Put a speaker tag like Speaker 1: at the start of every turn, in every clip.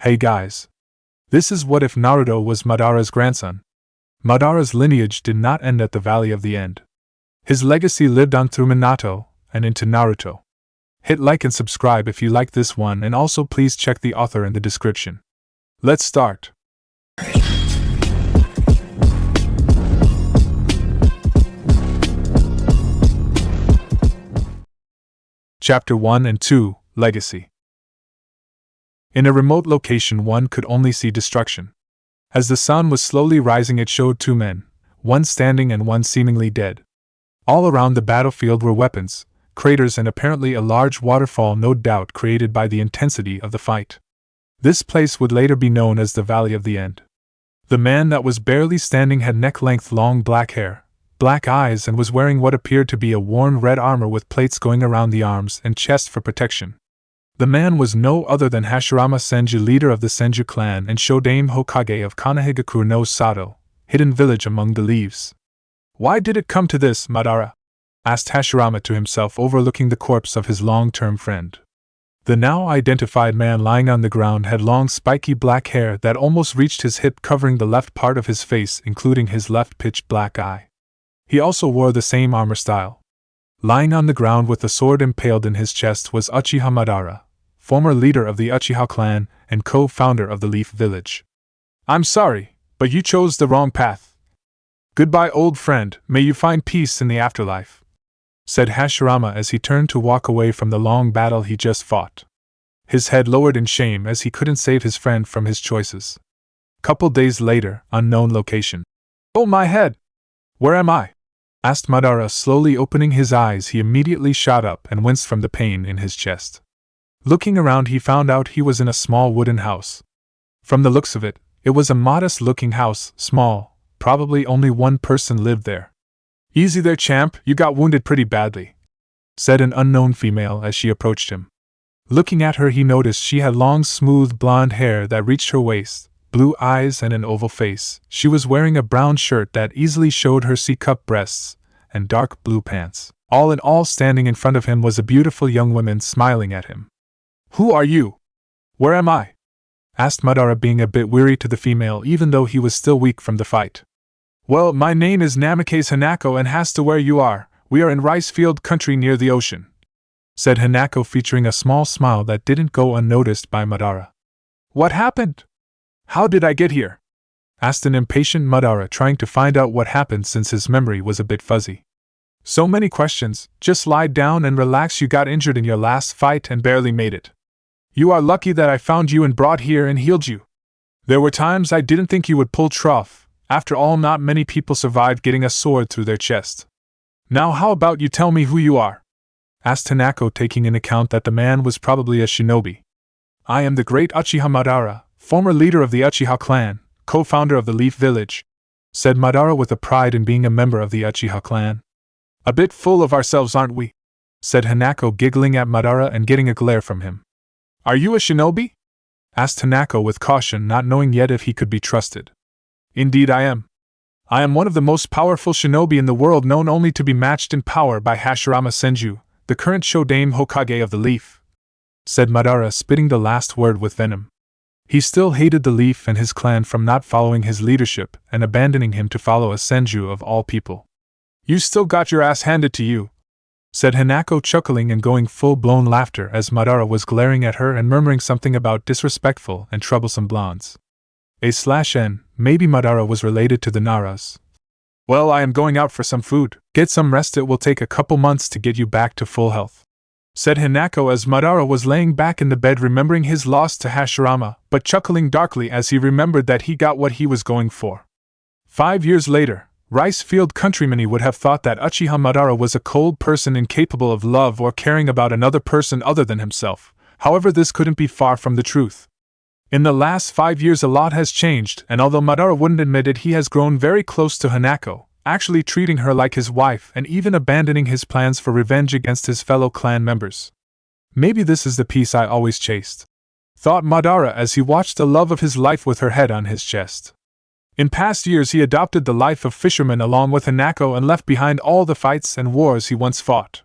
Speaker 1: Hey guys. This is What If Naruto was Madara's grandson. Madara's lineage did not end at the Valley of the End. His legacy lived on through Minato and into Naruto. Hit like and subscribe if you like this one, and also please check the author in the description. Let's start. Chapter 1 and 2, Legacy. In a remote location one could only see destruction. As the sun was slowly rising it showed two men, one standing and one seemingly dead. All around the battlefield were weapons, craters and apparently a large waterfall, no doubt created by the intensity of the fight. This place would later be known as the Valley of the End. The man that was barely standing had neck-length long black hair, black eyes, and was wearing what appeared to be a worn red armor with plates going around the arms and chest for protection. The man was no other than Hashirama Senju, leader of the Senju clan and Shodaime Hokage of Konohagakure no Sato, hidden village among the leaves. Why did it come to this, Madara? Asked Hashirama to himself, overlooking the corpse of his long-term friend. The now identified man lying on the ground had long spiky black hair that almost reached his hip, covering the left part of his face including his left pitch black eye. He also wore the same armor style. Lying on the ground with a sword impaled in his chest was Uchiha Madara, former leader of the Uchiha clan and co-founder of the Leaf Village. I'm sorry, but you chose the wrong path. Goodbye, old friend, may you find peace in the afterlife, said Hashirama as he turned to walk away from the long battle he just fought. His head lowered in shame as he couldn't save his friend from his choices. Couple days later, unknown location. Oh my head! Where am I? Asked Madara, slowly opening his eyes. He immediately shot up and winced from the pain in his chest. Looking around he found out he was in a small wooden house. From the looks of it, it was a modest-looking house, small, probably only one person lived there. Easy there, champ, you got wounded pretty badly, said an unknown female as she approached him. Looking at her he noticed she had long smooth blonde hair that reached her waist, blue eyes and an oval face. She was wearing a brown shirt that easily showed her C-cup breasts, and dark blue pants. All in all, standing in front of him was a beautiful young woman smiling at him. Who are you? Where am I? Asked Madara, being a bit weary to the female even though he was still weak from the fight. Well, my name is Namikaze Hanako and has to where you are. We are in rice field country near the ocean, said Hanako, featuring a small smile that didn't go unnoticed by Madara. What happened? How did I get here? Asked an impatient Madara, trying to find out what happened since his memory was a bit fuzzy. So many questions, just lie down and relax. You got injured in your last fight and barely made it. You are lucky that I found you and brought here and healed you. There were times I didn't think you would pull trough. After all, not many people survived getting a sword through their chest. Now how about you tell me who you are? Asked Hanako, taking in account that the man was probably a shinobi. I am the great Uchiha Madara, former leader of the Uchiha clan, co-founder of the Leaf Village, said Madara with a pride in being a member of the Uchiha clan. A bit full of ourselves, aren't we? Said Hanako, giggling at Madara and getting a glare from him. Are you a shinobi? Asked Hanako with caution, not knowing yet if he could be trusted. Indeed I am. I am one of the most powerful shinobi in the world, known only to be matched in power by Hashirama Senju, the current Shodaime Hokage of the Leaf, said Madara, spitting the last word with venom. He still hated the Leaf and his clan from not following his leadership and abandoning him to follow a Senju of all people. You still got your ass handed to you, said Hanako, chuckling and going full-blown laughter as Madara was glaring at her and murmuring something about disrespectful and troublesome blondes. A/N, maybe Madara was related to the Naras. Well, I am going out for some food. Get some rest, it will take a couple months to get you back to full health, said Hanako as Madara was laying back in the bed remembering his loss to Hashirama, but chuckling darkly as he remembered that he got what he was going for. 5 years later, rice field countrymen would have thought that Uchiha Madara was a cold person incapable of love or caring about another person other than himself. However, this couldn't be far from the truth. In the last 5 years a lot has changed, and although Madara wouldn't admit it, he has grown very close to Hanako, actually treating her like his wife and even abandoning his plans for revenge against his fellow clan members. Maybe this is the peace I always chased, thought Madara as he watched the love of his life with her head on his chest. In past years he adopted the life of fisherman along with Hanako and left behind all the fights and wars he once fought.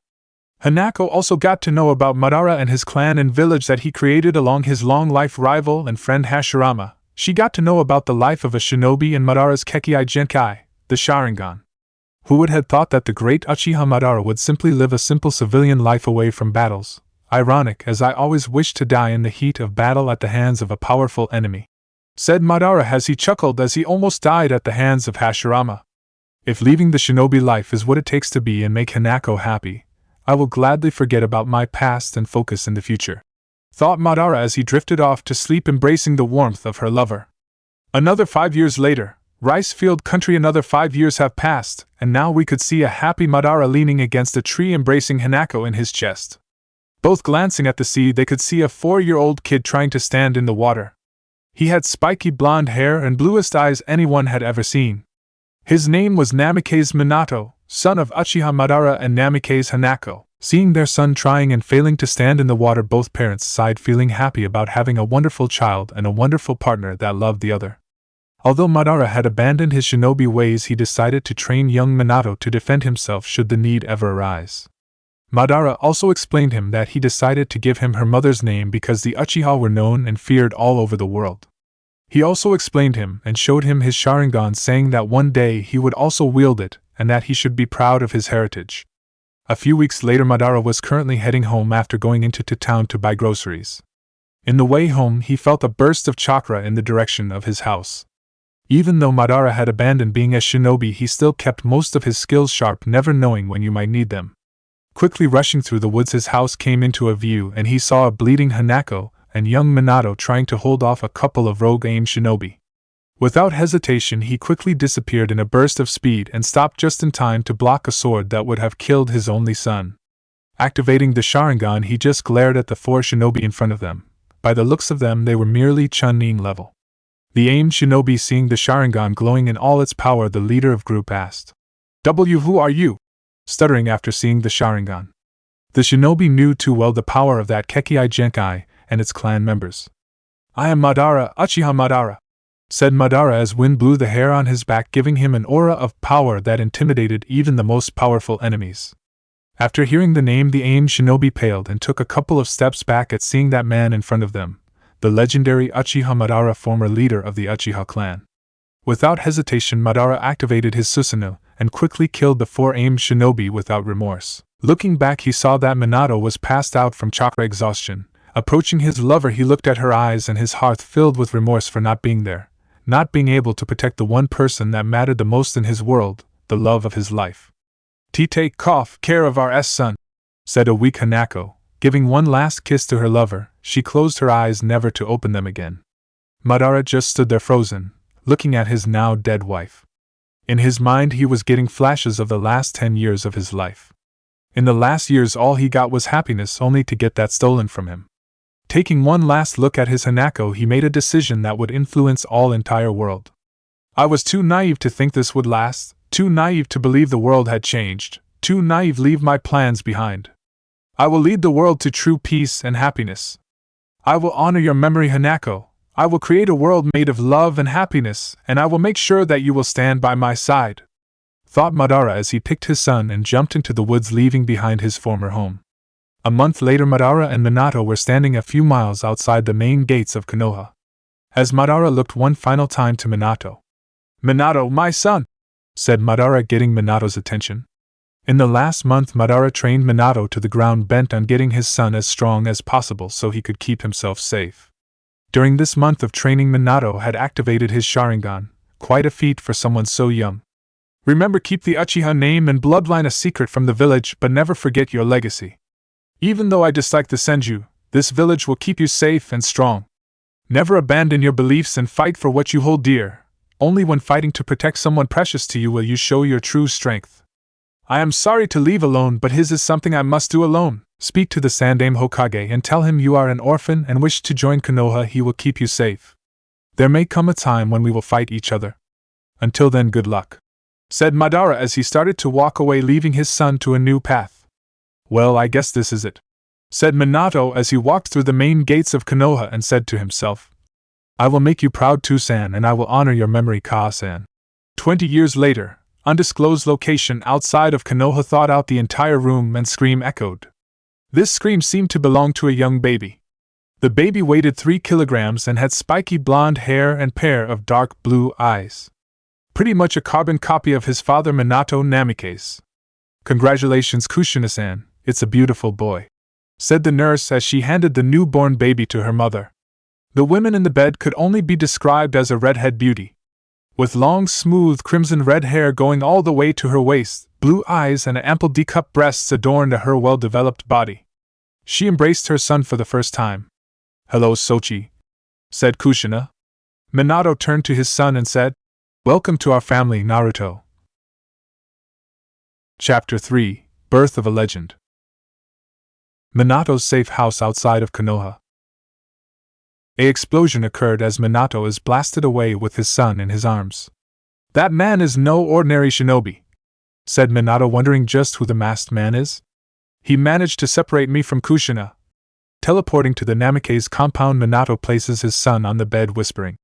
Speaker 1: Hanako also got to know about Madara and his clan and village that he created along his long-life rival and friend Hashirama. She got to know about the life of a shinobi and Madara's Kekkai Genkai, the Sharingan. Who would have thought that the great Uchiha Madara would simply live a simple civilian life away from battles? Ironic, as I always wished to die in the heat of battle at the hands of a powerful enemy, said Madara as he chuckled as he almost died at the hands of Hashirama. If leaving the shinobi life is what it takes to be and make Hanako happy, I will gladly forget about my past and focus in the future, thought Madara as he drifted off to sleep, embracing the warmth of her lover. Another 5 years later, Rice Field Country. Another 5 years have passed, and now we could see a happy Madara leaning against a tree, embracing Hanako in his chest. Both glancing at the sea, they could see a 4-year-old kid trying to stand in the water. He had spiky blonde hair and bluest eyes anyone had ever seen. His name was Namikaze Minato, son of Uchiha Madara and Namikaze Hanako. Seeing their son trying and failing to stand in the water, both parents sighed, feeling happy about having a wonderful child and a wonderful partner that loved the other. Although Madara had abandoned his shinobi ways, he decided to train young Minato to defend himself should the need ever arise. Madara also explained him that he decided to give him her mother's name because the Uchiha were known and feared all over the world. He also explained him and showed him his Sharingan, saying that one day he would also wield it and that he should be proud of his heritage. A few weeks later, Madara was currently heading home after going into town to buy groceries. In the way home, he felt a burst of chakra in the direction of his house. Even though Madara had abandoned being a shinobi, he still kept most of his skills sharp, never knowing when you might need them. Quickly rushing through the woods, his house came into a view and he saw a bleeding Hanako and young Minato trying to hold off a couple of rogue aim shinobi. Without hesitation, he quickly disappeared in a burst of speed and stopped just in time to block a sword that would have killed his only son. Activating the Sharingan, he just glared at the 4 shinobi in front of them. By the looks of them, they were merely Chunin level. The aimed shinobi, seeing the Sharingan glowing in all its power, the leader of group asked, "Who are you?" stuttering after seeing the Sharingan. The shinobi knew too well the power of that Kekkai Genkai and its clan members. "I am Madara, Uchiha Madara," said Madara as wind blew the hair on his back, giving him an aura of power that intimidated even the most powerful enemies. After hearing the name, the aimed shinobi paled and took a couple of steps back at seeing that man in front of them, the legendary Uchiha Madara, former leader of the Uchiha clan. Without hesitation, Madara activated his Susanoo and quickly killed the 4 aimed shinobi without remorse. Looking back, he saw that Minato was passed out from chakra exhaustion. Approaching his lover, he looked at her eyes and his heart filled with remorse for not being there, not being able to protect the one person that mattered the most in his world, the love of his life. "Take care of our son," said a weak Hanako. Giving one last kiss to her lover, she closed her eyes never to open them again. Madara just stood there frozen, looking at his now dead wife. In his mind, he was getting flashes of the last 10 years of his life. In the last years, all he got was happiness, only to get that stolen from him. Taking one last look at his Hanako, he made a decision that would influence all entire world. "I was too naive to think this would last, too naive to believe the world had changed, too naive to leave my plans behind. I will lead the world to true peace and happiness. I will honor your memory, Hanako. I will create a world made of love and happiness, and I will make sure that you will stand by my side," thought Madara as he picked his son and jumped into the woods, leaving behind his former home. A month later, Madara and Minato were standing a few miles outside the main gates of Konoha. As Madara looked one final time to Minato, "Minato, my son," said Madara, getting Minato's attention. In the last month, Madara trained Minato to the ground, bent on getting his son as strong as possible so he could keep himself safe. During this month of training, Minato had activated his Sharingan, quite a feat for someone so young. "Remember, keep the Uchiha name and bloodline a secret from the village, but never forget your legacy. Even though I dislike the Senju, this village will keep you safe and strong. Never abandon your beliefs and fight for what you hold dear. Only when fighting to protect someone precious to you will you show your true strength. I am sorry to leave alone, but his is something I must do alone. Speak to the Sandaime Hokage and tell him you are an orphan and wish to join Konoha. He will keep you safe. There may come a time when we will fight each other. Until then, good luck," said Madara as he started to walk away, leaving his son to a new path. "Well, I guess this is it," said Minato as he walked through the main gates of Konoha and said to himself, "I will make you proud, Toussaint, and I will honor your memory, Ka-san." 20 years later, undisclosed location outside of Konoha, thawed out the entire room and scream echoed. This scream seemed to belong to a young baby. The baby weighed 3 kilograms and had spiky blonde hair and pair of dark blue eyes. Pretty much a carbon copy of his father Minato Namikaze. "Congratulations, Kushina-san, it's a beautiful boy," said the nurse as she handed the newborn baby to her mother. The woman in the bed could only be described as a redhead beauty. With long, smooth, crimson-red hair going all the way to her waist, blue eyes and ample D-cup breasts adorned her well-developed body. She embraced her son for the first time. "Hello, Sochi," said Kushina. Minato turned to his son and said, "Welcome to our family, Naruto." Chapter 3: Birth of a Legend. Minato's safe house outside of Konoha. An explosion occurred as Minato is blasted away with his son in his arms. "That man is no ordinary shinobi," said Minato, wondering just who the masked man is. "He managed to separate me from Kushina." Teleporting to the Namikaze compound, Minato places his son on the bed, whispering,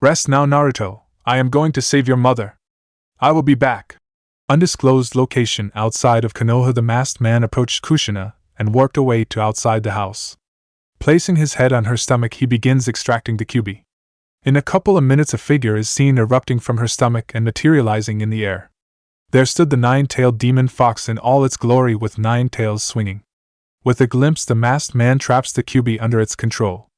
Speaker 1: "Rest now, Naruto. I am going to save your mother. I will be back." Undisclosed location outside of Konoha, the masked man approached Kushina and warped away to outside the house. Placing his head on her stomach, he begins extracting the QB. In a couple of minutes, a figure is seen erupting from her stomach and materializing in the air. There stood the 9-tailed demon fox in all its glory with 9 tails swinging. With a glimpse, the masked man traps the QB under its control.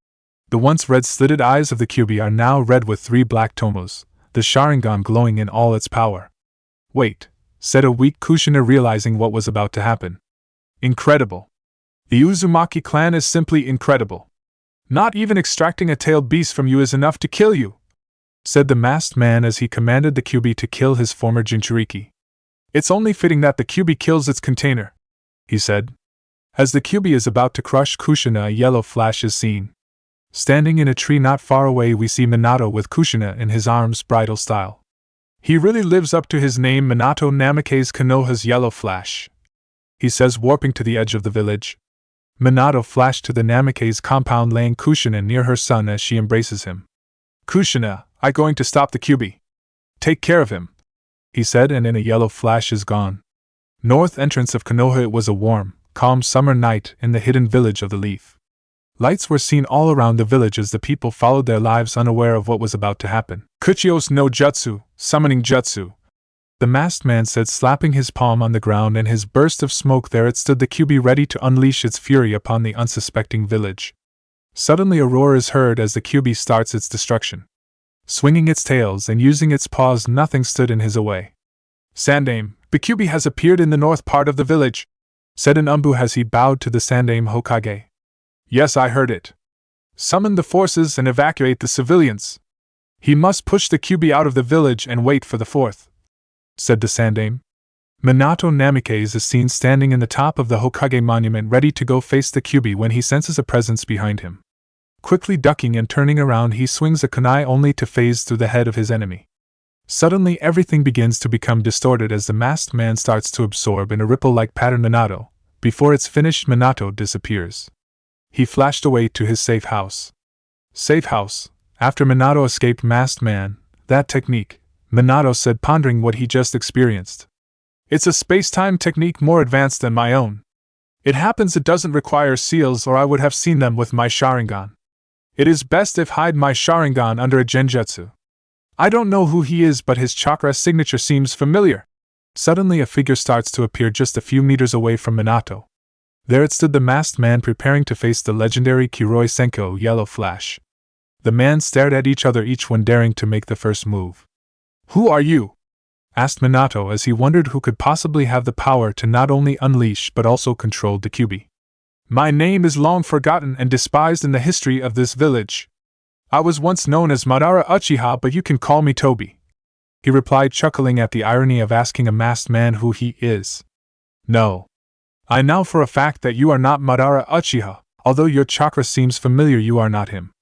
Speaker 1: The once red slitted eyes of the QB are now red with 3 black tomos, the Sharingan glowing in all its power. "Wait," said a weak Kushina, realizing what was about to happen. "Incredible. The Uzumaki clan is simply incredible. Not even extracting a tailed beast from you is enough to kill you," said the masked man as he commanded the QB to kill his former Jinchuriki. "It's only fitting that the QB kills its container," he said. As the QB is about to crush Kushina, a yellow flash is seen. Standing in a tree not far away, we see Minato with Kushina in his arms, bridal style. "He really lives up to his name, Minato Namikaze Konoha's Yellow Flash," he says, warping to the edge of the village. Minato flashed to the Namikaze compound, laying Kushina near her son as she embraces him. "Kushina, I'm going to stop the QB. Take care of him," he said, and in a yellow flash is gone. North entrance of Konoha. It was a warm, calm summer night in the hidden village of the Leaf. Lights were seen all around the village as the people followed their lives, unaware of what was about to happen. "Kuchios no Jutsu, summoning Jutsu," the masked man said, slapping his palm on the ground. In his burst of smoke, there it stood, the QB, ready to unleash its fury upon the unsuspecting village. Suddenly a roar is heard as the QB starts its destruction. Swinging its tails and using its paws, nothing stood in his way. "Sandaime, the QB has appeared in the north part of the village," said an Umbu as he bowed to the Sandaime Hokage. "Yes, I heard it. Summon the forces and evacuate the civilians. He must push the QB out of the village and wait for the 4th, said the Sandaime. Minato Namikaze is seen standing in the top of the Hokage monument, ready to go face the QB when he senses a presence behind him. Quickly ducking and turning around, he swings a kunai only to phase through the head of his enemy. Suddenly everything begins to become distorted as the masked man starts to absorb in a ripple-like pattern Minato. Before it's finished, Minato disappears. He flashed away to his safe house. Safe house. After Minato escaped masked man, that technique, Minato said, pondering what he just experienced. It's a space-time technique more advanced than my own. It happens it doesn't require seals, or I would have seen them with my Sharingan. It is best if hide my Sharingan under a genjutsu. I don't know who he is, but his chakra signature seems familiar. Suddenly a figure starts to appear just a few meters away from Minato. There it stood, the masked man, preparing to face the legendary Kiroi Senko Yellow Flash. The man stared at each other, each one daring to make the first move. Who are you? Asked Minato as he wondered who could possibly have the power to not only unleash but also control the Kyuubi. My name is long forgotten and despised in the history of this village. I was once known as Madara Uchiha, but you can call me Tobi. He replied, chuckling at the irony of asking a masked man who he is. No. I know for a fact that you are not Madara Uchiha, although your chakra seems familiar, you are not him.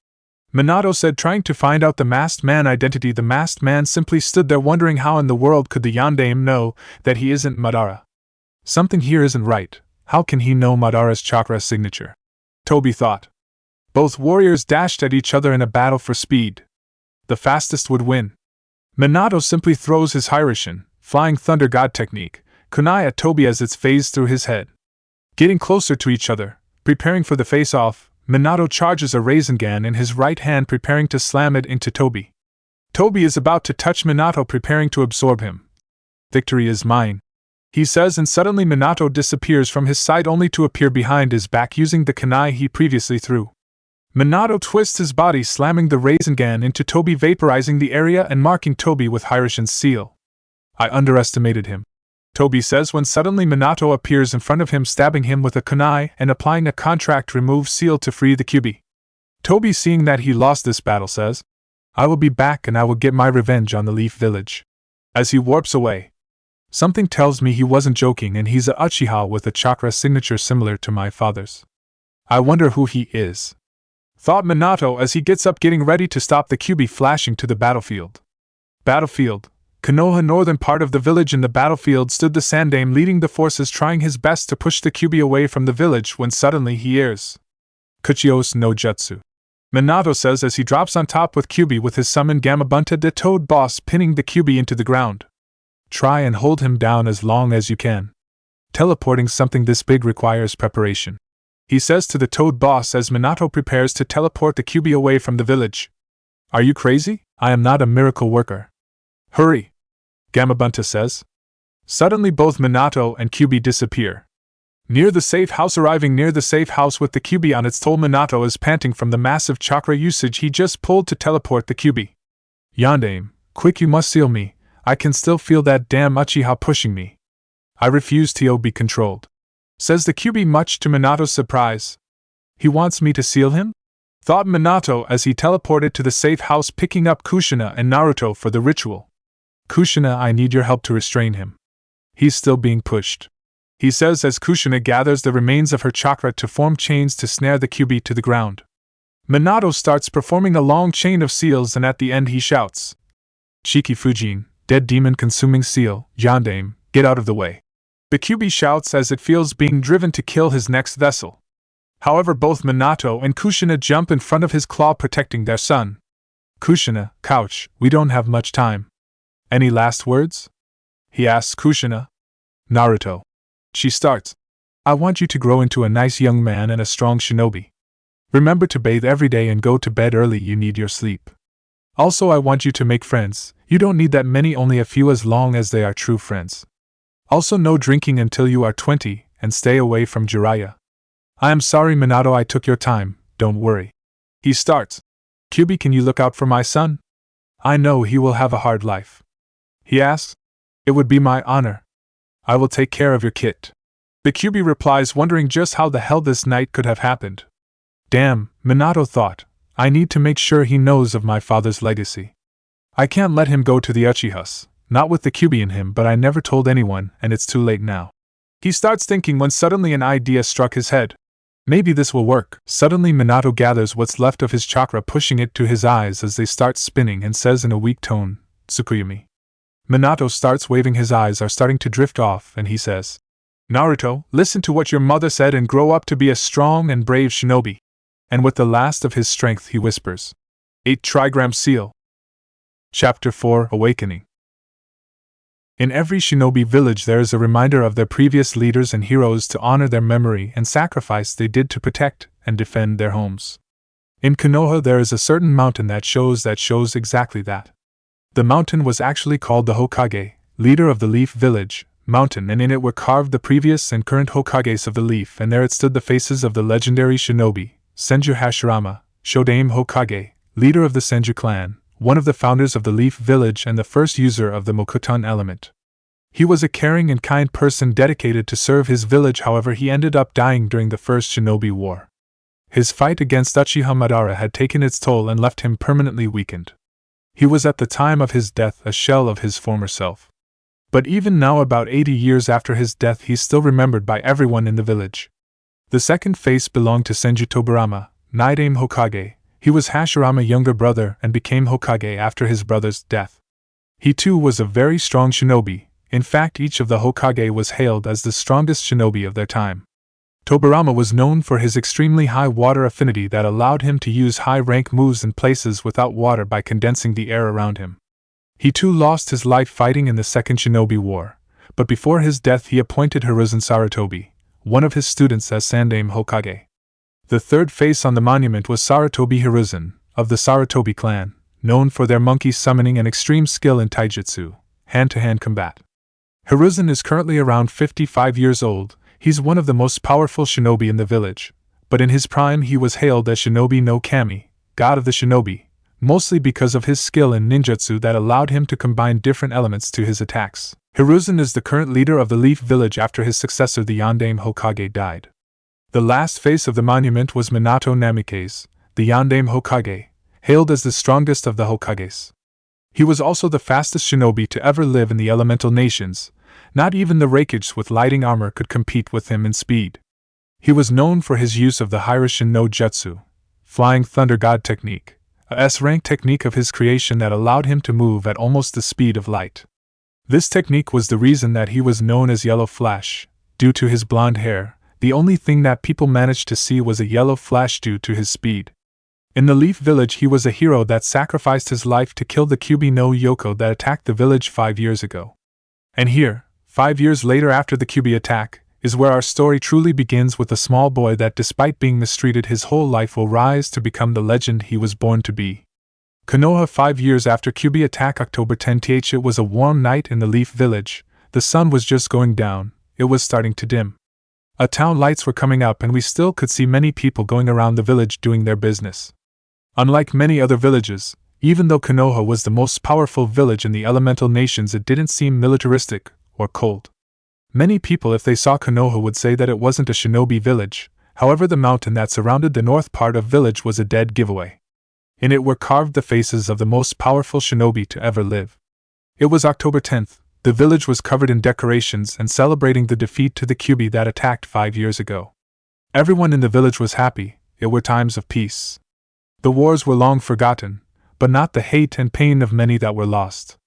Speaker 1: Minato said, trying to find out the masked man's identity. The masked man simply stood there wondering how in the world could the Yondaime know that he isn't Madara. Something here isn't right. How can he know Madara's chakra signature? Tobi thought. Both warriors dashed at each other in a battle for speed. The fastest would win. Minato simply throws his Hiraishin, Flying Thunder God technique, kunai at Tobi as it's phased through his head. Getting closer to each other, preparing for the face-off, Minato charges a Rasengan in his right hand, preparing to slam it into Toby. Toby is about to touch Minato, preparing to absorb him. "Victory is mine," he says, and suddenly Minato disappears from his sight only to appear behind his back using the kunai he previously threw. Minato twists his body, slamming the Rasengan into Toby, vaporizing the area and marking Toby with Hirishin's seal. "I underestimated him," Toby says when suddenly Minato appears in front of him, stabbing him with a kunai and applying a contract remove seal to free the Kyuubi. Toby, seeing that he lost this battle, says, "I will be back and I will get my revenge on the Leaf Village." As he warps away, something tells me he wasn't joking and he's a Uchiha with a chakra signature similar to my father's. I wonder who he is, thought Minato as he gets up, getting ready to stop the Kyuubi flashing to the battlefield. Battlefield, Konoha, northern part of the village. In the battlefield stood the Sandaime leading the forces, trying his best to push the Kyuubi away from the village when suddenly he hears Kuchios no Jutsu, Minato says as he drops on top with Kyuubi with his summon Gamabunta de Toad Boss, pinning the Kyuubi into the ground. "Try and hold him down as long as you can. Teleporting something this big requires preparation," he says to the Toad Boss as Minato prepares to teleport the Kyuubi away from the village. "Are you crazy? I am not a miracle worker." "Hurry," Gamabunta says. Suddenly both Minato and Kyuubi disappear. Near the safe house, arriving near the safe house with the Kyuubi on its toll, Minato is panting from the massive chakra usage he just pulled to teleport the Kyuubi. "Yondaime, quick, you must seal me. I can still feel that damn Uchiha pushing me. I refuse to be controlled," says the Kyuubi, much to Minato's surprise. "He wants me to seal him?" thought Minato as he teleported to the safe house, picking up Kushina and Naruto for the ritual. "Kushina, I need your help to restrain him. He's still being pushed," he says as Kushina gathers the remains of her chakra to form chains to snare the Kyuubi to the ground. Minato starts performing a long chain of seals and at the end he shouts, "Shiki Fujin, dead demon consuming seal, Yondaime, get out of the way." The Kyuubi shouts as it feels being driven to kill his next vessel. However, both Minato and Kushina jump in front of his claw, protecting their son. "Kushina, couch, we don't have much time. Any last words?" he asks Kushina. "Naruto," she starts, "I want you to grow into a nice young man and a strong shinobi. Remember to bathe every day and go to bed early, you need your sleep. Also, I want you to make friends. You don't need that many, only a few, as long as they are true friends. Also, no drinking until you are 20, and stay away from Jiraiya. I am sorry, Minato, I took your time, don't worry." He starts, "Kyuubi, can you look out for my son? I know he will have a hard life." He asks, "It would be my honor. I will take care of your kit." The Kyuubi replies, wondering just how the hell this night could have happened. Damn, Minato thought, I need to make sure he knows of my father's legacy. I can't let him go to the Uchihas, not with the Kyuubi in him, but I never told anyone and it's too late now. He starts thinking when suddenly an idea struck his head. Maybe this will work. Suddenly Minato gathers what's left of his chakra, pushing it to his eyes as they start spinning, and says in a weak tone, "Tsukuyumi." Minato starts waving, his eyes are starting to drift off, and he says, "Naruto, listen to what your mother said and grow up to be a strong and brave shinobi." And with the last of his strength he whispers, 8 trigram seal. Chapter 4, Awakening. In every shinobi village there is a reminder of their previous leaders and heroes to honor their memory and sacrifice they did to protect and defend their homes. In Konoha there is a certain mountain that shows exactly that. The mountain was actually called the Hokage, leader of the Leaf Village, mountain, and in it were carved the previous and current Hokages of the Leaf, and there it stood the faces of the legendary shinobi, Senju Hashirama, Shodaime Hokage, leader of the Senju clan, one of the founders of the Leaf Village and the first user of the Mokuton element. He was a caring and kind person dedicated to serve his village, however he ended up dying during the First Shinobi War. His fight against Uchiha Madara had taken its toll and left him permanently weakened. He was at the time of his death a shell of his former self. But even now, about 80 years after his death, he's still remembered by everyone in the village. The second face belonged to Senju Tobirama, Nidaime Hokage. He was Hashirama's younger brother and became Hokage after his brother's death. He too was a very strong shinobi. In fact, each of the Hokage was hailed as the strongest shinobi of their time. Tobirama was known for his extremely high water affinity that allowed him to use high-rank moves in places without water by condensing the air around him. He too lost his life fighting in the Second Shinobi War, but before his death he appointed Hiruzen Sarutobi, one of his students as Sandaime Hokage. The third face on the monument was Sarutobi Hiruzen, of the Sarutobi clan, known for their monkey summoning and extreme skill in taijutsu, hand-to-hand combat. Hiruzen is currently around 55 years old. He's one of the most powerful shinobi in the village, but in his prime he was hailed as Shinobi no Kami, god of the shinobi, mostly because of his skill in ninjutsu that allowed him to combine different elements to his attacks. Hiruzen is the current leader of the Leaf Village after his successor the Yondaime Hokage died. The last face of the monument was Minato Namikaze, the Yondaime Hokage, hailed as the strongest of the Hokages. He was also the fastest shinobi to ever live in the elemental nations. Not even the Raikage with lighting armor could compete with him in speed. He was known for his use of the Hiroshin no Jutsu, Flying Thunder God technique, a S-rank technique of his creation that allowed him to move at almost the speed of light. This technique was the reason that he was known as Yellow Flash, due to his blonde hair. The only thing that people managed to see was a yellow flash due to his speed. In the Leaf Village he was a hero that sacrificed his life to kill the Kyuubi no Yoko that attacked the village 5 years ago. And here, 5 years later after the Kyuubi attack, is where our story truly begins with a small boy that despite being mistreated his whole life will rise to become the legend he was born to be. Konoha 5 years after Kyuubi attack October 10th. It was a warm night in the Leaf Village. The sun was just going down, it was starting to dim. Town lights were coming up and we still could see many people going around the village doing their business. Unlike many other villages, even though Konoha was the most powerful village in the elemental nations, it didn't seem militaristic or cold. Many people, if they saw Konoha, would say that it wasn't a shinobi village. However, the mountain that surrounded the north part of village was a dead giveaway. In it were carved the faces of the most powerful shinobi to ever live. It was October 10th. The village was covered in decorations and celebrating the defeat to the Kyuubi that attacked 5 years ago. Everyone in the village was happy. It were times of peace. The wars were long forgotten, but not the hate and pain of many that were lost.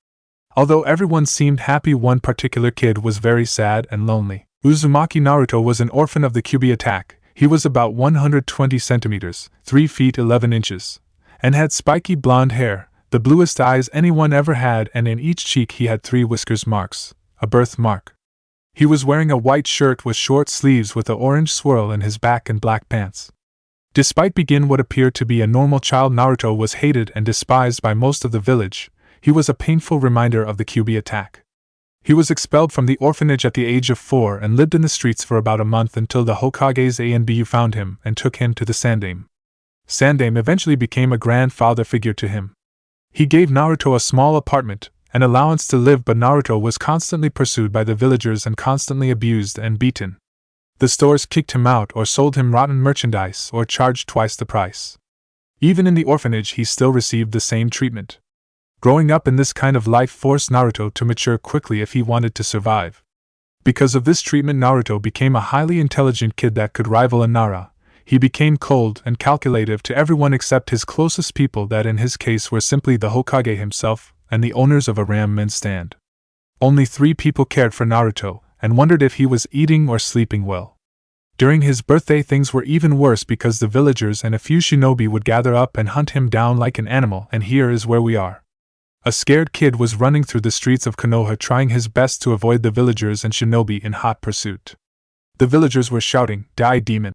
Speaker 1: Although everyone seemed happy, one particular kid was very sad and lonely. Uzumaki Naruto was an orphan of the Kyuubi attack. He was about 120 centimeters, 3 feet 11 inches, and had spiky blonde hair, the bluest eyes anyone ever had, and in each cheek he had 3 whiskers marks, a birthmark. He was wearing a white shirt with short sleeves with an orange swirl in his back and black pants. Despite being what appeared to be a normal child, Naruto was hated and despised by most of the village. He was a painful reminder of the Kyuubi attack. He was expelled from the orphanage at the age of 4 and lived in the streets for about a month until the Hokages Anbu found him and took him to the Sandaime. Sandaime eventually became a grandfather figure to him. He gave Naruto a small apartment, an allowance to live, but Naruto was constantly pursued by the villagers and constantly abused and beaten. The stores kicked him out or sold him rotten merchandise or charged twice the price. Even in the orphanage he still received the same treatment. Growing up in this kind of life forced Naruto to mature quickly if he wanted to survive. Because of this treatment, Naruto became a highly intelligent kid that could rival a Nara. He became cold and calculative to everyone except his closest people, that in his case were simply the Hokage himself and the owners of a ramen stand. Only 3 people cared for Naruto and wondered if he was eating or sleeping well. During his birthday things were even worse because the villagers and a few shinobi would gather up and hunt him down like an animal, and here is where we are. A scared kid was running through the streets of Konoha trying his best to avoid the villagers and shinobi in hot pursuit. The villagers were shouting, "Die, demon!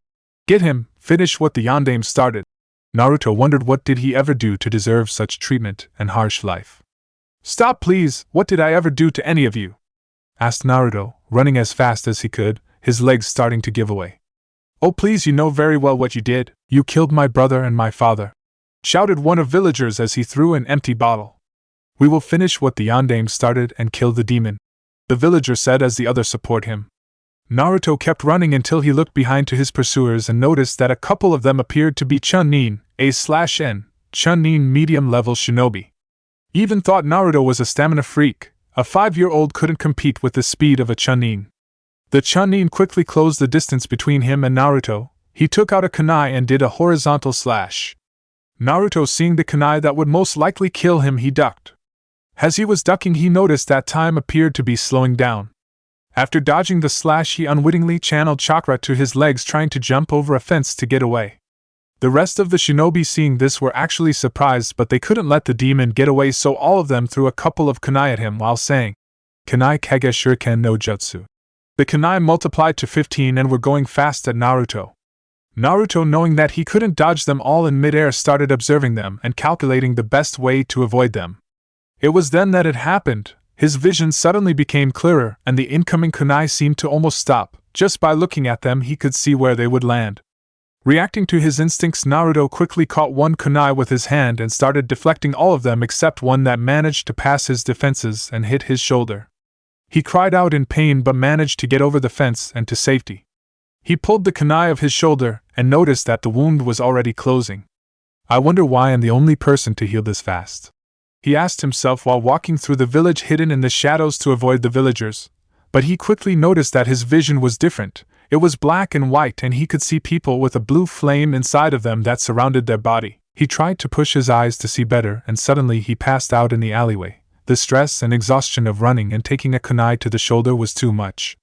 Speaker 1: Get him! Finish what the Yondaime started!" Naruto wondered what did he ever do to deserve such treatment and harsh life. "Stop, please! What did I ever do to any of you?" asked Naruto, running as fast as he could, his legs starting to give away. "Oh please, you know very well what you did. You killed my brother and my father," shouted one of villagers as he threw an empty bottle. "We will finish what the Yondaime started and kill the demon," the villager said as the others support him. Naruto kept running until he looked behind to his pursuers and noticed that a couple of them appeared to be Chunin, A/N, Chunin medium-level shinobi. Even thought Naruto was a stamina freak. A 5-year-old couldn't compete with the speed of a Chunin. The Chunin quickly closed the distance between him and Naruto. He took out a kunai and did a horizontal slash. Naruto, seeing the kunai that would most likely kill him, he ducked. As he was ducking, he noticed that time appeared to be slowing down. After dodging the slash, he unwittingly channeled chakra to his legs, trying to jump over a fence to get away. The rest of the shinobi, seeing this, were actually surprised, but they couldn't let the demon get away, so all of them threw a couple of kunai at him while saying, "Kunai kage shuriken no jutsu." The kunai multiplied to 15 and were going fast at Naruto. Naruto, knowing that he couldn't dodge them all in midair, started observing them and calculating the best way to avoid them. It was then that it happened. His vision suddenly became clearer, and the incoming kunai seemed to almost stop. Just by looking at them, he could see where they would land. Reacting to his instincts, Naruto quickly caught one kunai with his hand and started deflecting all of them except one that managed to pass his defenses and hit his shoulder. He cried out in pain but managed to get over the fence and to safety. He pulled the kunai of his shoulder and noticed that the wound was already closing. I wonder why I'm the only person to heal this fast, he asked himself while walking through the village hidden in the shadows to avoid the villagers. But he quickly noticed that his vision was different. It was black and white, and he could see people with a blue flame inside of them that surrounded their body. He tried to push his eyes to see better, and suddenly he passed out in the alleyway. The stress and exhaustion of running and taking a kunai to the shoulder was too much.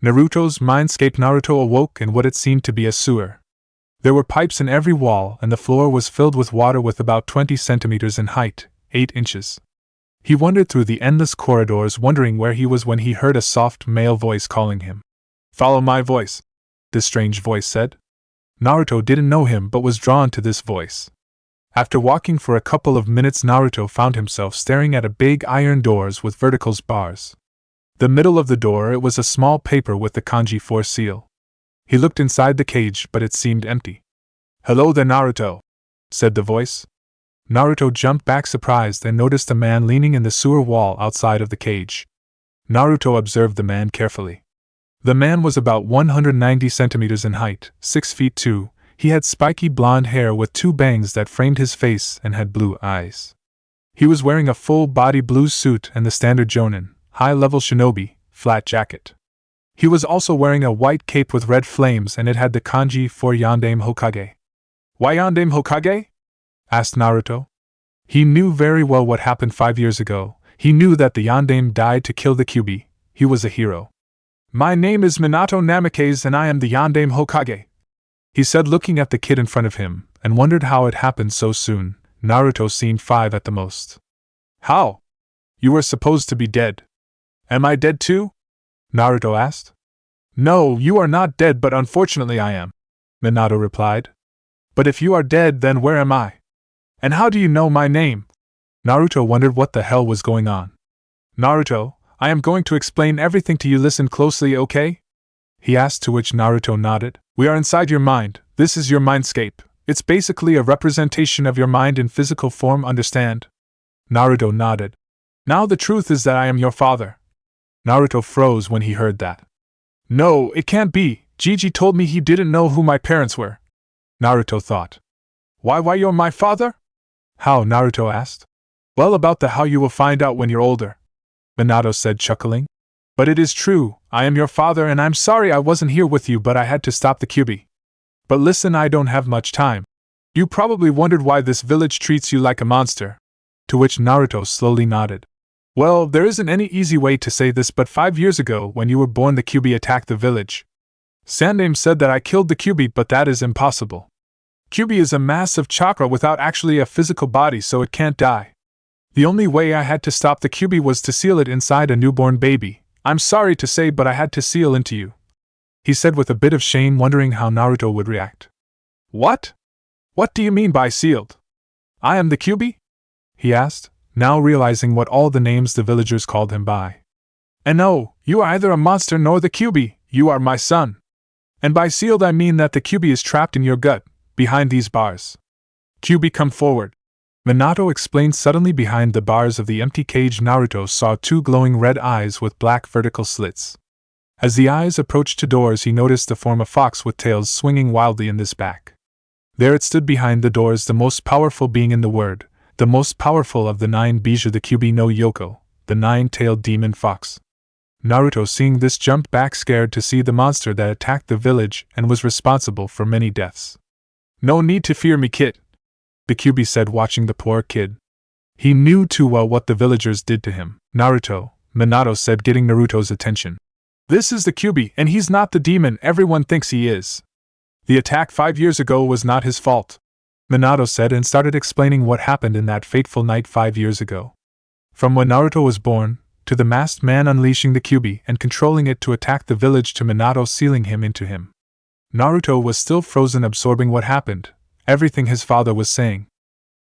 Speaker 1: Naruto's mindscape. Naruto awoke in what it seemed to be a sewer. There were pipes in every wall, and the floor was filled with water with about 20 centimeters in height, 8 inches. He wandered through the endless corridors, wondering where he was when he heard a soft male voice calling him. "Follow my voice," this strange voice said. Naruto didn't know him but was drawn to this voice. After walking for a couple of minutes, Naruto found himself staring at a big iron doors with vertical bars. The middle of the door, it was a small paper with the kanji 4 seal. He looked inside the cage, but it seemed empty. "Hello there, Naruto," said the voice. Naruto jumped back surprised and noticed a man leaning in the sewer wall outside of the cage. Naruto observed the man carefully. The man was about 190 centimeters in height, 6 feet 2. He had spiky blonde hair with 2 bangs that framed his face and had blue eyes. He was wearing a full-body blue suit and the standard jonin, high-level shinobi, flat jacket. He was also wearing a white cape with red flames, and it had the kanji for Yandame Hokage. "Why Yandame Hokage?" asked Naruto. He knew very well what happened 5 years ago. He knew that the Yandame died to kill the Kyuubi. He was a hero. "My name is Minato Namikaze and I am the Yandame Hokage," he said, looking at the kid in front of him, and wondered how it happened so soon. Naruto seemed 5 at the most. "How? You were supposed to be dead." "Am I dead too?" Naruto asked. "No, you are not dead, but unfortunately I am," Minato replied. "But if you are dead, then where am I? And how do you know my name?" Naruto wondered what the hell was going on. "Naruto, I am going to explain everything to you. Listen closely, okay?" he asked, to which Naruto nodded. "We are inside your mind. This is your mindscape. It's basically a representation of your mind in physical form, understand?" Naruto nodded. "Now the truth is that I am your father." Naruto froze when he heard that. "No, it can't be. Gigi told me he didn't know who my parents were," Naruto thought. Why you're my father?" "How?" Naruto asked. "Well, about the how you will find out when you're older," Minato said, chuckling. "But it is true, I am your father, and I'm sorry I wasn't here with you, but I had to stop the Kyuubi. But listen, I don't have much time. You probably wondered why this village treats you like a monster," to which Naruto slowly nodded. "Well, there isn't any easy way to say this, but 5 years ago, when you were born, the Kyuubi attacked the village. Sandame said that I killed the Kyuubi, but that is impossible. Kyuubi is a mass of chakra without actually a physical body, so it can't die. The only way I had to stop the Kyuubi was to seal it inside a newborn baby. I'm sorry to say, but I had to seal into you," he said with a bit of shame, wondering how Naruto would react. "What? What do you mean by sealed? I am the Kyuubi?" he asked, now realizing what all the names the villagers called him by. "And no, you are either a monster nor the Kyuubi, you are my son. And by sealed I mean that the Kyuubi is trapped in your gut, behind these bars. Kyuubi, come forward," Minato explained suddenly. Behind the bars of the empty cage, Naruto saw 2 glowing red eyes with black vertical slits. As the eyes approached to doors, he noticed the form of fox with tails swinging wildly in this back. There it stood behind the doors, the most powerful being in the world, the most powerful of the 9 Bijou, the Kyuubi no Yoko, the 9-tailed demon fox. Naruto, seeing this, jumped back scared to see the monster that attacked the village and was responsible for many deaths. "No need to fear me, kid," the Kyuubi said, watching the poor kid. He knew too well what the villagers did to him. "Naruto," Minato said, getting Naruto's attention. "This is the Kyuubi, and he's not the demon everyone thinks he is. The attack 5 years ago was not his fault," Minato said, and started explaining what happened in that fateful night 5 years ago. From when Naruto was born, to the masked man unleashing the Kyuubi and controlling it to attack the village to Minato sealing him into him. Naruto was still frozen, absorbing what happened, everything his father was saying.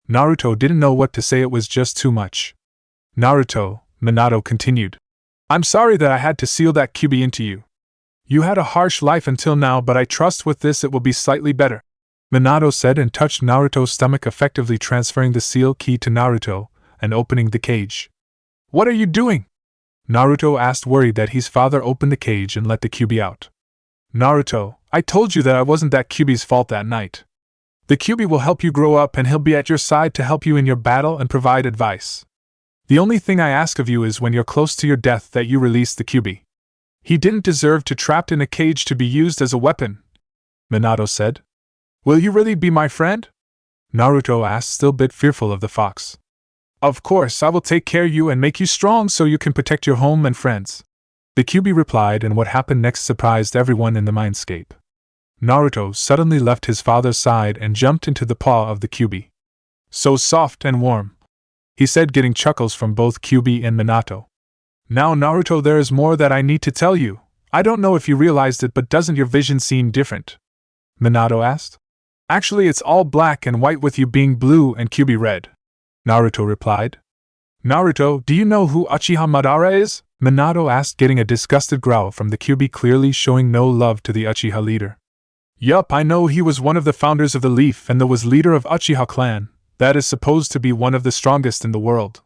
Speaker 1: Naruto didn't know what to say, it was just too much. Naruto, Minato continued. I'm sorry that I had to seal that Kyuubi into you. You had a harsh life until now, but I trust with this it will be slightly better. Minato said and touched Naruto's stomach, effectively transferring the seal key to Naruto and opening the cage. What are you doing? Naruto asked, worried that his father opened the cage and let the Kyuubi out. Naruto, I told you that I wasn't that Kyuubi's fault that night. The Kyuubi will help you grow up and he'll be at your side to help you in your battle and provide advice. The only thing I ask of you is when you're close to your death that you release the Kyuubi. He didn't deserve to trapped in a cage to be used as a weapon, Minato said. Will you really be my friend? Naruto asked, still a bit fearful of the fox. Of course, I will take care of you and make you strong so you can protect your home and friends. The Kyuubi replied, and what happened next surprised everyone in the mindscape. Naruto suddenly left his father's side and jumped into the paw of the Kyuubi. So soft and warm, he said, getting chuckles from both Kyuubi and Minato. Now Naruto, there is more that I need to tell you. I don't know if you realized it, but doesn't your vision seem different? Minato asked. Actually, it's all black and white with you being blue and Kyuubi red, Naruto replied. Naruto, do you know who Uchiha Madara is? Minato asked, getting a disgusted growl from the Kyuubi, clearly showing no love to the Uchiha leader. Yup, I know he was one of the founders of the Leaf and was leader of Uchiha clan, that is supposed to be one of the strongest in the world,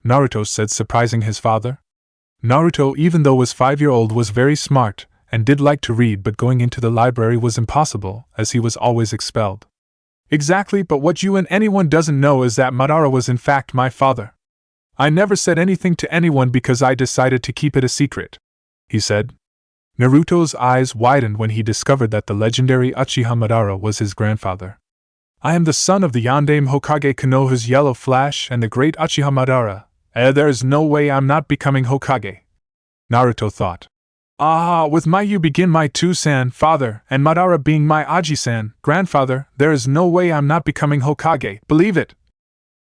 Speaker 1: Naruto said, surprising his father. Naruto, even though was 5-year-old, was very smart and did like to read, but going into the library was impossible as he was always expelled. Exactly, but what you and anyone doesn't know is that Madara was in fact my father. I never said anything to anyone because I decided to keep it a secret, he said. Naruto's eyes widened when he discovered that the legendary Uchiha Madara was his grandfather. I am the son of the Yondaime Hokage Konoha's Yellow Flash and the great Uchiha Madara. There is no way I'm not becoming Hokage, Naruto thought. With my you begin my two-san, father, and Madara being my Aji-san, grandfather, there is no way I'm not becoming Hokage, believe it!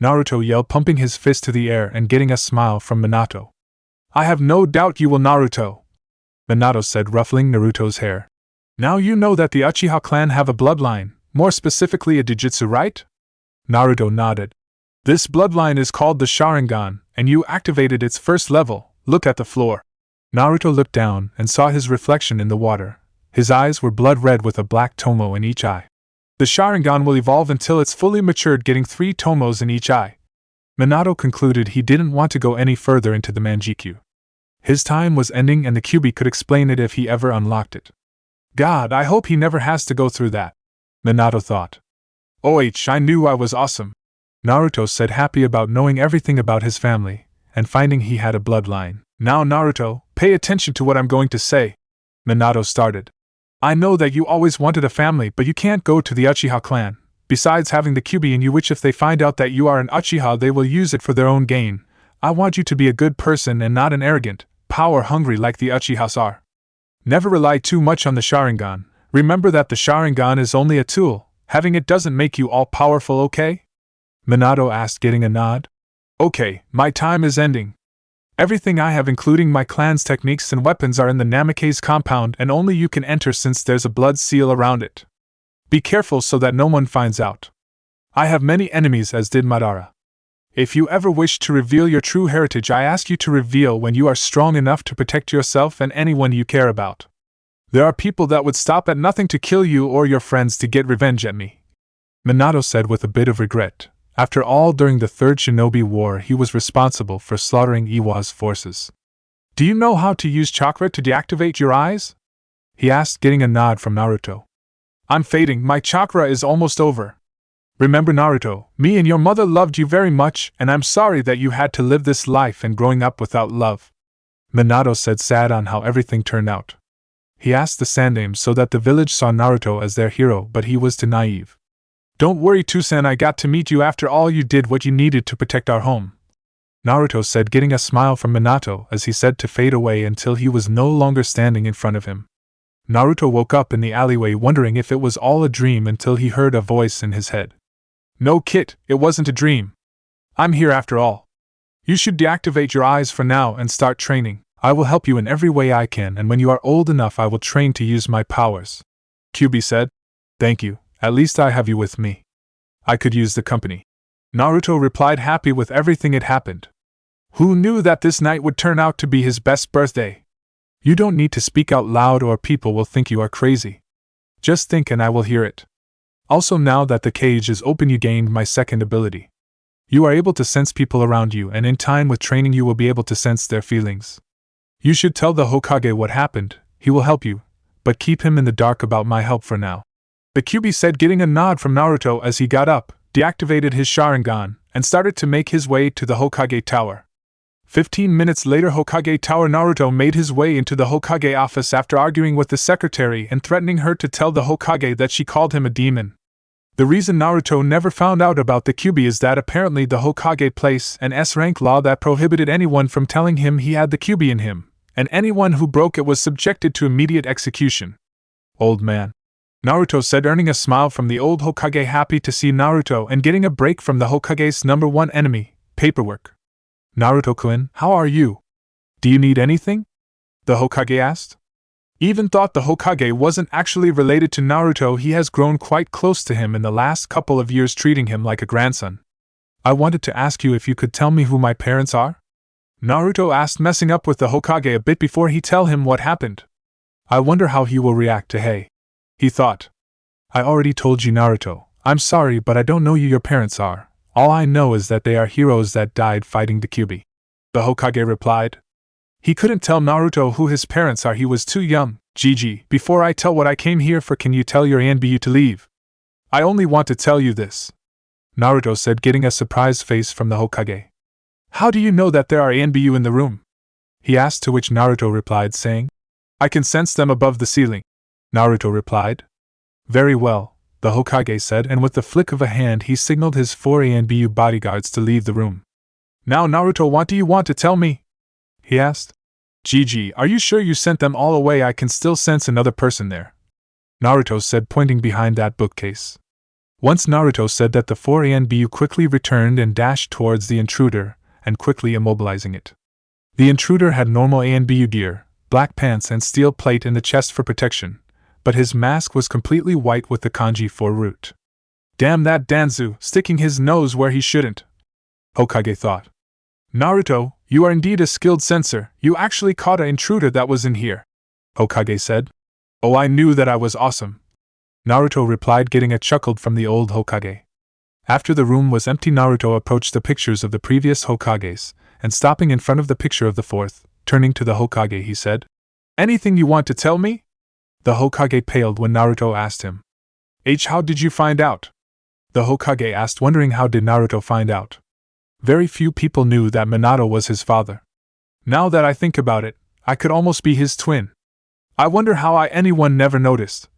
Speaker 1: Naruto yelled, pumping his fist to the air and getting a smile from Minato. I have no doubt you will, Naruto, Minato said, ruffling Naruto's hair. Now you know that the Uchiha clan have a bloodline, more specifically a Jujutsu, right? Naruto nodded. This bloodline is called the Sharingan, and you activated its first level. Look at the floor. Naruto looked down and saw his reflection in the water. His eyes were blood red with a black tomo in each eye. The Sharingan will evolve until it's fully matured, getting 3 tomos in each eye. Minato concluded he didn't want to go any further into the Manjikyu. His time was ending and the Kyuubi could explain it if he ever unlocked it. God, I hope he never has to go through that, Minato thought. I knew I was awesome, Naruto said, happy about knowing everything about his family and finding he had a bloodline. Now Naruto, pay attention to what I'm going to say, Minato started. I know that you always wanted a family, but you can't go to the Uchiha clan, besides having the Kyuubi in you, which if they find out that you are an Uchiha they will use it for their own gain. I want you to be a good person and not an arrogant, power-hungry like the Uchihas are. Never rely too much on the Sharingan. Remember that the Sharingan is only a tool. Having it doesn't make you all-powerful, okay? Minato asked, getting a nod. Okay, my time is ending. Everything I have, including my clan's techniques and weapons, are in the Namikaze compound and only you can enter since there's a blood seal around it. Be careful so that no one finds out. I have many enemies, as did Madara. If you ever wish to reveal your true heritage, I ask you to reveal when you are strong enough to protect yourself and anyone you care about. There are people that would stop at nothing to kill you or your friends to get revenge at me, Minato said with a bit of regret. After all, during the Third Shinobi War he was responsible for slaughtering Iwa's forces. Do you know how to use chakra to deactivate your eyes? He asked, getting a nod from Naruto. I'm fading, my chakra is almost over. Remember Naruto, me and your mother loved you very much, and I'm sorry that you had to live this life and growing up without love, Minato said, sad on how everything turned out. He asked the Sandaime so that the village saw Naruto as their hero, but he was too naive. Don't worry, Tusan, I got to meet you after all. You did what you needed to protect our home, Naruto said, getting a smile from Minato as he said to fade away until he was no longer standing in front of him. Naruto woke up in the alleyway wondering if it was all a dream until he heard a voice in his head. No, Kit, it wasn't a dream. I'm here after all. You should deactivate your eyes for now and start training. I will help you in every way I can, and when you are old enough I will train to use my powers. Kyuubi said. Thank you, at least I have you with me. I could use the company. Naruto replied, happy with everything that happened. Who knew that this night would turn out to be his best birthday? You don't need to speak out loud or people will think you are crazy. Just think and I will hear it. Also, now that the cage is open, you gained my second ability. You are able to sense people around you, and in time with training you will be able to sense their feelings. You should tell the Hokage what happened, he will help you, but keep him in the dark about my help for now. The Kyuubi said, getting a nod from Naruto as he got up, deactivated his Sharingan, and started to make his way to the Hokage Tower. 15 minutes later, Hokage Tower. Naruto made his way into the Hokage office after arguing with the secretary and threatening her to tell the Hokage that she called him a demon. The reason Naruto never found out about the Kyuubi is that apparently the Hokage placed an S-rank law that prohibited anyone from telling him he had the Kyuubi in him, and anyone who broke it was subjected to immediate execution. Old man, Naruto said, earning a smile from the old Hokage, happy to see Naruto and getting a break from the Hokage's #1 enemy, paperwork. Naruto-kun, how are you? Do you need anything? The Hokage asked. Even thought the Hokage wasn't actually related to Naruto, he has grown quite close to him in the last couple of years, treating him like a grandson. I wanted to ask you if you could tell me who my parents are? Naruto asked, messing up with the Hokage a bit before he tell him what happened. I wonder how he will react to hey. He thought. I already told you, Naruto. I'm sorry, but I don't know who your parents are. All I know is that they are heroes that died fighting the Kyuubi. The Hokage replied. He couldn't tell Naruto who his parents are, he was too young. Gigi, before I tell what I came here for, can you tell your ANBU to leave? I only want to tell you this, Naruto said, getting a surprised face from the Hokage. How do you know that there are ANBU in the room? He asked, to which Naruto replied saying, I can sense them above the ceiling. Naruto replied. Very well, the Hokage said, and with the flick of a hand he signaled his 4 ANBU bodyguards to leave the room. Now Naruto, what do you want to tell me? He asked. Gigi, are you sure you sent them all away? I can still sense another person there, Naruto said, pointing behind that bookcase. Once Naruto said that, the 4 ANBU quickly returned and dashed towards the intruder, and quickly immobilizing it. The intruder had normal ANBU gear, black pants and steel plate in the chest for protection, but his mask was completely white with the kanji 4 root. Damn that Danzu, sticking his nose where he shouldn't, Hokage thought. Naruto, you are indeed a skilled sensor, you actually caught an intruder that was in here, Hokage said. Oh, I knew that I was awesome, Naruto replied, getting a chuckle from the old Hokage. After the room was empty, Naruto approached the pictures of the previous Hokages, and stopping in front of the picture of the 4th, turning to the Hokage, he said, Anything you want to tell me? The Hokage paled when Naruto asked him. How did you find out? The Hokage asked, wondering how did Naruto find out. Very few people knew that Minato was his father. Now that I think about it, I could almost be his twin. I wonder how anyone never noticed,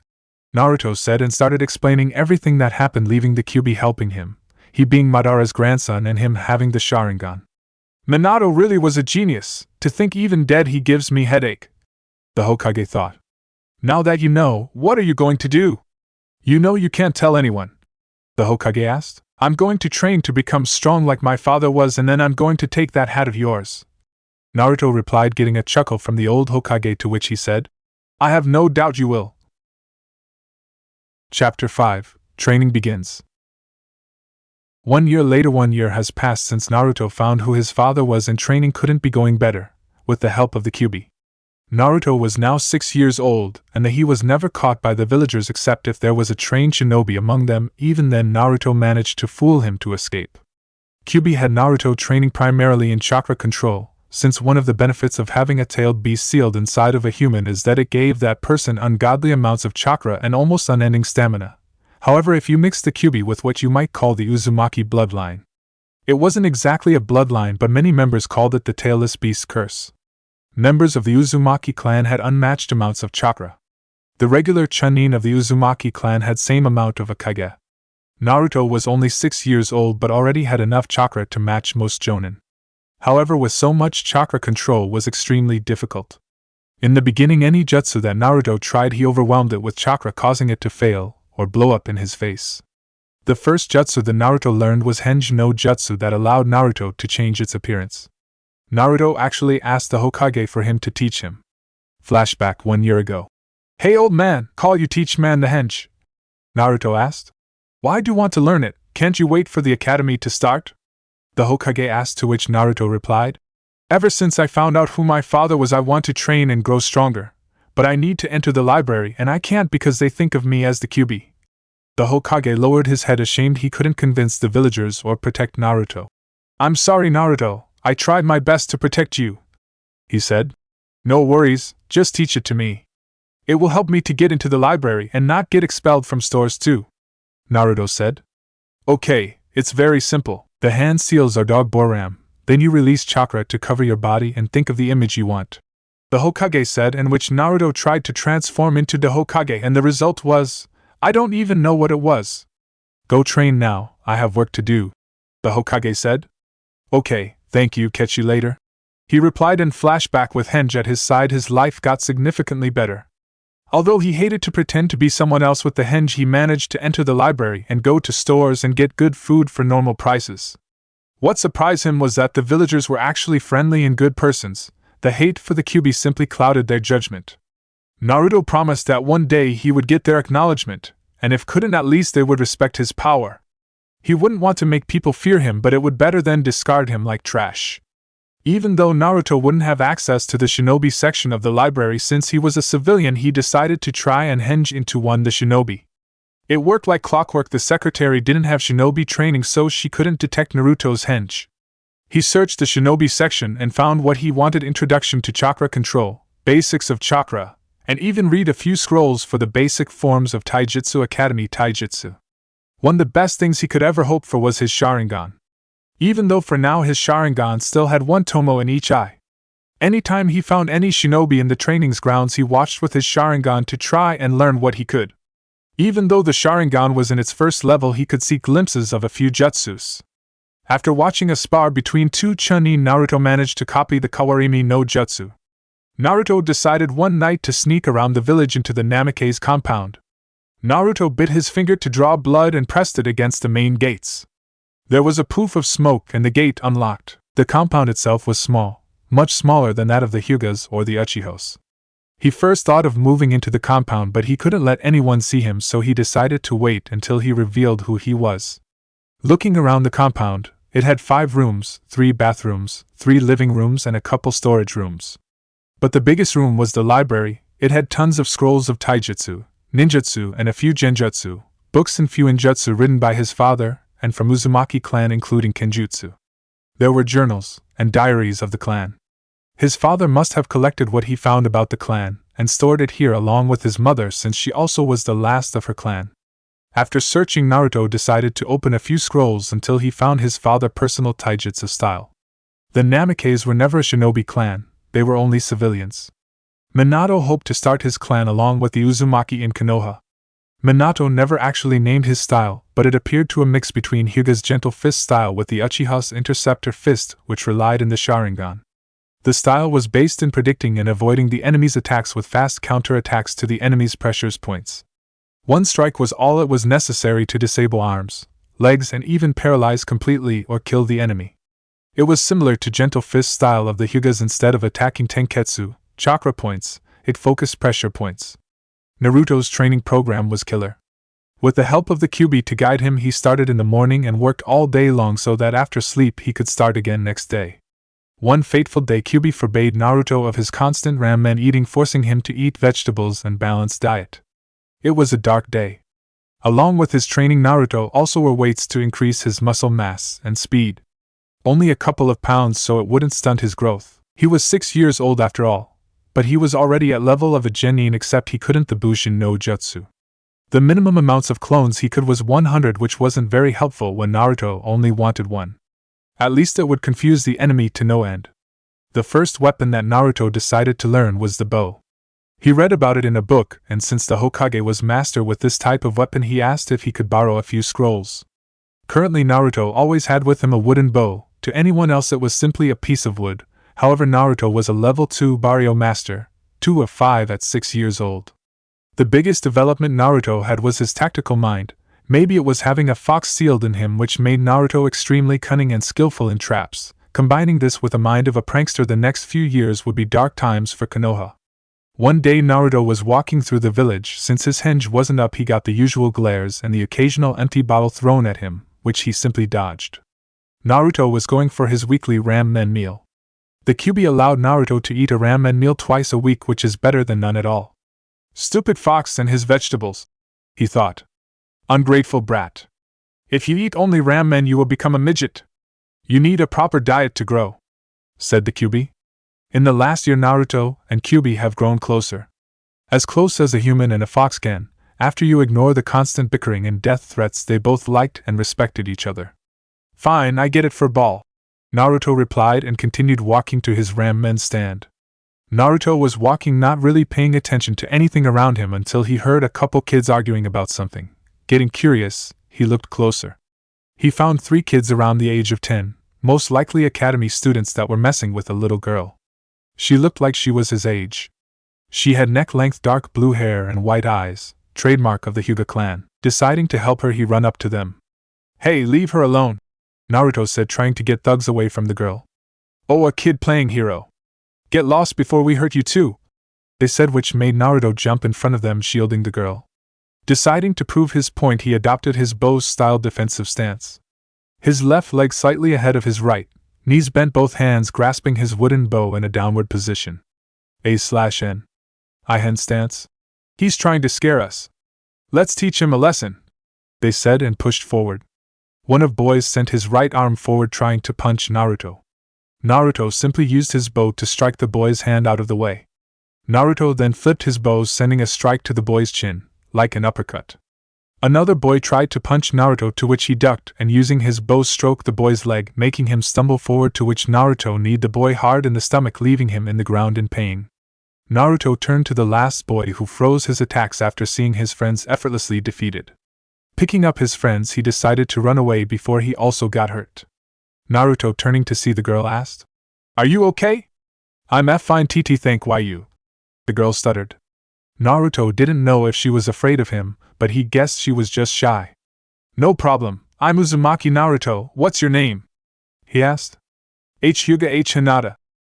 Speaker 1: Naruto said, and started explaining everything that happened, leaving the Kyuubi helping him, he being Madara's grandson and him having the Sharingan. Minato really was a genius, to think even dead he gives me headache, the Hokage thought. Now that you know, what are you going to do? You know you can't tell anyone, the Hokage asked. I'm going to train to become strong like my father was, and then I'm going to take that hat of yours, Naruto replied, getting a chuckle from the old Hokage, to which he said, I have no doubt you will. Chapter 5, Training Begins. 1 year later. 1 year has passed since Naruto found who his father was, and training couldn't be going better, with the help of the Kyuubi. Naruto was now 6 years old, and he was never caught by the villagers except if there was a trained shinobi among them. Even then Naruto managed to fool him to escape. Kyuubi had Naruto training primarily in chakra control, since one of the benefits of having a tailed beast sealed inside of a human is that it gave that person ungodly amounts of chakra and almost unending stamina. However, if you mix the Kyuubi with what you might call the Uzumaki bloodline, it wasn't exactly a bloodline, but many members called it the tailless beast curse. Members of the Uzumaki clan had unmatched amounts of chakra. The regular Chunin of the Uzumaki clan had same amount of a Kage. Naruto was only 6 years old but already had enough chakra to match most Jonin. However, with so much chakra, control was extremely difficult. In the beginning, any jutsu that Naruto tried, he overwhelmed it with chakra, causing it to fail or blow up in his face. The first jutsu the Naruto learned was Henge no Jutsu that allowed Naruto to change its appearance. Naruto actually asked the Hokage for him to teach him. Flashback 1 year ago. "Hey old man, call you teach man the Henge?" Naruto asked. "Why do you want to learn it? Can't you wait for the academy to start?" The Hokage asked, to which Naruto replied, "Ever since I found out who my father was, I want to train and grow stronger, but I need to enter the library and I can't because they think of me as the QB." The Hokage lowered his head, ashamed he couldn't convince the villagers or protect Naruto. "I'm sorry, Naruto, I tried my best to protect you," he said. "No worries, just teach it to me. It will help me to get into the library and not get expelled from stores too," Naruto said. "Okay, it's very simple. The hand seals are dog boram, then you release chakra to cover your body and think of the image you want," the Hokage said, in which Naruto tried to transform into the Hokage and the result was, I don't even know what it was. "Go train now, I have work to do," the Hokage said. "Okay, thank you, catch you later," he replied. In flashback with Henge at his side, his life got significantly better. Although he hated to pretend to be someone else with the Henge, he managed to enter the library and go to stores and get good food for normal prices. What surprised him was that the villagers were actually friendly and good persons. The hate for the QB simply clouded their judgment. Naruto promised that one day he would get their acknowledgement, and if couldn't, at least they would respect his power. He wouldn't want to make people fear him, but it would better than discard him like trash. Even though Naruto wouldn't have access to the shinobi section of the library since he was a civilian, he decided to try and henge into one the shinobi. It worked like clockwork. The secretary didn't have shinobi training, so she couldn't detect Naruto's henge. He searched the shinobi section and found what he wanted: introduction to chakra control, basics of chakra, and even read a few scrolls for the basic forms of Taijutsu Academy Taijutsu. One of the best things he could ever hope for was his Sharingan. Even though for now his Sharingan still had one tomo in each eye. Anytime he found any shinobi in the trainings grounds, he watched with his Sharingan to try and learn what he could. Even though the Sharingan was in its first level, he could see glimpses of a few jutsus. After watching a spar between two Chunin, Naruto managed to copy the Kawarimi no Jutsu. Naruto decided one night to sneak around the village into the Namake's compound. Naruto bit his finger to draw blood and pressed it against the main gates. There was a poof of smoke and the gate unlocked. The compound itself was small, much smaller than that of the Hyugas or the Uchihas. He first thought of moving into the compound, but he couldn't let anyone see him, so he decided to wait until he revealed who he was. Looking around the compound, it had 5 rooms, 3 bathrooms, 3 living rooms, and a couple storage rooms. But the biggest room was the library. It had tons of scrolls of taijutsu, ninjutsu, and a few genjutsu, books and few injutsu written by his father and from Uzumaki clan, including kenjutsu. There were journals and diaries of the clan. His father must have collected what he found about the clan and stored it here along with his mother, since she also was the last of her clan. After searching, Naruto decided to open a few scrolls until he found his father's personal taijutsu style. The Namakes were never a shinobi clan, they were only civilians. Minato hoped to start his clan along with the Uzumaki in Konoha. Minato never actually named his style, but it appeared to a mix between Hyuga's gentle fist style with the Uchiha's interceptor fist, which relied on the Sharingan. The style was based in predicting and avoiding the enemy's attacks with fast counter-attacks to the enemy's pressure points. One strike was all it was necessary to disable arms, legs, and even paralyze completely or kill the enemy. It was similar to gentle fist style of the Hyugas. Instead of attacking tenketsu, chakra points, it focused pressure points. Naruto's training program was killer. With the help of the QB to guide him, he started in the morning and worked all day long so that after sleep he could start again next day. One fateful day, QB forbade Naruto of his constant ramen eating, forcing him to eat vegetables and balanced diet. It was a dark day. Along with his training, Naruto also wore weights to increase his muscle mass and speed. Only a couple of pounds so it wouldn't stunt his growth. He was 6 years old after all, but he was already at level of a genin, except he couldn't the Bushin no Jutsu. The minimum amounts of clones he could was 100, which wasn't very helpful when Naruto only wanted 1. At least it would confuse the enemy to no end. The first weapon that Naruto decided to learn was the bow. He read about it in a book, and since the Hokage was master with this type of weapon, he asked if he could borrow a few scrolls. Currently Naruto always had with him a wooden bow. To anyone else it was simply a piece of wood. However, Naruto was a level 2 Baryo master, 2 of 5 at 6 years old. The biggest development Naruto had was his tactical mind. Maybe it was having a fox sealed in him which made Naruto extremely cunning and skillful in traps. Combining this with the mind of a prankster, the next few years would be dark times for Konoha. One day Naruto was walking through the village. Since his hinge wasn't up, he got the usual glares and the occasional empty bottle thrown at him, which he simply dodged. Naruto was going for his weekly ramen meal. The Kyuubi allowed Naruto to eat a ramen meal twice a week, which is better than none at all. Stupid fox and his vegetables, he thought. Ungrateful brat. If you eat only ramen, you will become a midget. You need a proper diet to grow, said the Kyuubi. In the last year, Naruto and Kyuubi have grown closer. As close as a human and a fox can. After you ignore the constant bickering and death threats, they both liked and respected each other. Fine, I get it for ball, Naruto replied and continued walking to his ramen stand. Naruto was walking, not really paying attention to anything around him, until he heard a couple kids arguing about something. Getting curious, he looked closer. He found 3 kids around the age of 10, most likely academy students, that were messing with a little girl. She looked like she was his age. She had neck-length dark blue hair and white eyes, trademark of the Hyuga clan. Deciding to help her, he ran up to them. Hey, leave her alone, Naruto said, trying to get thugs away from the girl. Oh, a kid playing hero. Get lost before we hurt you too, they said, which made Naruto jump in front of them, shielding the girl. Deciding to prove his point, he adopted his bow-style defensive stance. His left leg slightly ahead of his right, knees bent, both hands grasping his wooden bow in a downward position. A/N. I-hand stance. He's trying to scare us. Let's teach him a lesson, they said, and pushed forward. One of boys sent his right arm forward, trying to punch Naruto. Naruto simply used his bow to strike the boy's hand out of the way. Naruto then flipped his bow, sending a strike to the boy's chin, like an uppercut. Another boy tried to punch Naruto, to which he ducked and using his bow stroked the boy's leg, making him stumble forward, to which Naruto kneed the boy hard in the stomach, leaving him in the ground in pain. Naruto turned to the last boy, who froze his attacks after seeing his friends effortlessly defeated. Picking up his friends, he decided to run away before he also got hurt. Naruto, turning to see the girl, asked, "Are you okay?" "I'm fine, TT, thank you," the girl stuttered. Naruto didn't know if she was afraid of him, but he guessed she was just shy. "No problem, I'm Uzumaki Naruto, what's your name?" he asked. Hyuga H. Hinata,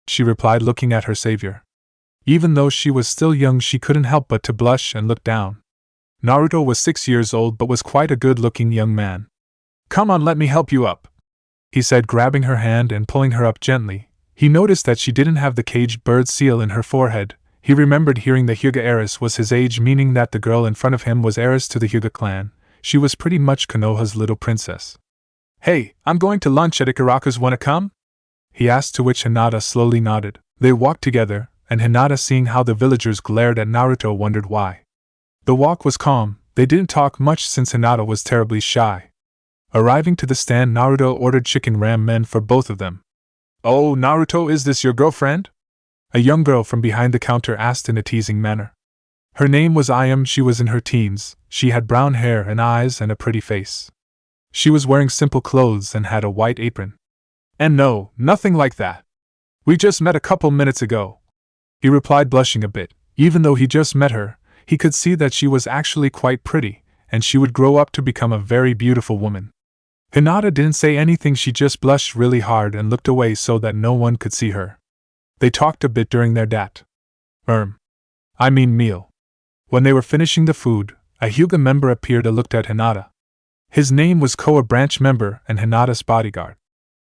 Speaker 1: she replied, looking at her savior. Even though she was still young, she couldn't help but to blush and look down. Naruto was 6 years old but was quite a good-looking young man. "Come on, let me help you up," he said, grabbing her hand and pulling her up gently. He noticed that she didn't have the caged bird seal in her forehead. He remembered hearing the Hyuga heiress was his age, meaning that the girl in front of him was heiress to the Hyuga clan. She was pretty much Konoha's little princess. "Hey, I'm going to lunch at Ikaraku's, wanna come?" he asked, to which Hinata slowly nodded. They walked together, and Hinata, seeing how the villagers glared at Naruto, wondered why. The walk was calm. They didn't talk much since Hinata was terribly shy. Arriving to the stand, Naruto ordered chicken ramen for both of them. "Oh, Naruto, is this your girlfriend?" a young girl from behind the counter asked in a teasing manner. Her name was Ayam. She was in her teens. She had brown hair and eyes and a pretty face. She was wearing simple clothes and had a white apron. "And no, nothing like that. We just met a couple minutes ago," he replied, blushing a bit. Even though he just met her, he could see that she was actually quite pretty, and she would grow up to become a very beautiful woman. Hinata didn't say anything, she just blushed really hard and looked away so that no one could see her. They talked a bit during their meal. When they were finishing the food, a Hyuga member appeared and looked at Hinata. His name was Koa, branch member and Hinata's bodyguard.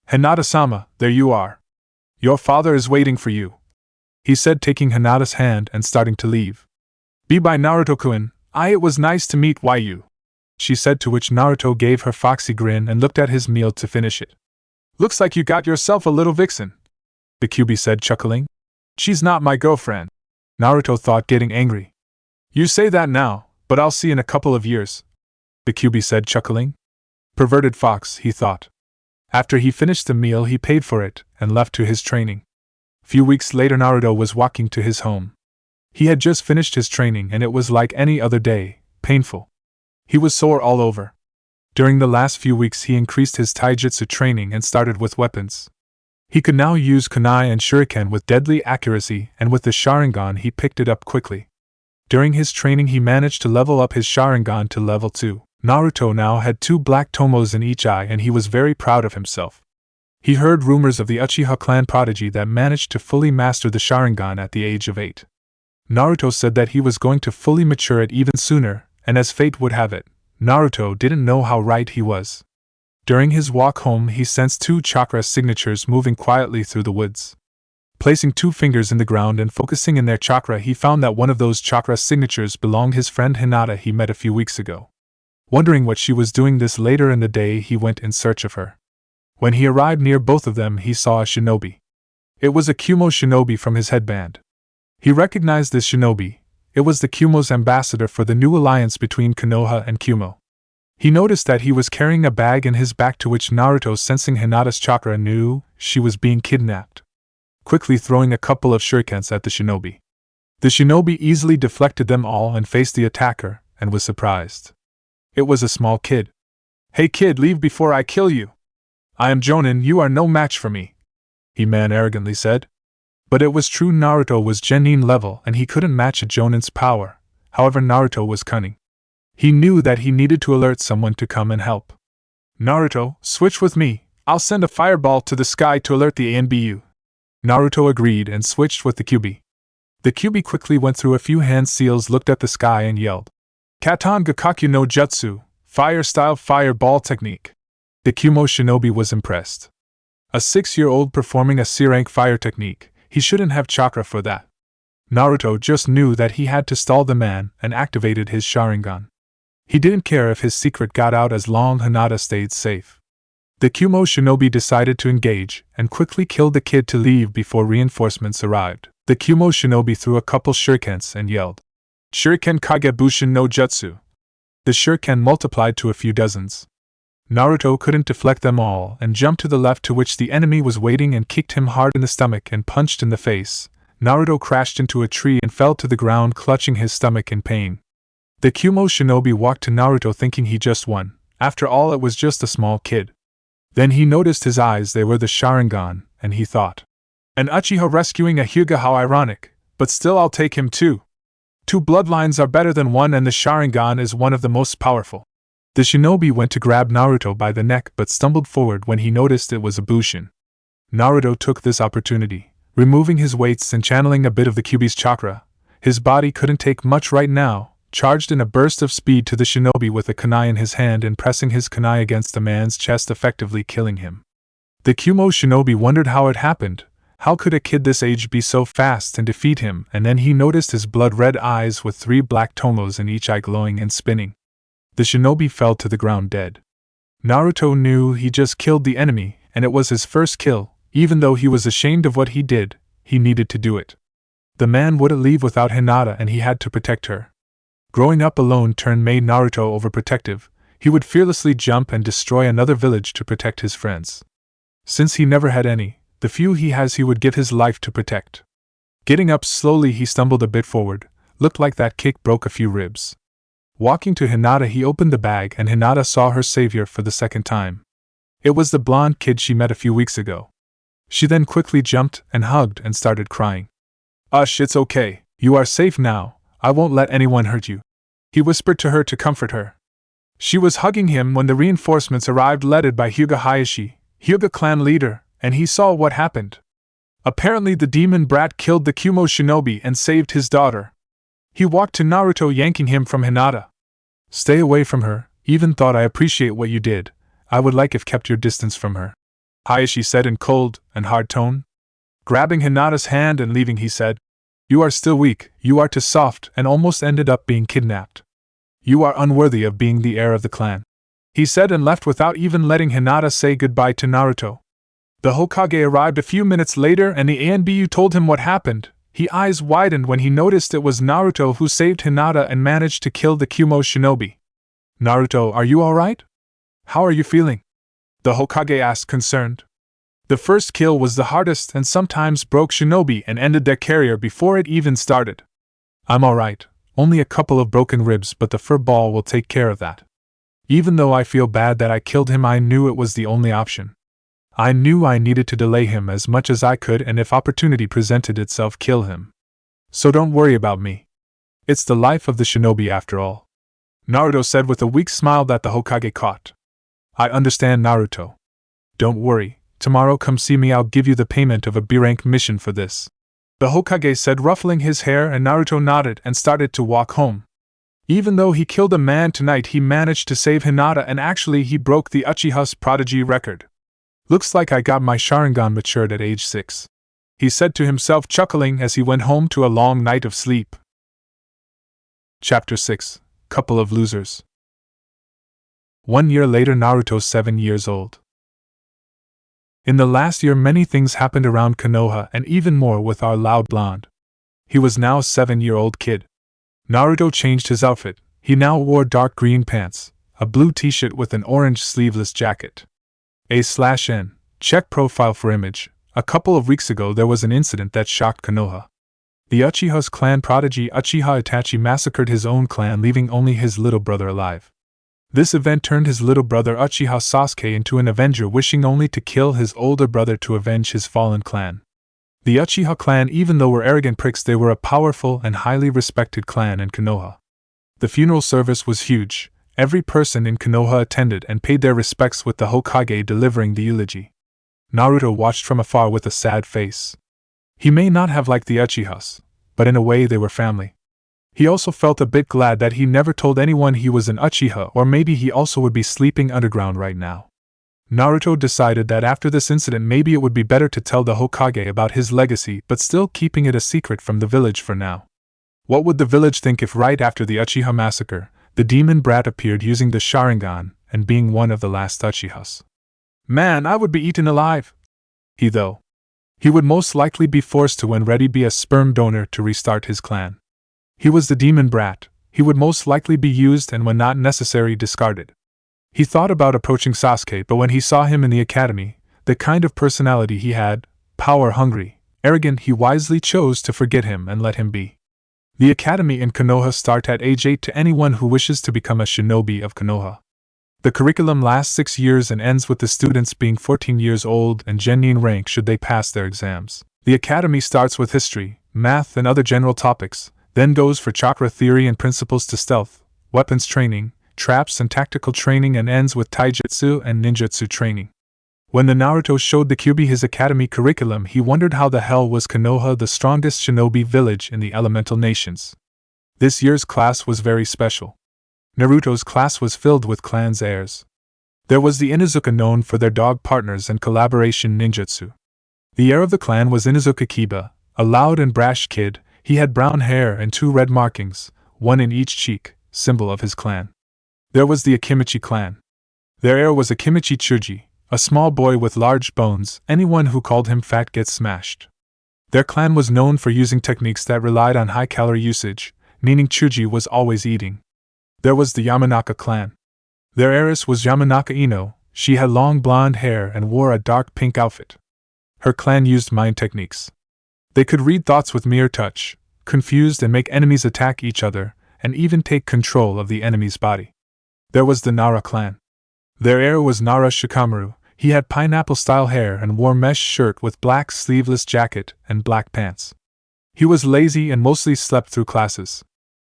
Speaker 1: "Hinata-sama, there you are. Your father is waiting for you," he said, taking Hinata's hand and starting to leave. "Bye Naruto-kun, it was nice to meet you," she said, to which Naruto gave her foxy grin and looked at his meal to finish it. "Looks like you got yourself a little vixen," the Kyuubi said, chuckling. "She's not my girlfriend," Naruto thought, getting angry. "You say that now, but I'll see in a couple of years," the Kyuubi said, chuckling. Perverted fox, he thought. After he finished the meal, he paid for it and left to his training. Few weeks later, Naruto was walking to his home. He had just finished his training and it was like any other day, painful. He was sore all over. During the last few weeks, he increased his taijutsu training and started with weapons. He could now use kunai and shuriken with deadly accuracy, and with the Sharingan he picked it up quickly. During his training he managed to level up his Sharingan to level 2. Naruto now had 2 black tomos in each eye and he was very proud of himself. He heard rumors of the Uchiha clan prodigy that managed to fully master the Sharingan at the age of 8. Naruto said that he was going to fully mature it even sooner, and as fate would have it, Naruto didn't know how right he was. During his walk home he sensed 2 chakra signatures moving quietly through the woods. Placing 2 fingers in the ground and focusing in their chakra, he found that one of those chakra signatures belonged his friend Hinata he met a few weeks ago. Wondering what she was doing this later in the day, he went in search of her. When he arrived near both of them, he saw a shinobi. It was a Kumo shinobi from his headband. He recognized this shinobi. It was the Kumo's ambassador for the new alliance between Konoha and Kumo. He noticed that he was carrying a bag in his back, to which Naruto, sensing Hinata's chakra, knew she was being kidnapped. Quickly throwing a couple of shurikens at the shinobi. The shinobi easily deflected them all and faced the attacker, and was surprised. It was a small kid. "Hey kid, leave before I kill you. I am Jonin, you are no match for me," he man arrogantly said. But it was true, Naruto was Genin level and he couldn't match a Jonin's power. However, Naruto was cunning. He knew that he needed to alert someone to come and help. "Naruto, switch with me, I'll send a fireball to the sky to alert the ANBU." Naruto agreed and switched with the Kyuubi. The Kyuubi quickly went through a few hand seals, looked at the sky and yelled, "Katan Gakakyu no Jutsu, fire-style fireball technique." The Kumo shinobi was impressed. A 6-year-old performing a C-rank fire technique, he shouldn't have chakra for that. Naruto just knew that he had to stall the man and activated his Sharingan. He didn't care if his secret got out as long as Hinata stayed safe. The Kumo shinobi decided to engage and quickly killed the kid to leave before reinforcements arrived. The Kumo shinobi threw a couple shurikens and yelled, "Shuriken Kagebushin no Jutsu." The shuriken multiplied to a few dozens. Naruto couldn't deflect them all and jumped to the left, to which the enemy was waiting, and kicked him hard in the stomach and punched in the face. Naruto crashed into a tree and fell to the ground, clutching his stomach in pain. The Kumo shinobi walked to Naruto thinking he just won. After all, it was just a small kid. Then he noticed his eyes, they were the Sharingan, and he thought, "An Uchiha rescuing a Hyuga, how ironic, but still I'll take him too. 2 bloodlines are better than 1 and the Sharingan is one of the most powerful." The shinobi went to grab Naruto by the neck but stumbled forward when he noticed it was a Bushin. Naruto took this opportunity, removing his weights and channeling a bit of the Kyuubi's chakra. His body couldn't take much right now, charged in a burst of speed to the shinobi with a kunai in his hand and pressing his kunai against the man's chest, effectively killing him. The Kumo shinobi wondered how it happened. How could a kid this age be so fast and defeat him? And then he noticed his blood-red eyes with 3 black tomos in each eye glowing and spinning. The shinobi fell to the ground dead. Naruto knew he just killed the enemy, and it was his first kill. Even though he was ashamed of what he did, he needed to do it. The man wouldn't leave without Hinata and he had to protect her. Growing up alone made Naruto overprotective. He would fearlessly jump and destroy another village to protect his friends. Since he never had any, the few he has he would give his life to protect. Getting up slowly, he stumbled a bit forward. Looked like that kick broke a few ribs. Walking to Hinata, he opened the bag and Hinata saw her savior for the second time. It was the blonde kid she met a few weeks ago. She then quickly jumped and hugged and started crying. "Ush, it's okay, you are safe now, I won't let anyone hurt you," he whispered to her to comfort her. She was hugging him when the reinforcements arrived, led by Hyuga Hayashi, Hyuga clan leader, and he saw what happened. Apparently the demon brat killed the Kumo shinobi and saved his daughter. He walked to Naruto, yanking him from Hinata. "Stay away from her, even thought I appreciate what you did. I would like if kept your distance from her," Hayashi said in cold and hard tone. Grabbing Hinata's hand and leaving, he said, "You are still weak, you are too soft and almost ended up being kidnapped. You are unworthy of being the heir of the clan," he said, and left without even letting Hinata say goodbye to Naruto. The Hokage arrived a few minutes later and the ANBU told him what happened. His eyes widened when he noticed it was Naruto who saved Hinata and managed to kill the Kumo shinobi. "Naruto, are you alright? How are you feeling?" the Hokage asked, concerned. The first kill was the hardest and sometimes broke shinobi and ended their career before it even started. "I'm alright, only a couple of broken ribs, but the fur ball will take care of that. Even though I feel bad that I killed him, I knew it was the only option. I knew I needed to delay him as much as I could, and if opportunity presented itself, kill him. So don't worry about me. It's the life of the shinobi after all." Naruto said with a weak smile that the Hokage caught. I understand, Naruto. Don't worry, tomorrow come see me, I'll give you the payment of a B-rank mission for this. The Hokage said, ruffling his hair, and Naruto nodded and started to walk home. Even though he killed a man tonight, he managed to save Hinata, and actually he broke the Uchiha's prodigy record. Looks like I got my Sharingan matured at age 6. He said to himself, chuckling as he went home to a long night of sleep. Chapter 6. Couple of Losers. 1 year later, Naruto 7 years old. In the last year many things happened around Konoha, and even more with our loud blonde. He was now a 7-year-old kid. Naruto changed his outfit. He now wore dark green pants, a blue t-shirt with an orange sleeveless jacket. A/N. Check profile for image. A couple of weeks ago there was an incident that shocked Konoha. The Uchiha's clan prodigy Uchiha Itachi massacred his own clan, leaving only his little brother alive. This event turned his little brother Uchiha Sasuke into an avenger, wishing only to kill his older brother to avenge his fallen clan. The Uchiha clan, even though were arrogant pricks, they were a powerful and highly respected clan in Konoha. The funeral service was huge. Every person in Konoha attended and paid their respects, with the Hokage delivering the eulogy. Naruto watched from afar with a sad face. He may not have liked the Uchihas, but in a way they were family. He also felt a bit glad that he never told anyone he was an Uchiha, or maybe he also would be sleeping underground right now. Naruto decided that after this incident maybe it would be better to tell the Hokage about his legacy, but still keeping it a secret from the village for now. What would the village think if right after the Uchiha massacre, the demon brat appeared using the Sharingan and being one of the last Uchihas? Man, I would be eaten alive. He would most likely be forced to, when ready, be a sperm donor to restart his clan. He was the demon brat. He would most likely be used and, when not necessary, discarded. He thought about approaching Sasuke, but when he saw him in the academy, the kind of personality he had, power-hungry, arrogant, he wisely chose to forget him and let him be. The academy in Konoha starts at age 8 to anyone who wishes to become a shinobi of Konoha. The curriculum lasts 6 years and ends with the students being 14 years old and genin rank should they pass their exams. The academy starts with history, math, and other general topics, then goes for chakra theory and principles to stealth, weapons training, traps and tactical training, and ends with taijutsu and ninjutsu training. When the Naruto showed the Kyuubi his academy curriculum, he wondered how the hell was Konoha the strongest shinobi village in the elemental nations. This year's class was very special. Naruto's class was filled with clan's heirs. There was the Inuzuka, known for their dog partners and collaboration ninjutsu. The heir of the clan was Inuzuka Kiba, a loud and brash kid. He had brown hair and 2 red markings, one in each cheek, symbol of his clan. There was the Akimichi clan. Their heir was Akimichi Chuji, a small boy with large bones. Anyone who called him fat gets smashed. Their clan was known for using techniques that relied on high calorie usage, meaning Chuji was always eating. There was the Yamanaka clan. Their heiress was Yamanaka Ino. She had long blonde hair and wore a dark pink outfit. Her clan used mind techniques. They could read thoughts with mere touch, confuse and make enemies attack each other, and even take control of the enemy's body. There was the Nara clan. Their heir was Nara Shikamaru. He had pineapple-style hair and wore mesh shirt with black sleeveless jacket and black pants. He was lazy and mostly slept through classes.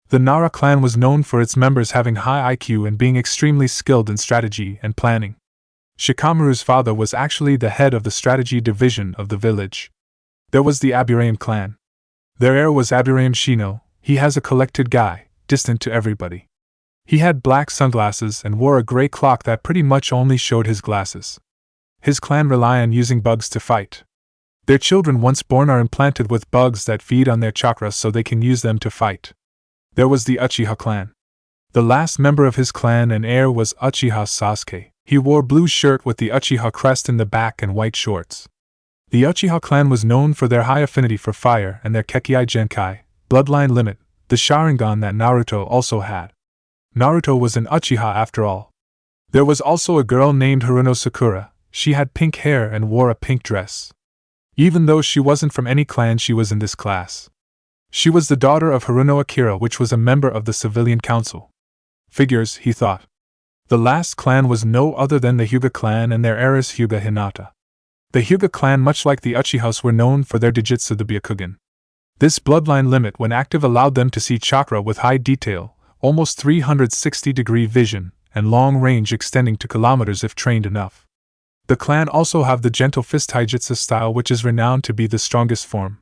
Speaker 1: The Nara clan was known for its members having high IQ and being extremely skilled in strategy and planning. Shikamaru's father was actually the head of the strategy division of the village. There was the Aburame clan. Their heir was Aburame Shino. He has a collected guy, distant to everybody. He had black sunglasses and wore a gray clock that pretty much only showed his glasses. His clan rely on using bugs to fight. Their children once born are implanted with bugs that feed on their chakras so they can use them to fight. There was the Uchiha clan. The last member of his clan and heir was Uchiha Sasuke. He wore blue shirt with the Uchiha crest in the back and white shorts. The Uchiha clan was known for their high affinity for fire and their Kekkai Genkai, bloodline limit, the Sharingan that Naruto also had. Naruto was an Uchiha after all. There was also a girl named Haruno Sakura. She had pink hair and wore a pink dress. Even though she wasn't from any clan, she was in this class. She was the daughter of Haruno Akira, which was a member of the civilian council. Figures, he thought. The last clan was no other than the Hyuga clan and their heiress Hyuga Hinata. The Hyuga clan, much like the Uchihas, were known for their Dijitsu, the Byakugan. This bloodline limit, when active, allowed them to see chakra with high detail, almost 360-degree vision, and long range extending to kilometers if trained enough. The clan also have the gentle fist taijutsu style, which is renowned to be the strongest form.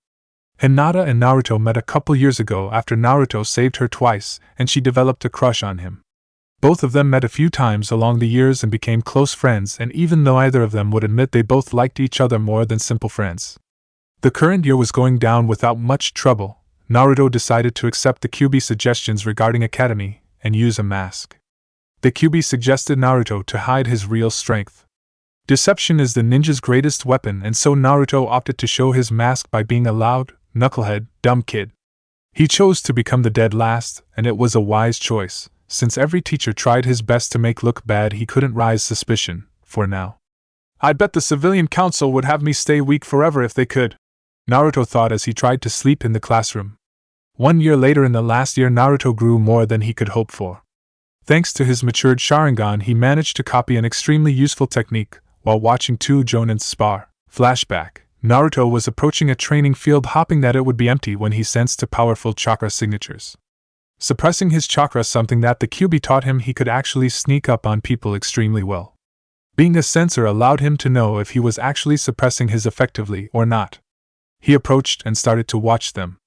Speaker 1: Hinata and Naruto met a couple years ago after Naruto saved her twice, and she developed a crush on him. Both of them met a few times along the years and became close friends, and even though either of them would admit they both liked each other more than simple friends. The current year was going down without much trouble. Naruto decided to accept the Kyuubi suggestions regarding academy and use a mask. The Kyuubi suggested Naruto to hide his real strength. Deception is the ninja's greatest weapon, and so Naruto opted to show his mask by being a loud, knucklehead, dumb kid. He chose to become the dead last, and it was a wise choice, since every teacher tried his best to make look bad. He couldn't raise suspicion, for now. I bet the civilian council would have me stay weak forever if they could, Naruto thought as he tried to sleep in the classroom. 1 year later, in the last year, Naruto grew more than he could hope for. Thanks to his matured Sharingan, he managed to copy an extremely useful technique while watching two Jonin spar. Flashback. Naruto was approaching a training field, hoping that it would be empty when he sensed two powerful chakra signatures. Suppressing his chakra, something that the Kyuubi taught him, he could actually sneak up on people extremely well. Being a sensor allowed him to know if he was actually suppressing his effectively or not. He approached and started to watch them.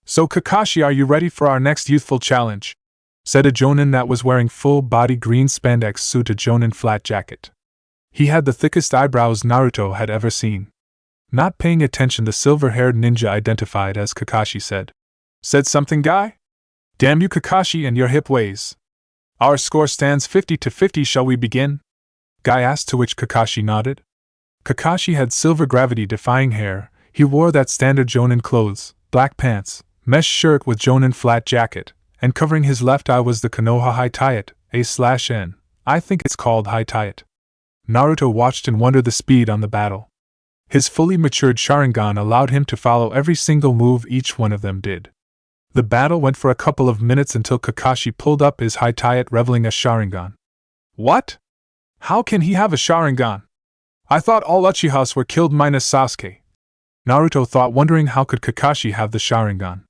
Speaker 1: "So Kakashi, are you ready for our next youthful challenge?" said a Jonin that was wearing full-body green spandex suit, a Jonin flat jacket. He had the thickest eyebrows Naruto had ever seen. Not paying attention, the silver-haired ninja identified as Kakashi said, "Said something, guy? Damn you, Kakashi, and your hip ways. Our score stands 50-50, shall we begin?" Guy asked, to which Kakashi nodded. Kakashi had silver gravity-defying hair. He wore that standard Jonin clothes, black pants, mesh shirt with Jonin flat jacket, and covering his left eye was the Konoha high tiet, A/N. I think it's called high tiet. Naruto watched and wondered the speed on the battle. His fully matured Sharingan allowed him to follow every single move each one of them did. The battle went for a couple of minutes until Kakashi pulled up his high tiet, revealing a Sharingan. What? How can he have a Sharingan? I thought all Uchihas were killed minus Sasuke. Naruto thought, wondering how could Kakashi have the Sharingan.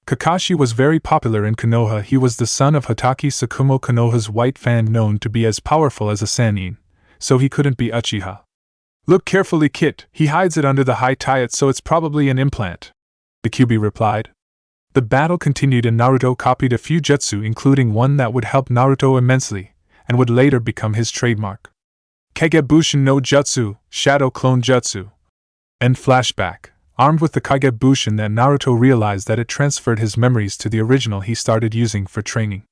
Speaker 1: Kakashi was very popular in Konoha. He was the son of Hatake Sakumo, Konoha's white fan, known to be as powerful as a Sannin, so he couldn't be Uchiha. Look carefully, Kit. He hides it under the high tiet, so it's probably an implant, the Kyuubi replied. The battle continued and Naruto copied a few jutsu, including one that would help Naruto immensely, and would later become his trademark. Kagebushin no Jutsu, Shadow Clone Jutsu. End flashback. Armed with the Kagebushin, that Naruto realized that it transferred his memories to the original he started using for training.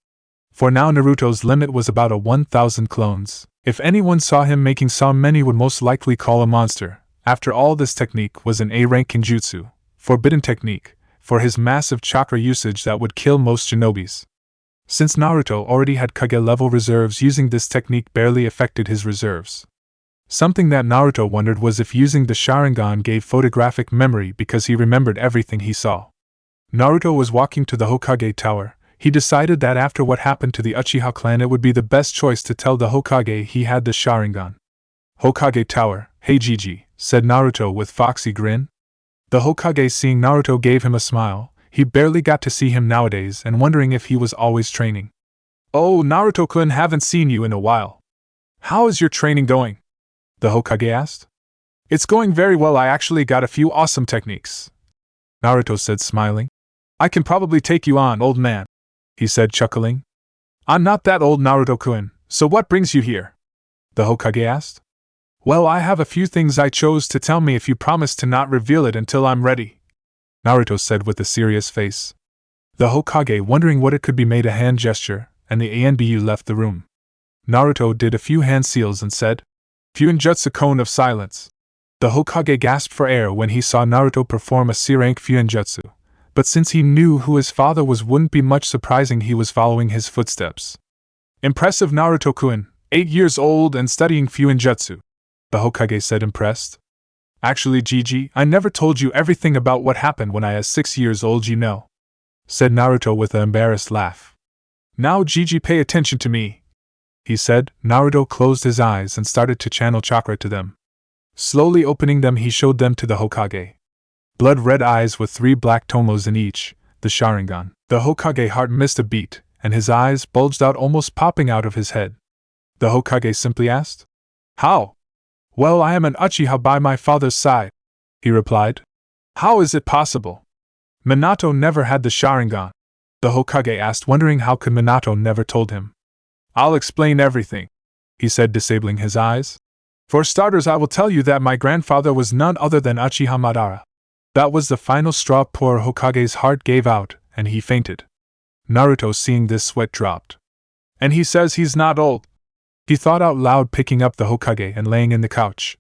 Speaker 1: For now, Naruto's limit was about 1,000 clones. If anyone saw him making so many, would most likely call a monster. After all, this technique was an A-rank kinjutsu, forbidden technique, for his massive chakra usage that would kill most shinobis. Since Naruto already had Kage-level reserves, using this technique barely affected his reserves. Something that Naruto wondered was if using the Sharingan gave photographic memory, because he remembered everything he saw. Naruto was walking to the Hokage Tower. He decided that after what happened to the Uchiha clan, it would be the best choice to tell the Hokage he had the Sharingan. "Hokage Tower, hey Gigi," said Naruto with foxy grin. The Hokage, seeing Naruto, gave him a smile. He barely got to see him nowadays, and wondering if he was always training. "Oh, Naruto-kun, haven't seen you in a while. How is your training going?" the Hokage asked. "It's going very well. I actually got a few awesome techniques," Naruto said, smiling. "I can probably take you on, old man," he said, chuckling. "I'm not that old, Naruto-kun, so what brings you here?" the Hokage asked. "Well, I have a few things I chose to tell me if you promise to not reveal it until I'm ready," Naruto said with a serious face. The Hokage, wondering what it could be, made a hand gesture, and the Anbu left the room. Naruto did a few hand seals and said, "Fuinjutsu Cone of Silence." The Hokage gasped for air when he saw Naruto perform a C-rank Fuinjutsu, but since he knew who his father was, wouldn't be much surprising he was following his footsteps. "Impressive, Naruto-kun, 8 years old and studying Fuinjutsu," the Hokage said, impressed. "Actually, Gigi, I never told you everything about what happened when I was 6 years old, you know," said Naruto with an embarrassed laugh. "Now, Gigi, pay attention to me," he said. Naruto closed his eyes and started to channel chakra to them. Slowly opening them, he showed them to the Hokage. Blood-red eyes with 3 black tomos in each, the Sharingan. The Hokage heart missed a beat, and his eyes bulged out, almost popping out of his head. The Hokage simply asked, "How?" "Well, I am an Uchiha by my father's side," he replied. "How is it possible?" "Minato never had the Sharingan," the Hokage asked, wondering how could Minato never told him. "I'll explain everything," he said, disabling his eyes. "For starters, I will tell you that my grandfather was none other than Uchiha Madara." That was the final straw. Poor Hokage's heart gave out, and he fainted. Naruto, seeing this, sweat dropped. "And he says he's not old," he thought out loud, picking up the Hokage and laying in the couch.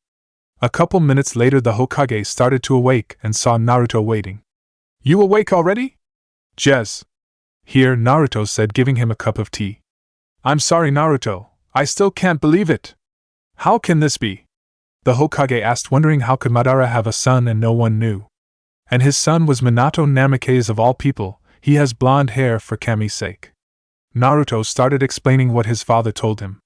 Speaker 1: A couple minutes later, the Hokage started to awake and saw Naruto waiting. "You awake already?" "Jez." "Here," Naruto said, giving him a cup of tea. "I'm sorry, Naruto, I still can't believe it." "How can this be?" the Hokage asked, wondering how could Madara have a son and no one knew. And his son was Minato Namikaze of all people. He has blonde hair for Kami's sake. Naruto started explaining what his father told him.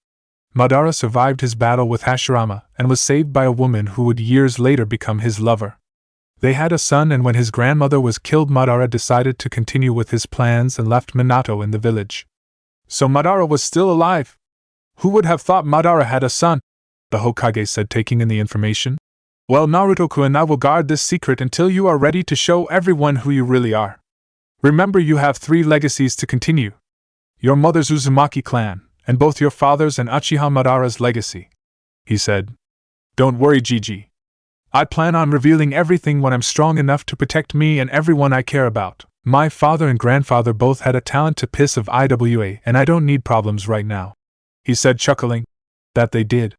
Speaker 1: Madara survived his battle with Hashirama and was saved by a woman who would years later become his lover. They had a son, and when his grandmother was killed, Madara decided to continue with his plans and left Minato in the village. So Madara was still alive? Who would have thought Madara had a son? The Hokage said, taking in the information. "Well, Naruto-kun, I will guard this secret until you are ready to show everyone who you really are. Remember, you have 3 legacies to continue. Your mother's Uzumaki clan, and both your father's and Uchiha Madara's legacy," he said. "Don't worry, Gigi. I plan on revealing everything when I'm strong enough to protect me and everyone I care about. My father and grandfather both had a talent to piss of IWA, and I don't need problems right now," he said, chuckling. That they did.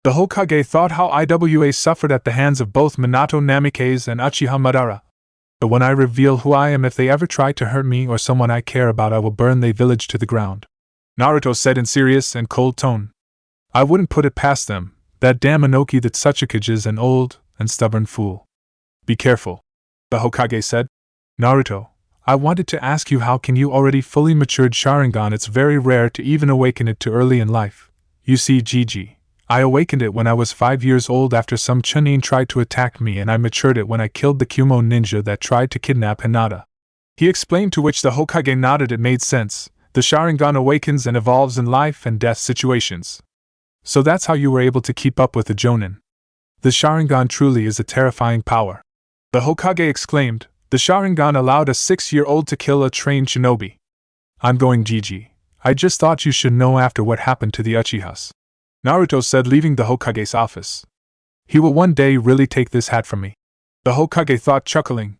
Speaker 1: The Hokage thought how IWA suffered at the hands of both Minato Namikaze and Uchiha Madara. "But when I reveal who I am, if they ever try to hurt me or someone I care about, I will burn their village to the ground," Naruto said in serious and cold tone. "I wouldn't put it past them. That damn Inoki Tsuchikage is an old and stubborn fool." "Be careful," the Hokage said. "Naruto, I wanted to ask you, how can you already fully matured Sharingan? It's very rare to even awaken it too early in life. You see, Gigi, I awakened it when I was 5 years old after some Chunin tried to attack me, and I matured it when I killed the Kumo ninja that tried to kidnap Hinata," he explained, to which the Hokage nodded. It made sense. The Sharingan awakens and evolves in life and death situations. "So that's how you were able to keep up with the Jonin. The Sharingan truly is a terrifying power," the Hokage exclaimed. "The Sharingan allowed a 6-year-old to kill a trained shinobi." "I'm going, Gigi. I just thought you should know after what happened to the Uchihas," Naruto said, leaving the Hokage's office. "He will one day really take this hat from me," the Hokage thought, chuckling.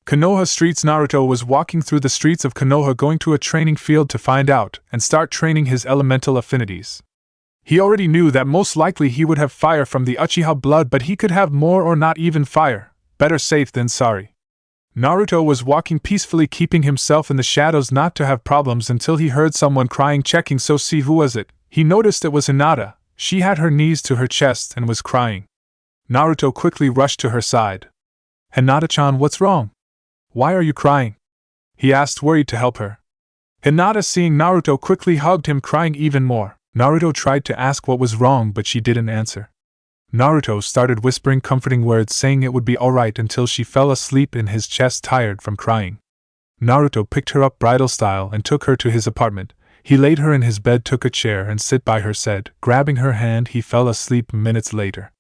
Speaker 1: Konoha streets. Naruto was walking through the streets of Konoha, going to a training field to find out and start training his elemental affinities. He already knew that most likely he would have fire from the Uchiha blood, but he could have more or not even fire. Better safe than sorry. Naruto was walking peacefully, keeping himself in the shadows not to have problems, until he heard someone crying. Checking, so see who was it, he noticed it was Hinata. She had her knees to her chest and was crying. Naruto quickly rushed to her side. "Hinata-chan, what's wrong? Why are you crying?" he asked, worried to help her. Hinata, seeing Naruto, quickly hugged him, crying even more. Naruto tried to ask what was wrong, but she didn't answer. Naruto started whispering comforting words, saying it would be alright, until she fell asleep in his chest, tired from crying. Naruto picked her up bridal style and took her to his apartment. He laid her in his bed, took a chair and sit by her side. Grabbing her hand, he fell asleep minutes later.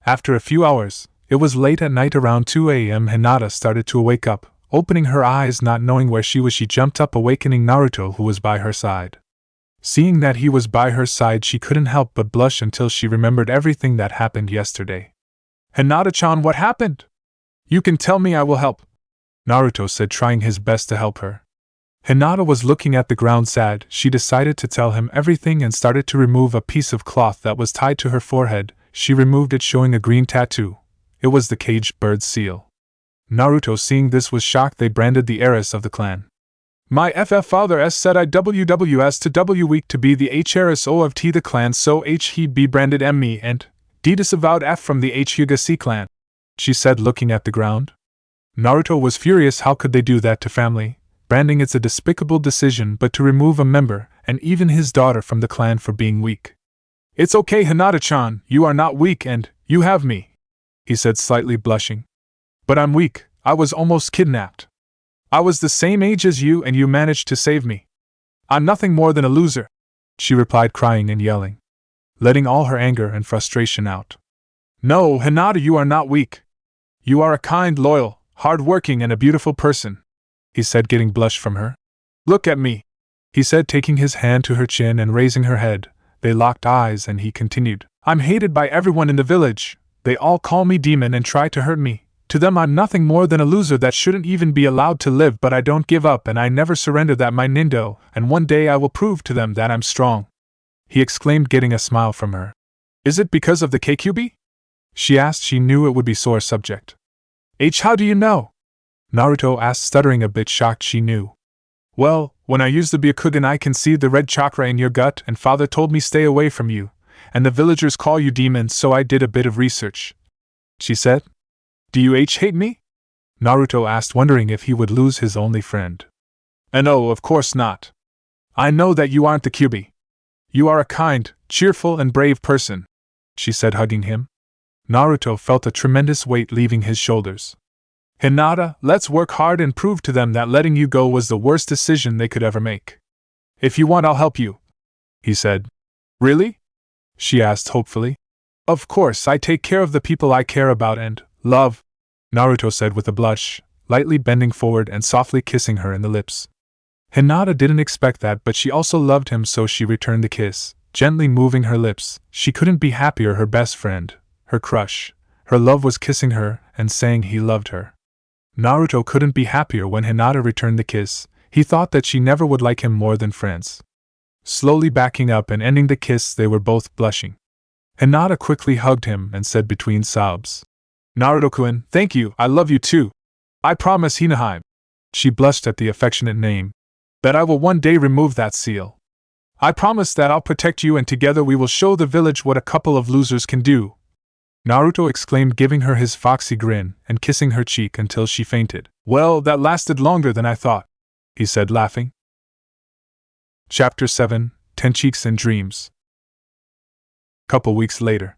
Speaker 1: After a few hours, it was late at night, around 2 a.m. Hinata started to wake up. Opening her eyes, not knowing where she was, she jumped up, awakening Naruto, who was by her side. Seeing that he was by her side, she couldn't help but blush until she remembered everything that happened yesterday. "Hinata-chan, what happened? You can tell me, I will help," Naruto said, trying his best to help her. Hinata was looking at the ground, sad. She decided to tell him everything and started to remove a piece of cloth that was tied to her forehead. She removed it, showing a green tattoo. It was the caged bird's seal. Naruto, seeing this, was shocked. They branded the heiress of the clan. "My father s said IWWS to W week to be the heiress of T the clan, so he be branded me and D disavowed F from the Hyuga clan," she said, looking at the ground. Naruto was furious. How could they do that to family? Branding, it's a despicable decision, but to remove a member, and even his daughter, from the clan for being weak. "It's okay, Hinata-chan, you are not weak and you have me," he said, slightly blushing. "But I'm weak. I was almost kidnapped. I was the same age as you and you managed to save me." I'm nothing more than a loser, she replied, crying and yelling, letting all her anger and frustration out. No, Hinata, you are not weak. You are a kind, loyal, hard-working, and a beautiful person, he said, getting blush from her. Look at me, he said, taking his hand to her chin and raising her head. They locked eyes and he continued. I'm hated by everyone in the village. They all call me demon and try to hurt me. To them I'm nothing more than a loser that shouldn't even be allowed to live, but I don't give up and I never surrender that my Nindo, and one day I will prove to them that I'm strong, he exclaimed, getting a smile from her. Is it because of the KQB? She asked. She knew it would be sore subject. How do you know? Naruto asked, stuttering, a bit shocked. She knew. Well, when I used the Byakugan I can see the red chakra in your gut, and father told me stay away from you, and the villagers call you demon, so I did a bit of research, she said. Do you hate me? Naruto asked, wondering if he would lose his only friend. No, of course not. I know that you aren't the Kyuubi. You are a kind, cheerful, and brave person, she said, hugging him. Naruto felt a tremendous weight leaving his shoulders. Hinata, let's work hard and prove to them that letting you go was the worst decision they could ever make. If you want, I'll help you, he said. Really? She asked hopefully. Of course, I take care of the people I care about and love, Naruto said with a blush, lightly bending forward and softly kissing her in the lips. Hinata didn't expect that, but she also loved him, so she returned the kiss, gently moving her lips. She couldn't be happier. Her best friend, her crush, her love, was kissing her and saying he loved her. Naruto couldn't be happier when Hinata returned the kiss. He thought that she never would like him more than friends. Slowly backing up and ending the kiss, they were both blushing. Hinata quickly hugged him and said between sobs, Naruto-kun, thank you, I love you too. I promise, Hinaheim, she blushed at the affectionate name, that I will one day remove that seal. I promise that I'll protect you, and together we will show the village what a couple of losers can do, Naruto exclaimed, giving her his foxy grin and kissing her cheek until she fainted. Well, that lasted longer than I thought, he said, laughing. Chapter 7, Tenchiks and Dreams. Couple weeks later.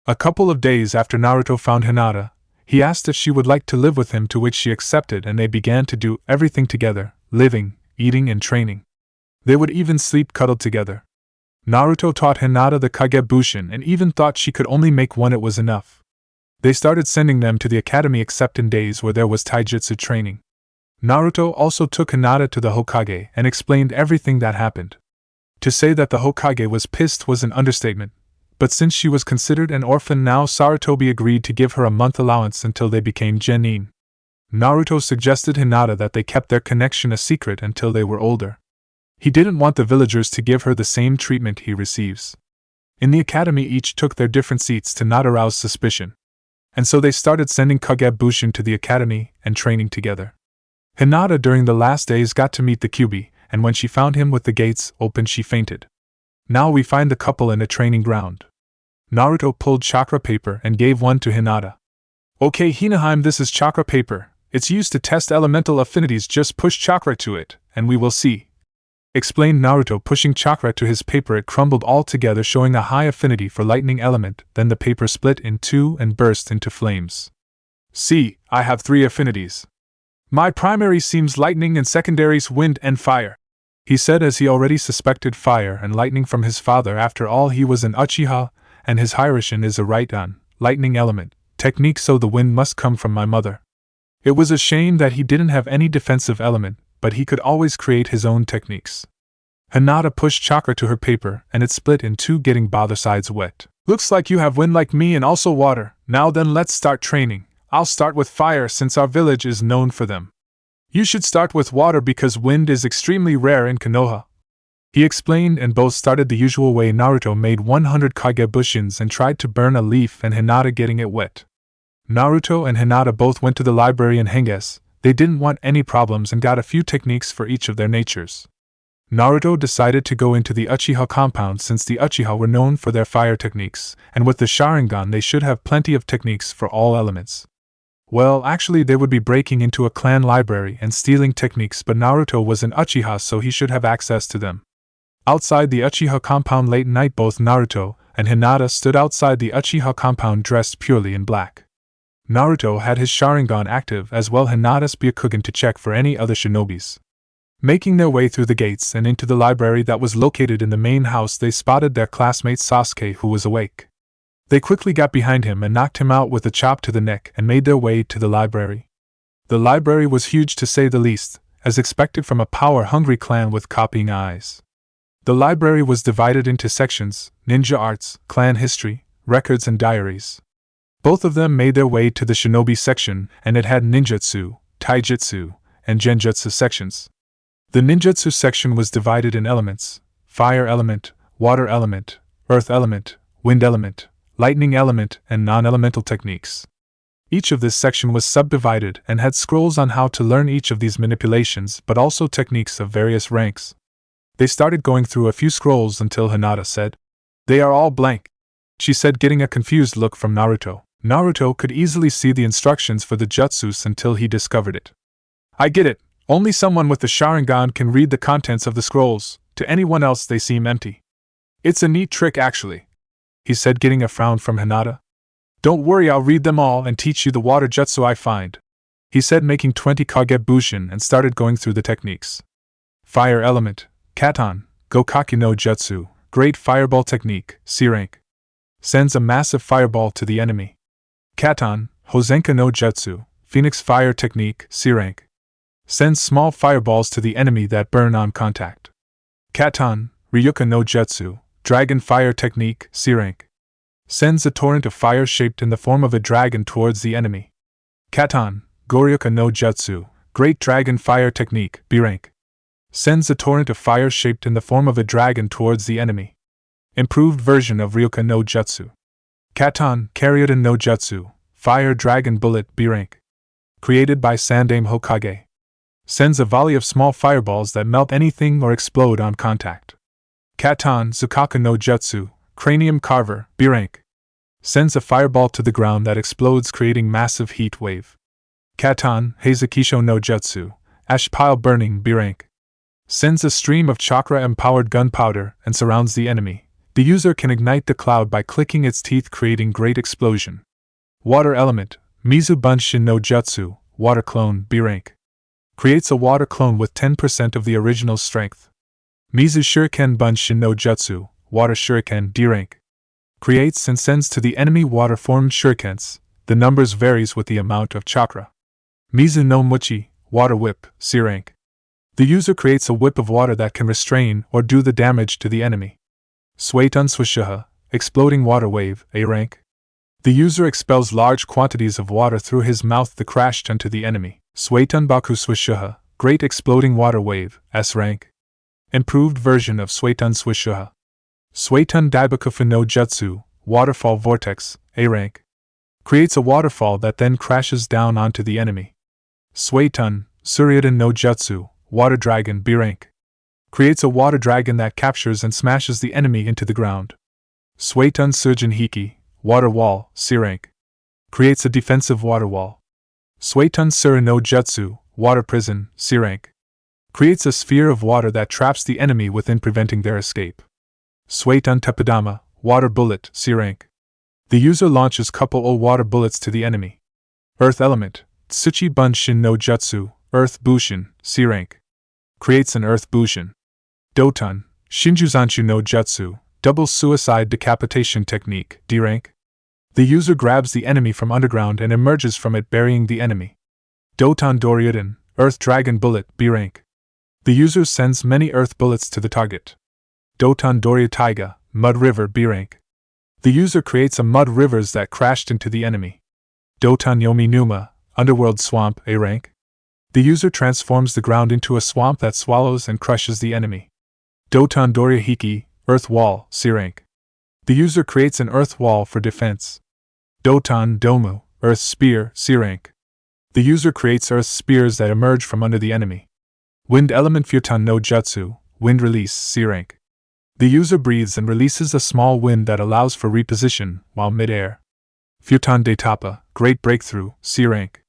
Speaker 1: A couple of days after Naruto found Hinata, he asked if she would like to live with him, to which she accepted, and they began to do everything together, living, eating, and training. They would even sleep cuddled together. Naruto taught Hinata the Kagebushin and even thought she could only make one, it was enough. They started sending them to the academy except in days where there was taijutsu training. Naruto also took Hinata to the Hokage and explained everything that happened. To say that the Hokage was pissed was an understatement, but since she was considered an orphan now, Sarutobi agreed to give her a month allowance until they became genin. Naruto suggested Hinata that they kept their connection a secret until they were older. He didn't want the villagers to give her the same treatment he receives. In the academy, each took their different seats to not arouse suspicion. And so they started sending Kagebushin to the academy and training together. Hinata during the last days got to meet the Kyuubi, and when she found him with the gates open she fainted. Now we find the couple in a training ground. Naruto pulled chakra paper and gave one to Hinata. Okay, Hinaheim, this is chakra paper. It's used to test elemental affinities. Just push chakra to it, and we will see, explained Naruto, pushing chakra to his paper. It crumbled all together, showing a high affinity for lightning element. Then the paper split in two and burst into flames. See, I have 3 affinities. My primary seems lightning and secondaries wind and fire, he said, as he already suspected fire and lightning from his father. After all, he was an Uchiha, and his Hiraishin is a right-on, lightning element, technique, so the wind must come from my mother. It was a shame that he didn't have any defensive element, but he could always create his own techniques. Hinata pushed chakra to her paper, and it split in 2, getting both sides wet. Looks like you have wind like me and also water. Now then, let's start training. I'll start with fire since our village is known for them. You should start with water because wind is extremely rare in Konoha, he explained, and both started the usual way. Naruto made 100 Kagebushins and tried to burn a leaf, and Hinata getting it wet. Naruto and Hinata both went to the library in Henges. They didn't want any problems and got a few techniques for each of their natures. Naruto decided to go into the Uchiha compound since the Uchiha were known for their fire techniques, and with the Sharingan they should have plenty of techniques for all elements. Well, actually they would be breaking into a clan library and stealing techniques, but Naruto was an Uchiha, so he should have access to them. Outside the Uchiha compound late night, both Naruto and Hinata stood outside the Uchiha compound dressed purely in black. Naruto had his Sharingan active as well, Hinata's Byakugan to check for any other shinobis. Making their way through the gates and into the library that was located in the main house, they spotted their classmate Sasuke, who was awake. They quickly got behind him and knocked him out with a chop to the neck and made their way to the library. The library was huge, to say the least, as expected from a power-hungry clan with copying eyes. The library was divided into sections: ninja arts, clan history, records, and diaries. Both of them made their way to the shinobi section, and it had ninjutsu, taijutsu, and genjutsu sections. The ninjutsu section was divided in elements: fire element, water element, earth element, wind element, lightning element, and non-elemental techniques. Each of this section was subdivided and had scrolls on how to learn each of these manipulations, but also techniques of various ranks. They started going through a few scrolls until Hinata said, "They are all blank," she said, getting a confused look from Naruto. Naruto could easily see the instructions for the jutsus until he discovered it. "I get it. Only someone with the Sharingan can read the contents of the scrolls. To anyone else they seem empty." "It's a neat trick, actually," he said, getting a frown from Hinata. "Don't worry, I'll read them all and teach you the water jutsu I find," he said, making 20 Kage Bushin and started going through the techniques. Fire element, Katon, Gokaki no Jutsu, Great Fireball Technique, C rank. Sends a massive fireball to the enemy. Katon, Hosenka no Jutsu, Phoenix Fire Technique, C rank. Sends small fireballs to the enemy that burn on contact. Katon, Ryuka no Jutsu, Dragon Fire Technique, C rank. Sends a torrent of fire shaped in the form of a dragon towards the enemy. Katon, Goryuka no Jutsu, Great Dragon Fire Technique, B rank. Sends a torrent of fire shaped in the form of a dragon towards the enemy. Improved version of Ryuka no Jutsu. Katon, Karyudan no Jutsu, Fire Dragon Bullet, B rank. Created by Sandame Hokage. Sends a volley of small fireballs that melt anything or explode on contact. Katon, Zukaku no Jutsu, Cranium Carver, B rank. Sends a fireball to the ground that explodes, creating massive heat wave. Katon, Heizukisho no Jutsu, Ash Pile Burning, B rank. Sends a stream of chakra-empowered gunpowder and surrounds the enemy. The user can ignite the cloud by clicking its teeth, creating great explosion. Water element, Mizu Bunshin no Jutsu, Water Clone, B rank. Creates a water clone with 10% of the original strength. Mizu Shuriken Bunshin no Jutsu, Water Shuriken, D rank. Creates and sends to the enemy water-formed shurikens. The numbers varies with the amount of chakra. Mizu no Muchi, Water Whip, C rank. The user creates a whip of water that can restrain or do the damage to the enemy. Suetun Swishuha, Exploding Water Wave, A rank. The user expels large quantities of water through his mouth to crash onto the enemy. Suetun Baku Swishuha, Great Exploding Water Wave, S rank. Improved version of Suetun Swishuha. Suetun Daibakufu no Jutsu, Waterfall Vortex, A rank. Creates a waterfall that then crashes down onto the enemy. Suetun, Suryudan no Jutsu, Water Dragon, B rank. Creates a water dragon that captures and smashes the enemy into the ground. Suetun Surgeon Hiki, Water Wall, C rank. Creates a defensive water wall. Suetun Sura no Jutsu, Water Prison, C rank. Creates a sphere of water that traps the enemy within, preventing their escape. Suetun Tepidama, Water Bullet, C rank. The user launches couple of water bullets to the enemy. Earth element, Tsuchi Bunshin no Jutsu, Earth Bushin, C rank. Creates an Earth Bushin. Doton, Shinjuzanshu no Jutsu, Double Suicide Decapitation Technique, D rank. The user grabs the enemy from underground and emerges from it, burying the enemy. Doton Doryuden, Earth Dragon Bullet, B rank. The user sends many earth bullets to the target. Doton Dorya Taiga, Mud River, B rank. The user creates a mud rivers that crashed into the enemy. Doton Yomi Numa, Underworld Swamp, A rank. The user transforms the ground into a swamp that swallows and crushes the enemy. Doton Dorya Hiki, Earth Wall, C rank. The user creates an earth wall for defense. Doton Domu, Earth Spear, C rank. The user creates earth spears that emerge from under the enemy. Wind element Futon no Jutsu, Wind Release, C rank. The user breathes and releases a small wind that allows for reposition while mid-air. Futon de Tapa, Great Breakthrough, C rank.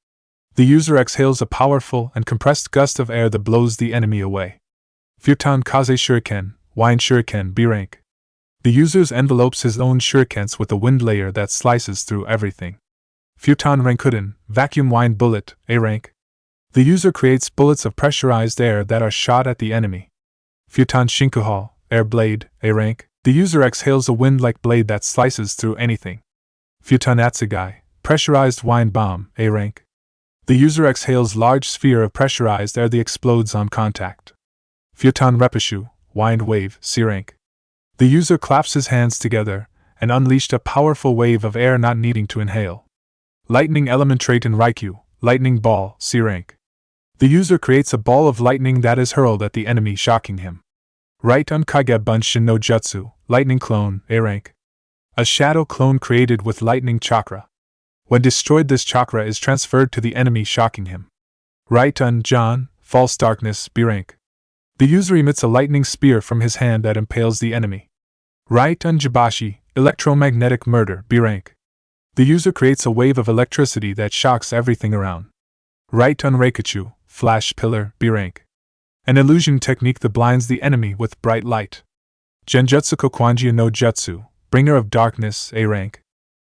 Speaker 1: The user exhales a powerful and compressed gust of air that blows the enemy away. Futon Kaze Shuriken, Wine Shuriken, B rank. The user envelopes his own shurikens with a wind layer that slices through everything. Futon Rankuden, Vacuum Wine Bullet, A rank. The user creates bullets of pressurized air that are shot at the enemy. Futon Shinkuhal, Air Blade, A rank. The user exhales a wind-like blade that slices through anything. Futon Atsugai, Pressurized Wine Bomb, A rank. The user exhales large sphere of pressurized air that explodes on contact. Futon Repashu, Wind Wave, C rank. The user claps his hands together and unleashed a powerful wave of air not needing to inhale. Lightning Element Trait in Raikyu, Lightning Ball, C rank. The user creates a ball of lightning that is hurled at the enemy, shocking him. Right Unkage Bunshin no Jutsu, Lightning Clone, A rank. A shadow clone created with lightning chakra. When destroyed, this chakra is transferred to the enemy, shocking him. Right John, False Darkness, B rank. The user emits a lightning spear from his hand that impales the enemy. Right Jibashi, Electromagnetic Murder, B rank. The user creates a wave of electricity that shocks everything around. Right Reikachu, Flash Pillar, B rank. An illusion technique that blinds the enemy with bright light. Genjutsu Kokwanji no Jutsu, Bringer of Darkness, A rank.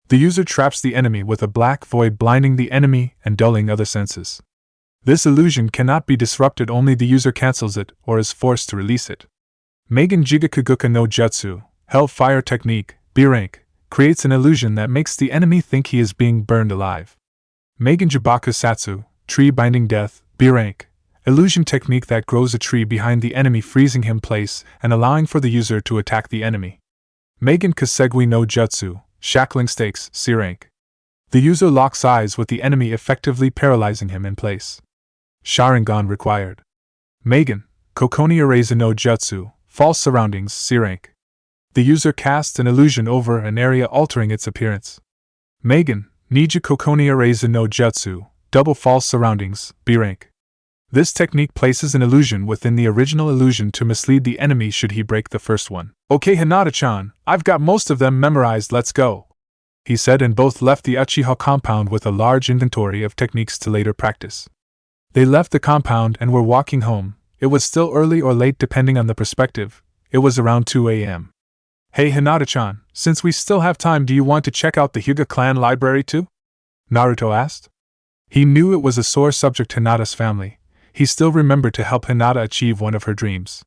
Speaker 1: The user traps the enemy with a black void, blinding the enemy and dulling other senses. This illusion cannot be disrupted, only the user cancels it or is forced to release it. Meigen Jigakuguka no Jutsu, Hellfire Technique, B rank, creates an illusion that makes the enemy think he is being burned alive. Meigen Jibaku Satsu, Tree Binding Death, B rank, illusion technique that grows a tree behind the enemy, freezing him place and allowing for the user to attack the enemy. Meigen Kasegui no Jutsu, Shackling Stakes, C rank. The user locks eyes with the enemy, effectively paralyzing him in place. Sharingan required. Meigen Kokoni Erase no Jutsu, False Surroundings, C rank. The user casts an illusion over an area, altering its appearance. Meigen Nija Kokoni Erase no Jutsu, Double False Surroundings, B rank. This technique places an illusion within the original illusion to mislead the enemy should he break the first one. Okay, Hinata-chan, I've got most of them memorized, let's go, he said, and both left the Uchiha compound with a large inventory of techniques to later practice. They left the compound and were walking home. It was still early or late depending on the perspective. It was around 2 a.m. Hey Hinata-chan, since we still have time, do you want to check out the Hyuga clan library too? Naruto asked. He knew it was a sore subject to Hinata's family. He still remembered to help Hinata achieve one of her dreams.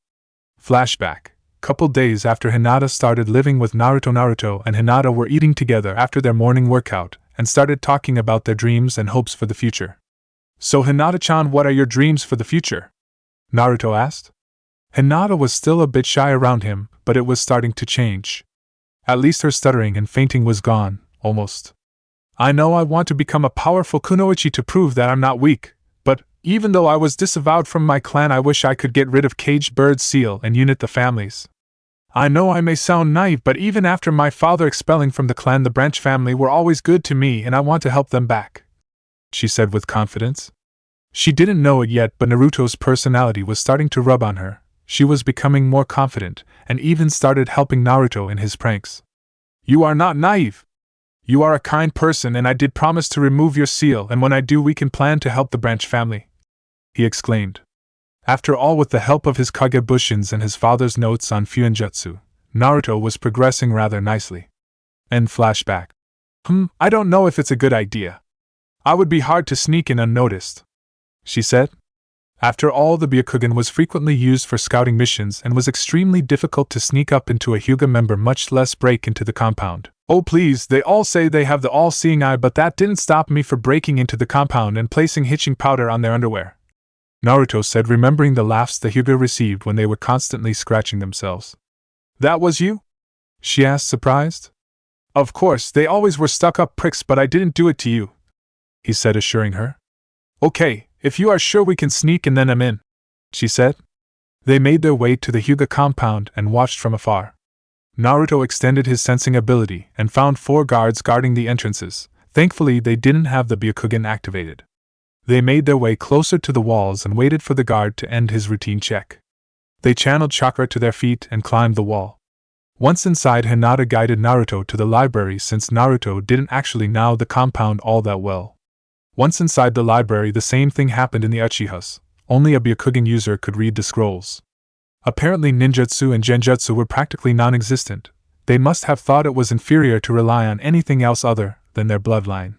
Speaker 1: Flashback. Couple days after Hinata started living with Naruto and Hinata were eating together after their morning workout and started talking about their dreams and hopes for the future. So Hinata-chan, what are your dreams for the future? Naruto asked. Hinata was still a bit shy around him, but it was starting to change. At least her stuttering and fainting was gone, almost. I know I want to become a powerful kunoichi to prove that I'm not weak, but even though I was disavowed from my clan, I wish I could get rid of Caged Bird Seal and unite the families. I know I may sound naive, but even after my father expelling from the clan, the branch family were always good to me and I want to help them back, she said with confidence. She didn't know it yet, but Naruto's personality was starting to rub on her. She was becoming more confident and even started helping Naruto in his pranks. You are not naive. You are a kind person, and I did promise to remove your seal, and when I do, we can plan to help the branch family, he exclaimed. After all, with the help of his Kage Bushins and his father's notes on Fuinjutsu, Naruto was progressing rather nicely. End flashback. I don't know if it's a good idea. I would be hard to sneak in unnoticed, she said. After all, the Byakugan was frequently used for scouting missions and was extremely difficult to sneak up into a Hyuga member, much less break into the compound. Oh please, they all say they have the all-seeing eye, but that didn't stop me from breaking into the compound and placing hitching powder on their underwear, Naruto said, remembering the laughs the Hyuga received when they were constantly scratching themselves. That was you? She asked, surprised. Of course, they always were stuck-up pricks, but I didn't do it to you, he said, assuring her. Okay, if you are sure, we can sneak and then I'm in, she said. They made their way to the Hyuga compound and watched from afar. Naruto extended his sensing ability and found 4 guards guarding the entrances. Thankfully, they didn't have the Byakugan activated. They made their way closer to the walls and waited for the guard to end his routine check. They channeled chakra to their feet and climbed the wall. Once inside, Hinata guided Naruto to the library, since Naruto didn't actually know the compound all that well. Once inside the library, the same thing happened in the Uchihas. Only a Byakugan user could read the scrolls. Apparently ninjutsu and genjutsu were practically non-existent. They must have thought it was inferior to rely on anything else other than their bloodline.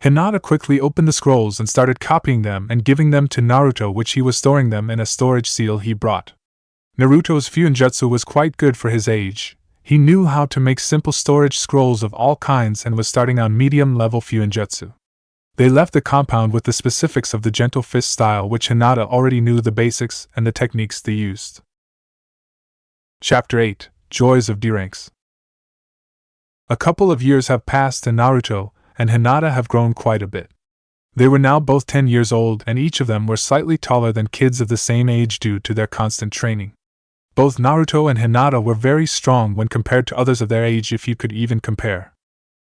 Speaker 1: Hinata quickly opened the scrolls and started copying them and giving them to Naruto, which he was storing them in a storage seal he brought. Naruto's Fuinjutsu was quite good for his age. He knew how to make simple storage scrolls of all kinds and was starting on medium-level Fuinjutsu. They left the compound with the specifics of the gentle fist style, which Hinata already knew the basics and the techniques they used. Chapter 8: Joys of D-Ranks. A couple of years have passed and Naruto and Hinata have grown quite a bit. They were now both 10 years old and each of them were slightly taller than kids of the same age due to their constant training. Both Naruto and Hinata were very strong when compared to others of their age, if you could even compare.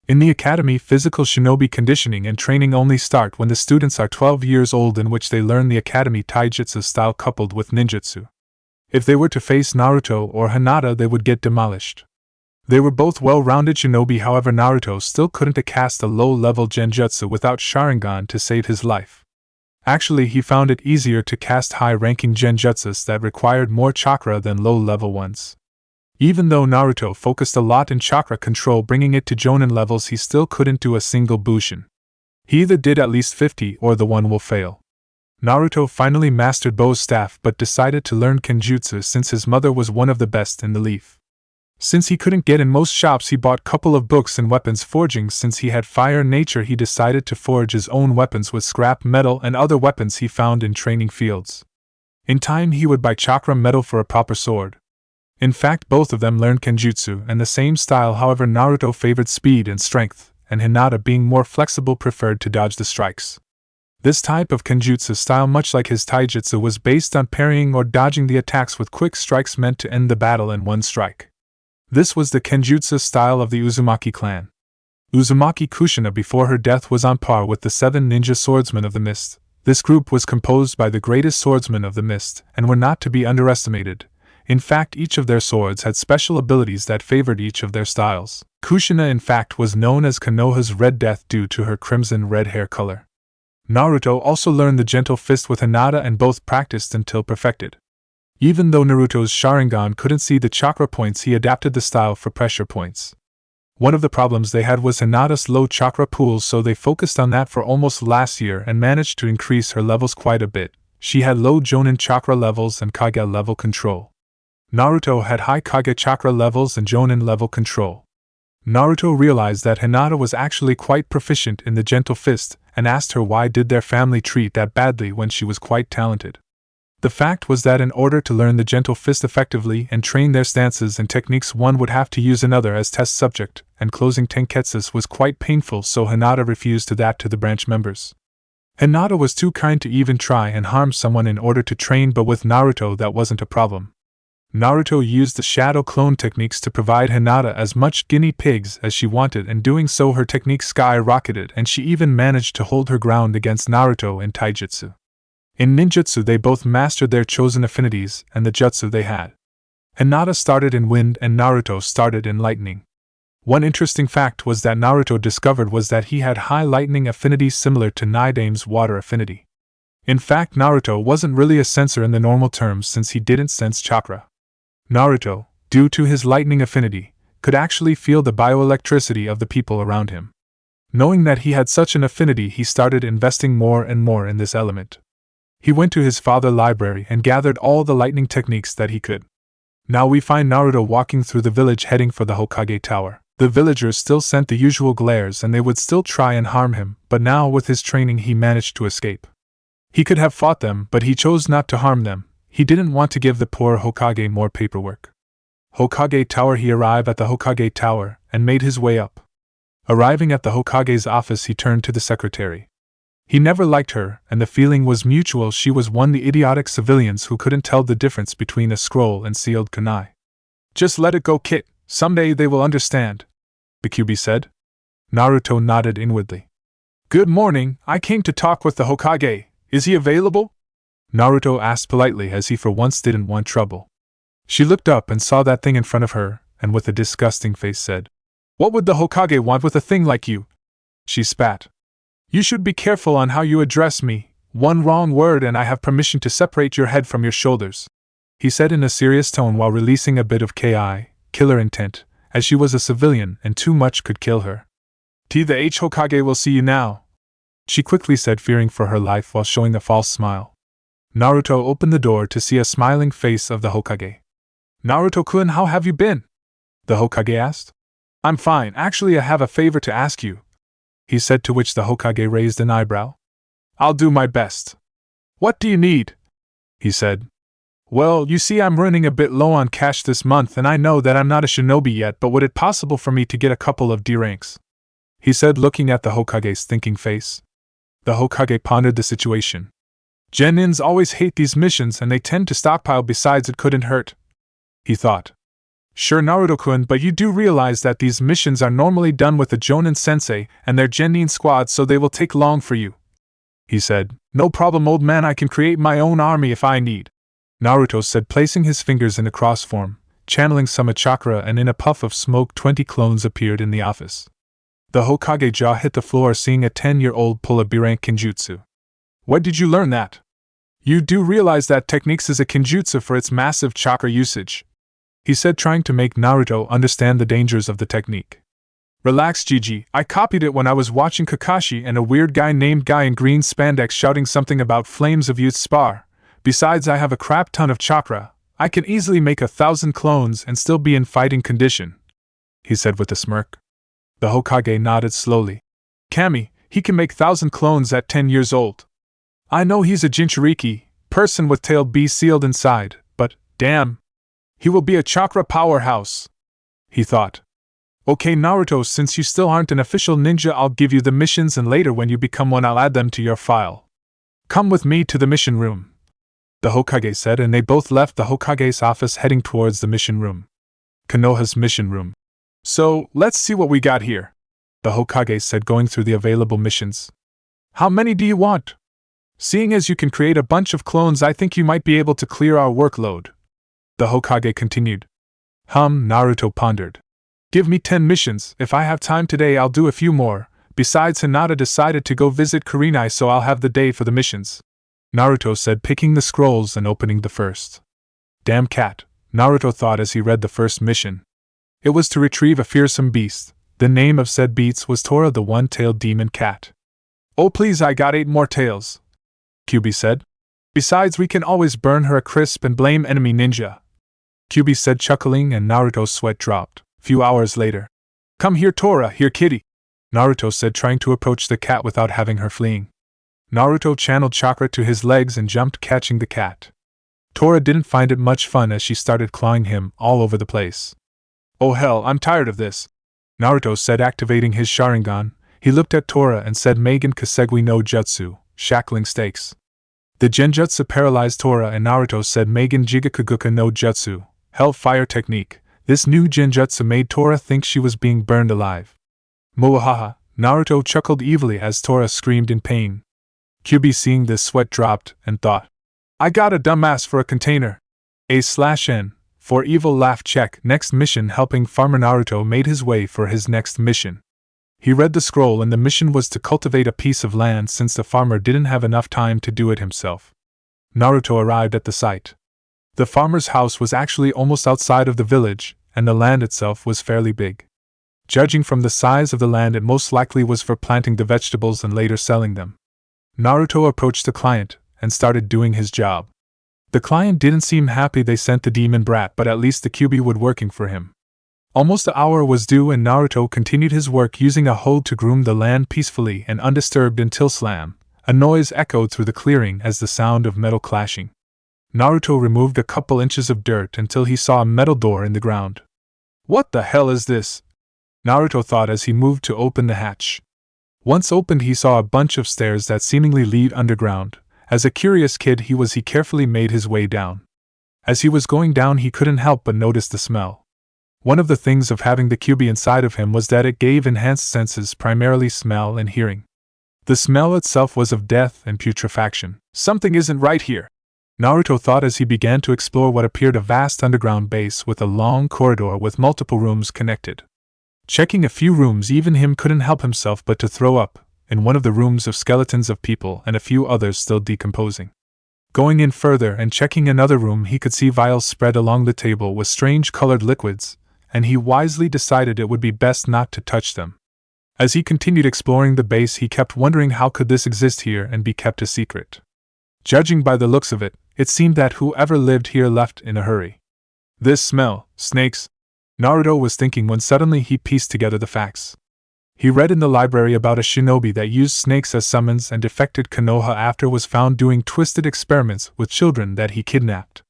Speaker 1: In the academy, physical shinobi conditioning and training only start when the students are 12 years old, in which they learn the academy taijutsu style coupled with ninjutsu. If they were to face Naruto or Hinata, they would get demolished. They were both well-rounded shinobi, however Naruto still couldn't cast a low-level genjutsu without Sharingan to save his life. Actually, he found it easier to cast high-ranking genjutsus that required more chakra than low-level ones. Even though Naruto focused a lot in chakra control, bringing it to Jonin levels, he still couldn't do a single bushin. He either did at least 50 or the one will fail. Naruto finally mastered Bo's staff but decided to learn kenjutsu since his mother was one of the best in the leaf. Since he couldn't get in most shops, he bought couple of books in weapons forging. Since he had fire nature, he decided to forge his own weapons with scrap metal and other weapons he found in training fields. In time, he would buy chakra metal for a proper sword. In fact, both of them learned kenjutsu and the same style, however Naruto favored speed and strength, and Hinata, being more flexible, preferred to dodge the strikes. This type of kenjutsu style, much like his taijutsu, was based on parrying or dodging the attacks with quick strikes meant to end the battle in one strike. This was the kenjutsu style of the Uzumaki clan. Uzumaki Kushina before her death was on par with the 7 ninja swordsmen of the mist. This group was composed by the greatest swordsmen of the mist and were not to be underestimated. In fact, each of their swords had special abilities that favored each of their styles. Kushina, in fact, was known as Konoha's Red Death due to her crimson red hair color. Naruto also learned the gentle fist with Hinata and both practiced until perfected. Even though Naruto's Sharingan couldn't see the chakra points, he adapted the style for pressure points. One of the problems they had was Hinata's low chakra pools, so they focused on that for almost last year and managed to increase her levels quite a bit. She had low Jonin chakra levels and Kage level control. Naruto had high Kage chakra levels and Jonin level control. Naruto realized that Hinata was actually quite proficient in the gentle fist and asked her why did their family treat that badly when she was quite talented. The fact was that in order to learn the gentle fist effectively and train their stances and techniques, one would have to use another as test subject, and closing tenketsus was quite painful, so Hinata refused to the branch members. Hinata was too kind to even try and harm someone in order to train, but with Naruto that wasn't a problem. Naruto used the shadow clone techniques to provide Hinata as much guinea pigs as she wanted, and doing so her technique skyrocketed and she even managed to hold her ground against Naruto in taijutsu. In ninjutsu they both mastered their chosen affinities and the jutsu they had. Hinata started in wind and Naruto started in lightning. One interesting fact was that Naruto discovered was that he had high lightning affinity similar to Nidame's water affinity. In fact, Naruto wasn't really a sensor in the normal terms since he didn't sense chakra. Naruto, due to his lightning affinity, could actually feel the bioelectricity of the people around him. Knowing that he had such an affinity, he started investing more and more in this element. He went to his father's library and gathered all the lightning techniques that he could. Now we find Naruto walking through the village heading for the Hokage Tower. The villagers still sent the usual glares and they would still try and harm him, but now with his training he managed to escape. He could have fought them, but he chose not to harm them. He didn't want to give the poor Hokage more paperwork. Hokage Tower. He arrived at the Hokage Tower and made his way up. Arriving at the Hokage's office, he turned to the secretary. He never liked her, and the feeling was mutual. She was one of the idiotic civilians who couldn't tell the difference between a scroll and sealed kunai. "Just let it go, kid. Someday they will understand," the QB said. Naruto nodded inwardly. "Good morning, I came to talk with the Hokage. Is he available?" Naruto asked politely, as he for once didn't want trouble. She looked up and saw that thing in front of her, and with a disgusting face said, "What would the Hokage want with a thing like you?" She spat. "You should be careful on how you address me. One wrong word and I have permission to separate your head from your shoulders," he said in a serious tone while releasing a bit of killer intent, as she was a civilian and too much could kill her. "The Hokage will see you now," she quickly said, fearing for her life while showing a false smile. Naruto opened the door to see a smiling face of the Hokage. "Naruto-kun, how have you been?" the Hokage asked. "I'm fine, actually I have a favor to ask you," he said, to which the Hokage raised an eyebrow. "I'll do my best." "What do you need?" he said. "Well, you see, I'm running a bit low on cash this month, and I know that I'm not a shinobi yet, but would it possible for me to get a couple of D ranks?" he said, looking at the Hokage's thinking face. The Hokage pondered the situation. "Genins always hate these missions and they tend to stockpile, besides it couldn't hurt," he thought. "Sure, Naruto-kun, but you do realize that these missions are normally done with the Jonin sensei and their genin squad, so they will take long for you," he said. "No problem, old man, I can create my own army if I need," Naruto said, placing his fingers in a cross form, channeling some chakra, and in a puff of smoke 20 clones appeared in the office. The Hokage jaw hit the floor seeing a 10-year-old pull a B-rank kinjutsu. "Where did you learn that?" "You do realize that techniques is a kinjutsu for its massive chakra usage," he said, trying to make Naruto understand the dangers of the technique. "Relax, Gigi, I copied it when I was watching Kakashi and a weird guy named Guy in green spandex shouting something about flames of youth spar. Besides, I have a crap ton of chakra. I can easily make 1,000 clones and still be in fighting condition," he said with a smirk. The Hokage nodded slowly. "Kami, he can make 1,000 clones at 10 years old. I know he's a Jinchuriki, person with tail B sealed inside, but, damn, he will be a chakra powerhouse," he thought. "Okay, Naruto, since you still aren't an official ninja, I'll give you the missions, and later when you become one I'll add them to your file. Come with me to the mission room," the Hokage said, and they both left the Hokage's office heading towards the mission room. Konoha's mission room. "So, let's see what we got here," the Hokage said, going through the available missions. "How many do you want? Seeing as you can create a bunch of clones, I think you might be able to clear our workload," the Hokage continued. Naruto pondered. "Give me 10 missions. If I have time today, I'll do a few more. Besides, Hinata decided to go visit Kurenai, so I'll have the day for the missions," Naruto said, picking the scrolls and opening the first. "Damn cat," Naruto thought as he read the first mission. It was to retrieve a fearsome beast. The name of said beast was Tora, the one-tailed demon cat. "Oh please, I got 8 more tails," Kyuubi said. "Besides, we can always burn her a crisp and blame enemy ninja," Kyuubi said, chuckling, and Naruto's sweat dropped. Few hours later. "Come here, Tora, here kitty," Naruto said, trying to approach the cat without having her fleeing. Naruto channeled chakra to his legs and jumped, catching the cat. Tora didn't find it much fun as she started clawing him all over the place. "Oh hell, I'm tired of this," Naruto said, activating his Sharingan. He looked at Tora and said, "Magen Kasegui no Jutsu, shackling stakes." The Genjutsu paralyzed Tora, and Naruto said, "Magen Jigakuguka no Jutsu, hellfire technique." This new Genjutsu made Tora think she was being burned alive. "Muahaha," Naruto chuckled evilly as Tora screamed in pain. Kyuubi, seeing this, sweat dropped and thought, "I got a dumbass for a container. A/N. For evil laugh check. Next mission. Helping farmer. Naruto made his way for his next mission. He read the scroll, and the mission was to cultivate a piece of land since the farmer didn't have enough time to do it himself. Naruto arrived at the site. The farmer's house was actually almost outside of the village, and the land itself was fairly big. Judging from the size of the land, it most likely was for planting the vegetables and later selling them. Naruto approached the client and started doing his job. The client didn't seem happy they sent the demon brat, but at least the Kyuubi would working for him. Almost an hour was due, and Naruto continued his work using a hoe to groom the land peacefully and undisturbed until slam, a noise echoed through the clearing as the sound of metal clashing. Naruto removed a couple inches of dirt until he saw a metal door in the ground. "What the hell is this?" Naruto thought as he moved to open the hatch. Once opened, he saw a bunch of stairs that seemingly lead underground. As a curious kid he carefully made his way down. As he was going down, he couldn't help but notice the smell. One of the things of having the Kyuubi inside of him was that it gave enhanced senses, primarily smell and hearing. The smell itself was of death and putrefaction. "Something isn't right here," Naruto thought as he began to explore what appeared a vast underground base with a long corridor with multiple rooms connected. Checking a few rooms, even him couldn't help himself but to throw up. In one of the rooms of skeletons of people and a few others still decomposing. Going in further and checking another room, he could see vials spread along the table with strange colored liquids, and he wisely decided it would be best not to touch them. As he continued exploring the base, he kept wondering how could this exist here and be kept a secret. Judging by the looks of it, it seemed that whoever lived here left in a hurry. This smell, snakes, Naruto was thinking when suddenly he pieced together the facts. He read in the library about a shinobi that used snakes as summons and defected Konoha after was found doing twisted experiments with children that he kidnapped.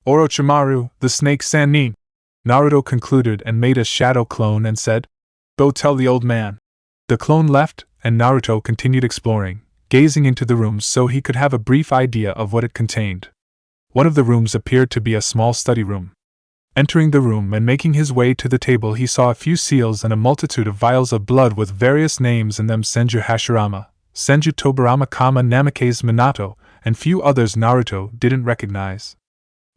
Speaker 1: Orochimaru, the snake Sannin, Naruto concluded and made a shadow clone and said, "Go tell the old man." The clone left, and Naruto continued exploring, gazing into the rooms so he could have a brief idea of what it contained. One of the rooms appeared to be a small study room. Entering the room and making his way to the table, he saw a few seals and a multitude of vials of blood with various names in them: Senju Hashirama, Senju Tobarama, Namikaze Minato, and few others Naruto didn't recognize.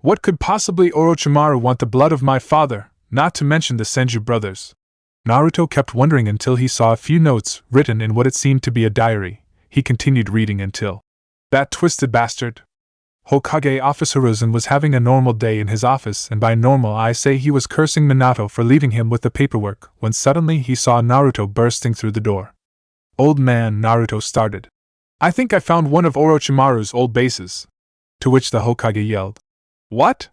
Speaker 1: What could possibly Orochimaru want the blood of my father, not to mention the Senju brothers? Naruto kept wondering until he saw a few notes written in what it seemed to be a diary. He continued reading until that twisted bastard. Hokage Officer Hiruzen was having a normal day in his office, and by normal I say he was cursing Minato for leaving him with the paperwork, when suddenly he saw Naruto bursting through the door. "Old man," Naruto started. "I think I found one of Orochimaru's old bases." To which the Hokage yelled, "What?"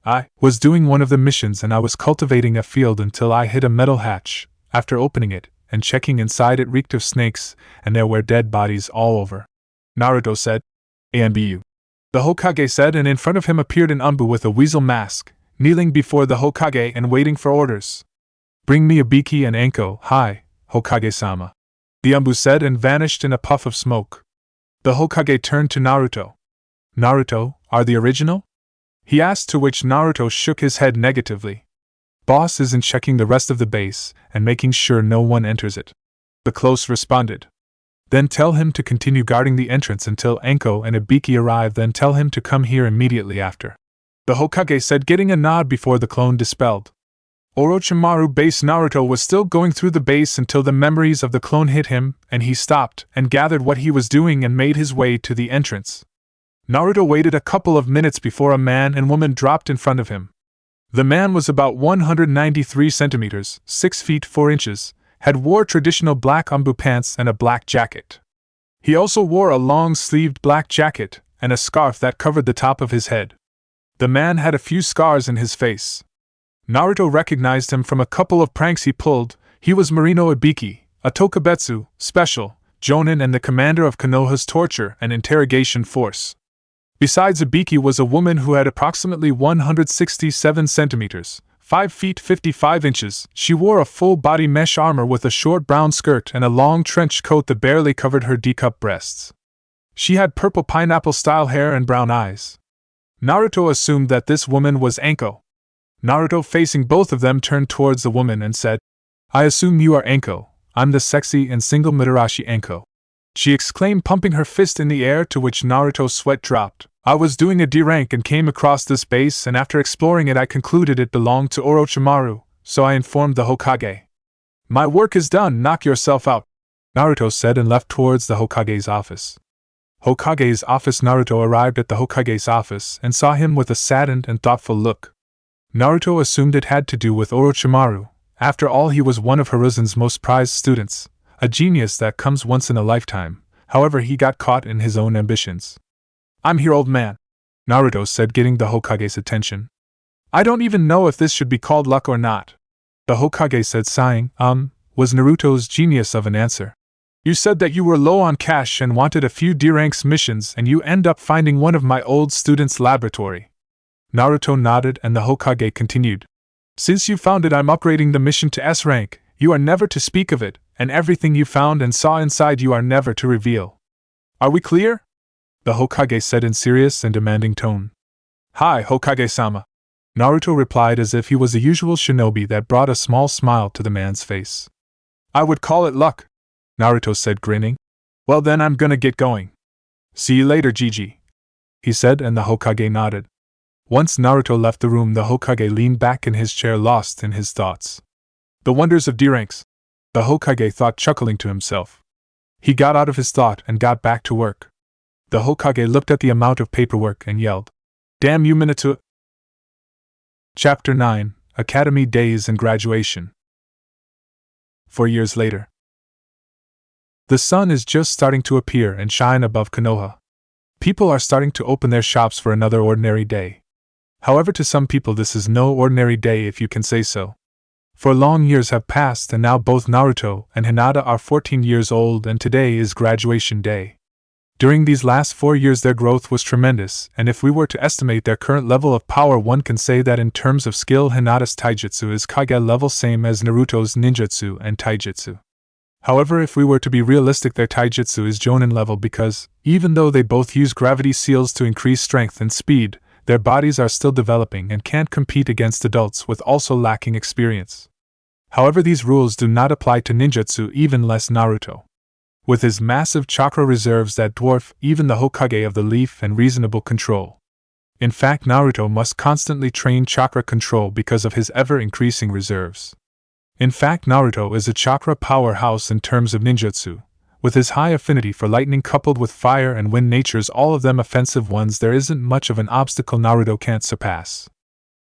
Speaker 1: "I was doing one of the missions and I was cultivating a field until I hit a metal hatch. After opening it and checking inside, it reeked of snakes, and there were dead bodies all over." Naruto said, "Anbu." The Hokage said, and in front of him appeared an Anbu with a weasel mask, kneeling before the Hokage and waiting for orders. "Bring me a Biki and Anko." "Hi, Hokage-sama," the Anbu said and vanished in a puff of smoke. The Hokage turned to Naruto. "Naruto, are the original?" he asked, to which Naruto shook his head negatively. "Boss isn't checking the rest of the base and making sure no one enters it," the close responded. "Then tell him to continue guarding the entrance until Anko and Ibiki arrive, then tell him to come here immediately after," the Hokage said, getting a nod before the clone dispelled. Orochimaru base. Naruto was still going through the base until the memories of the clone hit him, and he stopped and gathered what he was doing and made his way to the entrance. Naruto waited a couple of minutes before a man and woman dropped in front of him. The man was about 193 centimeters, 6 feet 4 inches, had wore traditional black Anbu pants and a black jacket. He also wore a long-sleeved black jacket and a scarf that covered the top of his head. The man had a few scars in his face. Naruto recognized him from a couple of pranks he pulled. He was Marino Ibiki, a Tokubetsu, special, jonin and the commander of Konoha's torture and interrogation force. Besides Ibiki was a woman who had approximately 167 centimeters, 5 feet 55 inches. She wore a full-body mesh armor with a short brown skirt and a long trench coat that barely covered her D-cup breasts. She had purple pineapple-style hair and brown eyes. Naruto assumed that this woman was Anko. Naruto, facing both of them, turned towards the woman and said, "I assume you are Anko. I'm the sexy and single Madarashi Anko," she exclaimed, pumping her fist in the air, to which Naruto's sweat dropped. "I was doing a D rank and came across this base, and after exploring it I concluded it belonged to Orochimaru, so I informed the Hokage. My work is done, knock yourself out," Naruto said and left towards the Hokage's office. Hokage's office. Naruto arrived at the Hokage's office and saw him with a saddened and thoughtful look. Naruto assumed it had to do with Orochimaru. After all, he was one of Hiruzen's most prized students, a genius that comes once in a lifetime. However, he got caught in his own ambitions. "I'm here, old man," Naruto said, getting the Hokage's attention. "I don't even know if this should be called luck or not," the Hokage said, sighing. Was Naruto's genius of an answer. "You said that you were low on cash and wanted a few D-ranks missions, and you end up finding one of my old students' laboratory." Naruto nodded and the Hokage continued. "Since you found it, I'm upgrading the mission to S rank. You are never to speak of it, and everything you found and saw inside you are never to reveal. Are we clear?" the Hokage said in serious and demanding tone. "Hi, Hokage-sama," Naruto replied as if he was the usual shinobi. That brought a small smile to the man's face. "I would call it luck," Naruto said, grinning. "Well then, I'm gonna get going. See you later, Gigi," he said, and the Hokage nodded. Once Naruto left the room, the Hokage leaned back in his chair, lost in his thoughts. The wonders of D-ranks, the Hokage thought, chuckling to himself. He got out of his thought and got back to work. The Hokage looked at the amount of paperwork and yelled, "Damn you, Minato!" Chapter 9: Academy Days and Graduation. 4 years later. The sun is just starting to appear and shine above Konoha. People are starting to open their shops for another ordinary day. However, to some people this is no ordinary day, if you can say so. For long years have passed and now both Naruto and Hinata are 14 years old and today is graduation day. During these last 4 years their growth was tremendous, and if we were to estimate their current level of power, one can say that in terms of skill Hinata's taijutsu is Kage level, same as Naruto's ninjutsu and taijutsu. However, if we were to be realistic, their taijutsu is Jonin level because, even though they both use gravity seals to increase strength and speed, their bodies are still developing and can't compete against adults with also lacking experience. However, these rules do not apply to ninjutsu, even less Naruto. With his massive chakra reserves that dwarf even the Hokage of the Leaf and reasonable control. In fact, Naruto must constantly train chakra control because of his ever-increasing reserves. In fact, Naruto is a chakra powerhouse in terms of ninjutsu. With his high affinity for lightning coupled with fire and wind natures, all of them offensive ones, there isn't much of an obstacle Naruto can't surpass.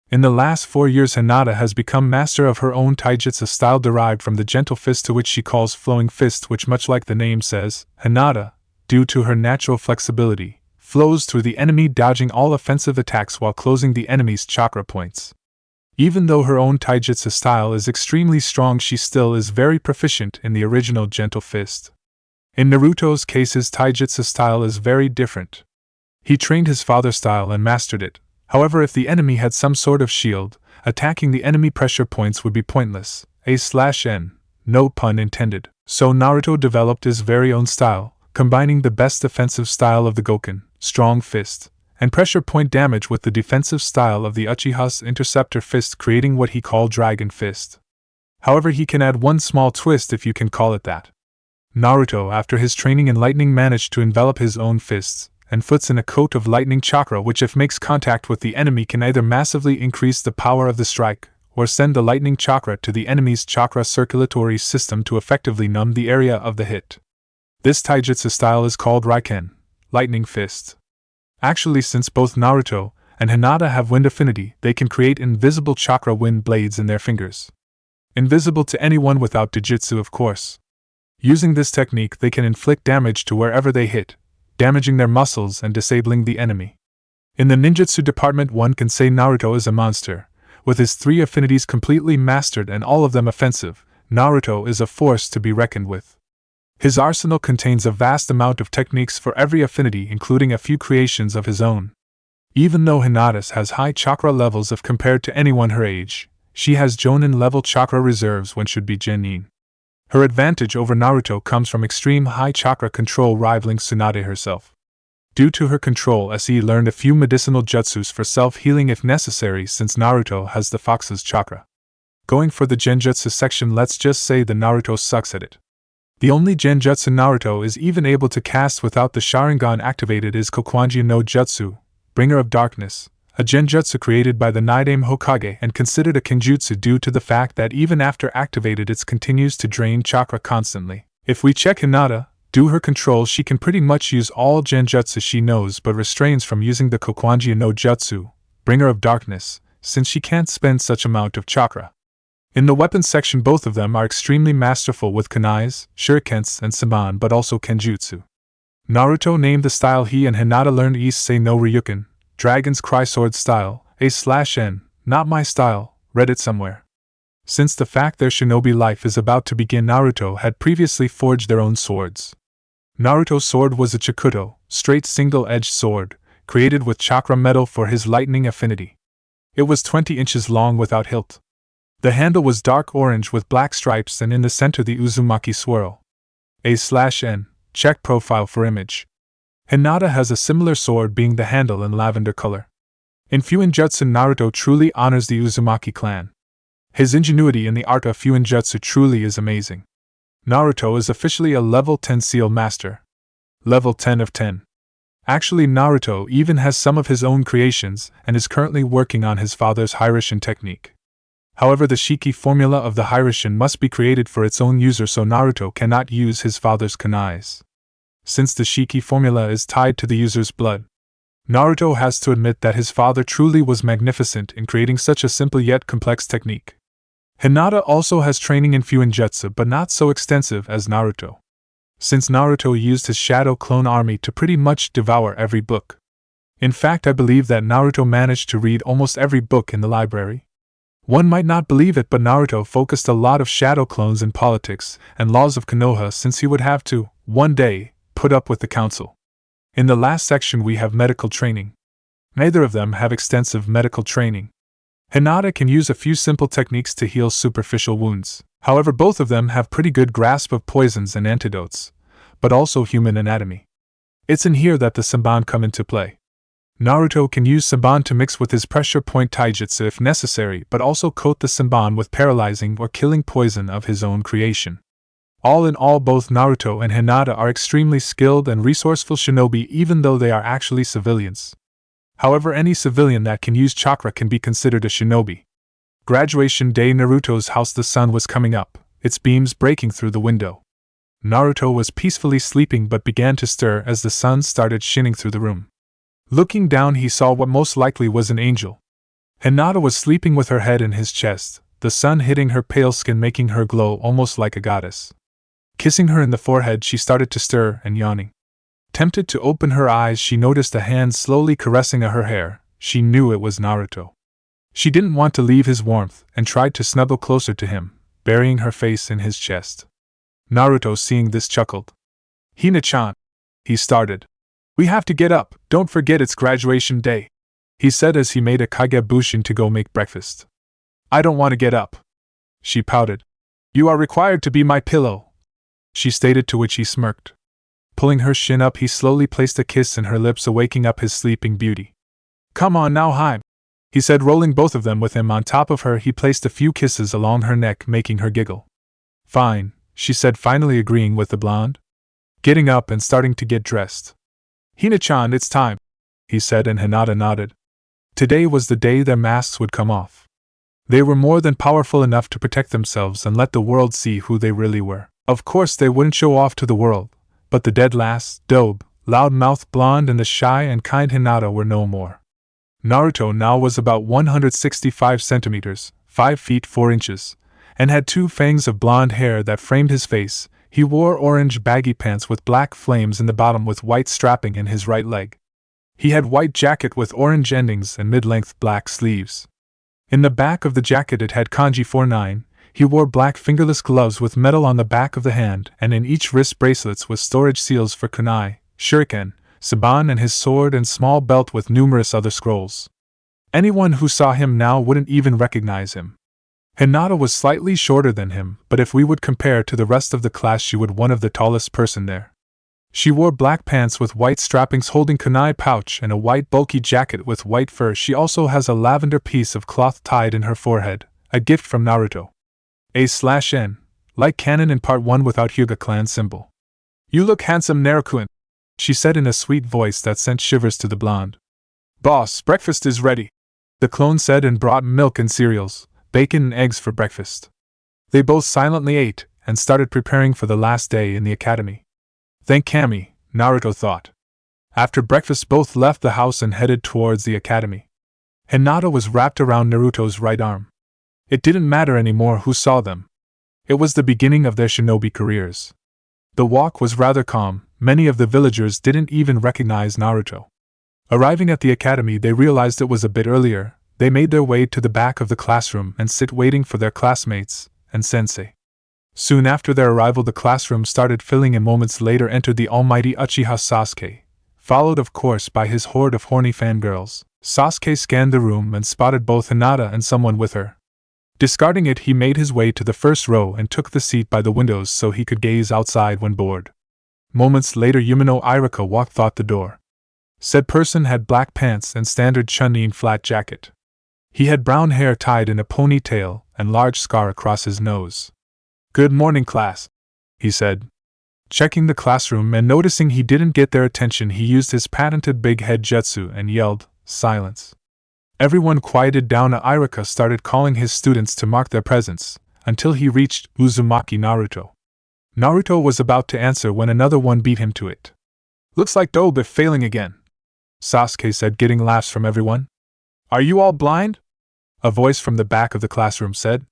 Speaker 1: In the last 4 years Hinata has become master of her own taijutsu style derived from the gentle fist, to which she calls flowing fist, which, much like the name says, Hinata, due to her natural flexibility, flows through the enemy, dodging all offensive attacks while closing the enemy's chakra points. Even though her own taijutsu style is extremely strong, she still is very proficient in the original gentle fist. In Naruto's case, his taijutsu style is very different. He trained his father's style and mastered it. However, if the enemy had some sort of shield, attacking the enemy pressure points would be pointless, A/N, no pun intended. So Naruto developed his very own style, combining the best defensive style of the Goken, strong fist, and pressure point damage with the defensive style of the Uchiha's interceptor fist, creating what he called Dragon Fist. However, he can add one small twist, if you can call it that. Naruto, after his training in lightning, managed to envelop his own fists and foots in a coat of lightning chakra, which, if makes contact with the enemy, can either massively increase the power of the strike, or send the lightning chakra to the enemy's chakra circulatory system to effectively numb the area of the hit. This taijutsu style is called Raiken, lightning fist. Actually, since both Naruto and Hinata have wind affinity, they can create invisible chakra wind blades in their fingers. Invisible to anyone without Jujutsu, of course. Using this technique, they can inflict damage to wherever they hit, damaging their muscles and disabling the enemy. In the ninjutsu department, one can say Naruto is a monster. With his 3 affinities completely mastered and all of them offensive, Naruto is a force to be reckoned with. His arsenal contains a vast amount of techniques for every affinity, including a few creations of his own. Even though Hinata has high chakra levels if compared to anyone her age, she has Jonin level chakra reserves when should be Genin. Her advantage over Naruto comes from extreme high chakra control, rivaling Tsunade herself. Due to her control, SE learned a few medicinal jutsus for self-healing if necessary, since Naruto has the fox's chakra. Going for the genjutsu section, let's just say the Naruto sucks at it. The only genjutsu Naruto is even able to cast without the Sharingan activated is Kokwanji no Jutsu, Bringer of Darkness, a genjutsu created by the Nidaime Hokage and considered a kenjutsu due to the fact that even after activated it continues to drain chakra constantly. If we check Hinata, due her control, she can pretty much use all genjutsu she knows but restrains from using the Kokwanji no Jutsu, Bringer of Darkness, since she can't spend such amount of chakra. In the weapons section, both of them are extremely masterful with kunais, shurikens and saman, but also kenjutsu. Naruto named the style he and Hinata learned Issei no Ryuken, Dragon's Cry sword style, A/N, not my style, read it somewhere. Since the fact their shinobi life is about to begin, Naruto had previously forged their own swords. Naruto's sword was a Chikuto, straight single-edged sword, created with chakra metal for his lightning affinity. It was 20 inches long without hilt. The handle was dark orange with black stripes, and in the center the Uzumaki swirl. A/N, check profile for image. Hinata has a similar sword, being the handle in lavender color. In Fuinjutsu, Naruto truly honors the Uzumaki clan. His ingenuity in the art of Fuinjutsu truly is amazing. Naruto is officially a level 10 seal master. Level 10 of 10. Actually, Naruto even has some of his own creations and is currently working on his father's Hiraishin technique. However, the Shiki formula of the Hiraishin must be created for its own user, so Naruto cannot use his father's kunais. Since the Shiki formula is tied to the user's blood, Naruto has to admit that his father truly was magnificent in creating such a simple yet complex technique. Hinata also has training in Fuinjutsu, but not so extensive as Naruto. since Naruto used his shadow clone army to pretty much devour every book. In fact, I believe that Naruto managed to read almost every book in the library. One might not believe it, but Naruto focused a lot of shadow clones in politics and laws of Konoha, since he would have to, one day, put up with the council. In the last section we have medical training. Neither of them have extensive medical training. Hinata can use a few simple techniques to heal superficial wounds. However, both of them have pretty good grasp of poisons and antidotes, but also human anatomy. It's in here that the Senbon come into play. Naruto can use Senbon to mix with his pressure point taijutsu if necessary, but also coat the Senbon with paralyzing or killing poison of his own creation. All in all, both Naruto and Hinata are extremely skilled and resourceful shinobi, even though they are actually civilians. However, any civilian that can use chakra can be considered a shinobi. Graduation day. Naruto's house. The sun was coming up, its beams breaking through the window. Naruto was peacefully sleeping but began to stir as the sun started shining through the room. Looking down, he saw what most likely was an angel. Hinata was sleeping with her head in his chest, the sun hitting her pale skin making her glow almost like a goddess. Kissing her in the forehead, she started to stir and yawning. Tempted to open her eyes, she noticed a hand slowly caressing her hair. She knew it was Naruto. She didn't want to leave his warmth and tried to snuggle closer to him, burying her face in his chest. Naruto, seeing this, chuckled. "Hina-chan," he started. "We have to get up, don't forget it's graduation day," he said as he made a kage bushin to go make breakfast. "I don't want to get up," she pouted. "You are required to be my pillow," she stated, to which he smirked. Pulling her chin up, he slowly placed a kiss in her lips, waking up his sleeping beauty. "Come on now, Haim," he said, rolling both of them with him on top of her. He placed a few kisses along her neck, making her giggle. "Fine," she said, finally agreeing with the blonde. Getting up and starting to get dressed. "Hina-chan, it's time," he said, and Hinata nodded. Today was the day their masks would come off. They were more than powerful enough to protect themselves and let the world see who they really were. Of course, they wouldn't show off to the world, but the dead lass, Dobe, loud-mouthed blonde, and the shy and kind Hinata were no more. Naruto now was about 165 centimeters, 5 feet 4 inches, and had 2 fangs of blonde hair that framed his face. He wore orange baggy pants with black flames in the bottom with white strapping in his right leg. He had white jacket with orange endings and mid-length black sleeves. In the back of the jacket it had kanji 49. He wore black fingerless gloves with metal on the back of the hand, and in each wrist bracelets with storage seals for kunai, shuriken, Senbon, and his sword and small belt with numerous other scrolls. Anyone who saw him now wouldn't even recognize him. Hinata was slightly shorter than him, but if we would compare to the rest of the class, she would one of the tallest person there. She wore black pants with white strappings holding kunai pouch and a white bulky jacket with white fur. She also has a lavender piece of cloth tied in her forehead, a gift from Naruto. A/N, like canon in part 1 without Hyuga clan symbol. "You look handsome, Naruto," she said in a sweet voice that sent shivers to the blonde. "Boss, breakfast is ready," the clone said, and brought milk and cereals, bacon and eggs for breakfast. They both silently ate and started preparing for the last day in the academy. Thank Kami, Naruto thought. After breakfast, both left the house and headed towards the academy. Hinata was wrapped around Naruto's right arm. It didn't matter anymore who saw them. It was the beginning of their shinobi careers. The walk was rather calm. Many of the villagers didn't even recognize Naruto. Arriving at the academy, they realized it was a bit earlier. They made their way to the back of the classroom and sit waiting for their classmates and sensei. Soon after their arrival, the classroom started filling, and moments later entered the almighty Uchiha Sasuke, followed of course by his horde of horny fangirls. Sasuke scanned the room and spotted both Hinata and someone with her. Discarding it, he made his way to the first row and took the seat by the windows so he could gaze outside when bored. Moments later, Yumino Irika walked thought the door. Said person had black pants and standard Chunin flat jacket. He had brown hair tied in a ponytail and large scar across his nose. "Good morning, class," he said. Checking the classroom and noticing he didn't get their attention, he used his patented big head jutsu and yelled, "Silence." Everyone quieted down. Irika started calling his students to mark their presence, until he reached Uzumaki Naruto. Naruto was about to answer when another one beat him to it. "Looks like Dobe failing again," Sasuke said, getting laughs from everyone. "Are you all blind?" a voice from the back of the classroom said.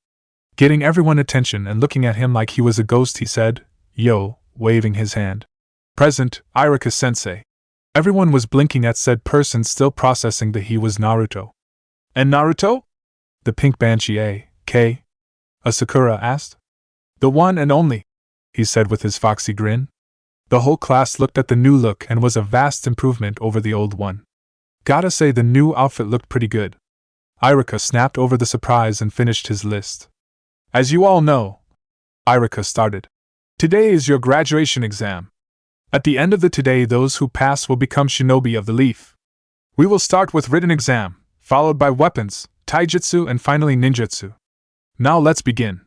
Speaker 1: Getting everyone's attention and looking at him like he was a ghost, he said, "Yo, waving his hand. Present, Iruka-sensei. Everyone was blinking at said person, still processing that he was Naruto. And Naruto? The pink banshee, K? Asakura asked. The one and only, he said with his foxy grin. The whole class looked at the new look and was a vast improvement over the old one. Gotta say the new outfit looked pretty good. Iruka snapped over the surprise and finished his list. As you all know, Iruka started. Today is your graduation exam. At the end of the today, those who pass will become shinobi of the leaf. We will start with written exam, followed by weapons, taijutsu, and finally ninjutsu. Now let's begin,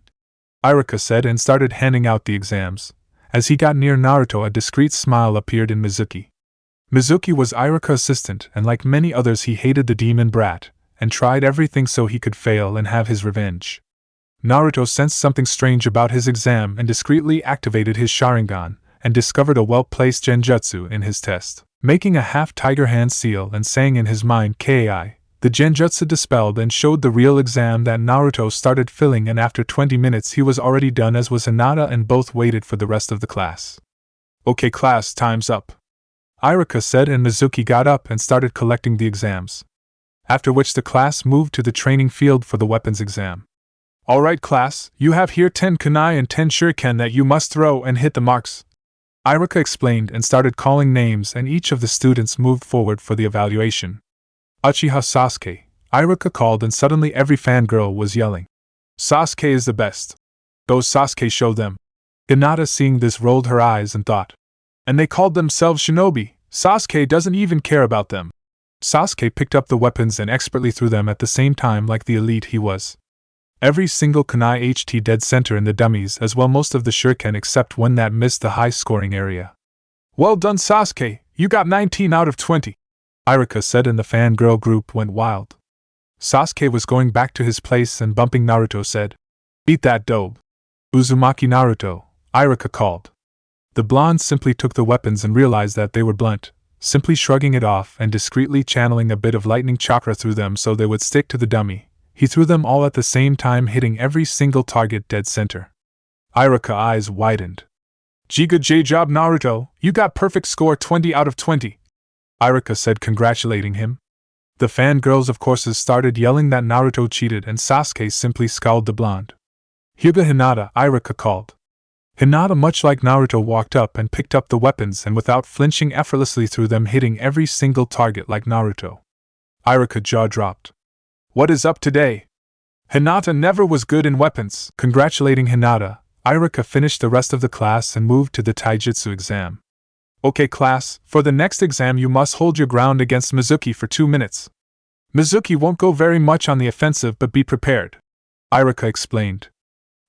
Speaker 1: Iruka said and started handing out the exams. As he got near Naruto, a discreet smile appeared in Mizuki. Mizuki was Iruka's assistant, and like many others he hated the demon brat, and tried everything so he could fail and have his revenge. Naruto sensed something strange about his exam and discreetly activated his Sharingan, and discovered a well-placed genjutsu in his test. Making a half-tiger hand seal and saying in his mind Ki, the genjutsu dispelled and showed the real exam that Naruto started filling, and after 20 minutes he was already done, as was Hinata, and both waited for the rest of the class. Okay class, time's up, Iruka said, and Mizuki got up and started collecting the exams. After which the class moved to the training field for the weapons exam. Alright class, you have here 10 kunai and 10 shuriken that you must throw and hit the marks, Iruka explained and started calling names, and each of the students moved forward for the evaluation. Uchiha Sasuke, Iruka called, and suddenly every fangirl was yelling. Sasuke is the best. Go Sasuke, show them. Hinata seeing this rolled her eyes and thought. And they called themselves shinobi, Sasuke doesn't even care about them. Sasuke picked up the weapons and expertly threw them at the same time like the elite he was. Every single kunai HT dead center in the dummies, as well most of the shuriken except one that missed the high scoring area. Well done Sasuke, you got 19 out of 20. Iruka said, and the fangirl group went wild. Sasuke was going back to his place and bumping Naruto said, Beat that dope. Uzumaki Naruto, Iruka called. The blonde simply took the weapons and realized that they were blunt, simply shrugging it off and discreetly channeling a bit of lightning chakra through them so they would stick to the dummy. He threw them all at the same time, hitting every single target dead center. Iruka eyes widened. Giga J job Naruto, you got perfect score 20 out of 20. Iruka said, congratulating him. The fangirls of course started yelling that Naruto cheated, and Sasuke simply scowled the blonde. Hyuga Hinata, Iruka called. Hinata, much like Naruto, walked up and picked up the weapons and without flinching effortlessly threw them, hitting every single target like Naruto. Iruka jaw dropped. What is up today? Hinata never was good in weapons. Congratulating Hinata, Iruka finished the rest of the class and moved to the taijutsu exam. Okay class, for the next exam you must hold your ground against Mizuki for 2 minutes. Mizuki won't go very much on the offensive, but be prepared, Iruka explained.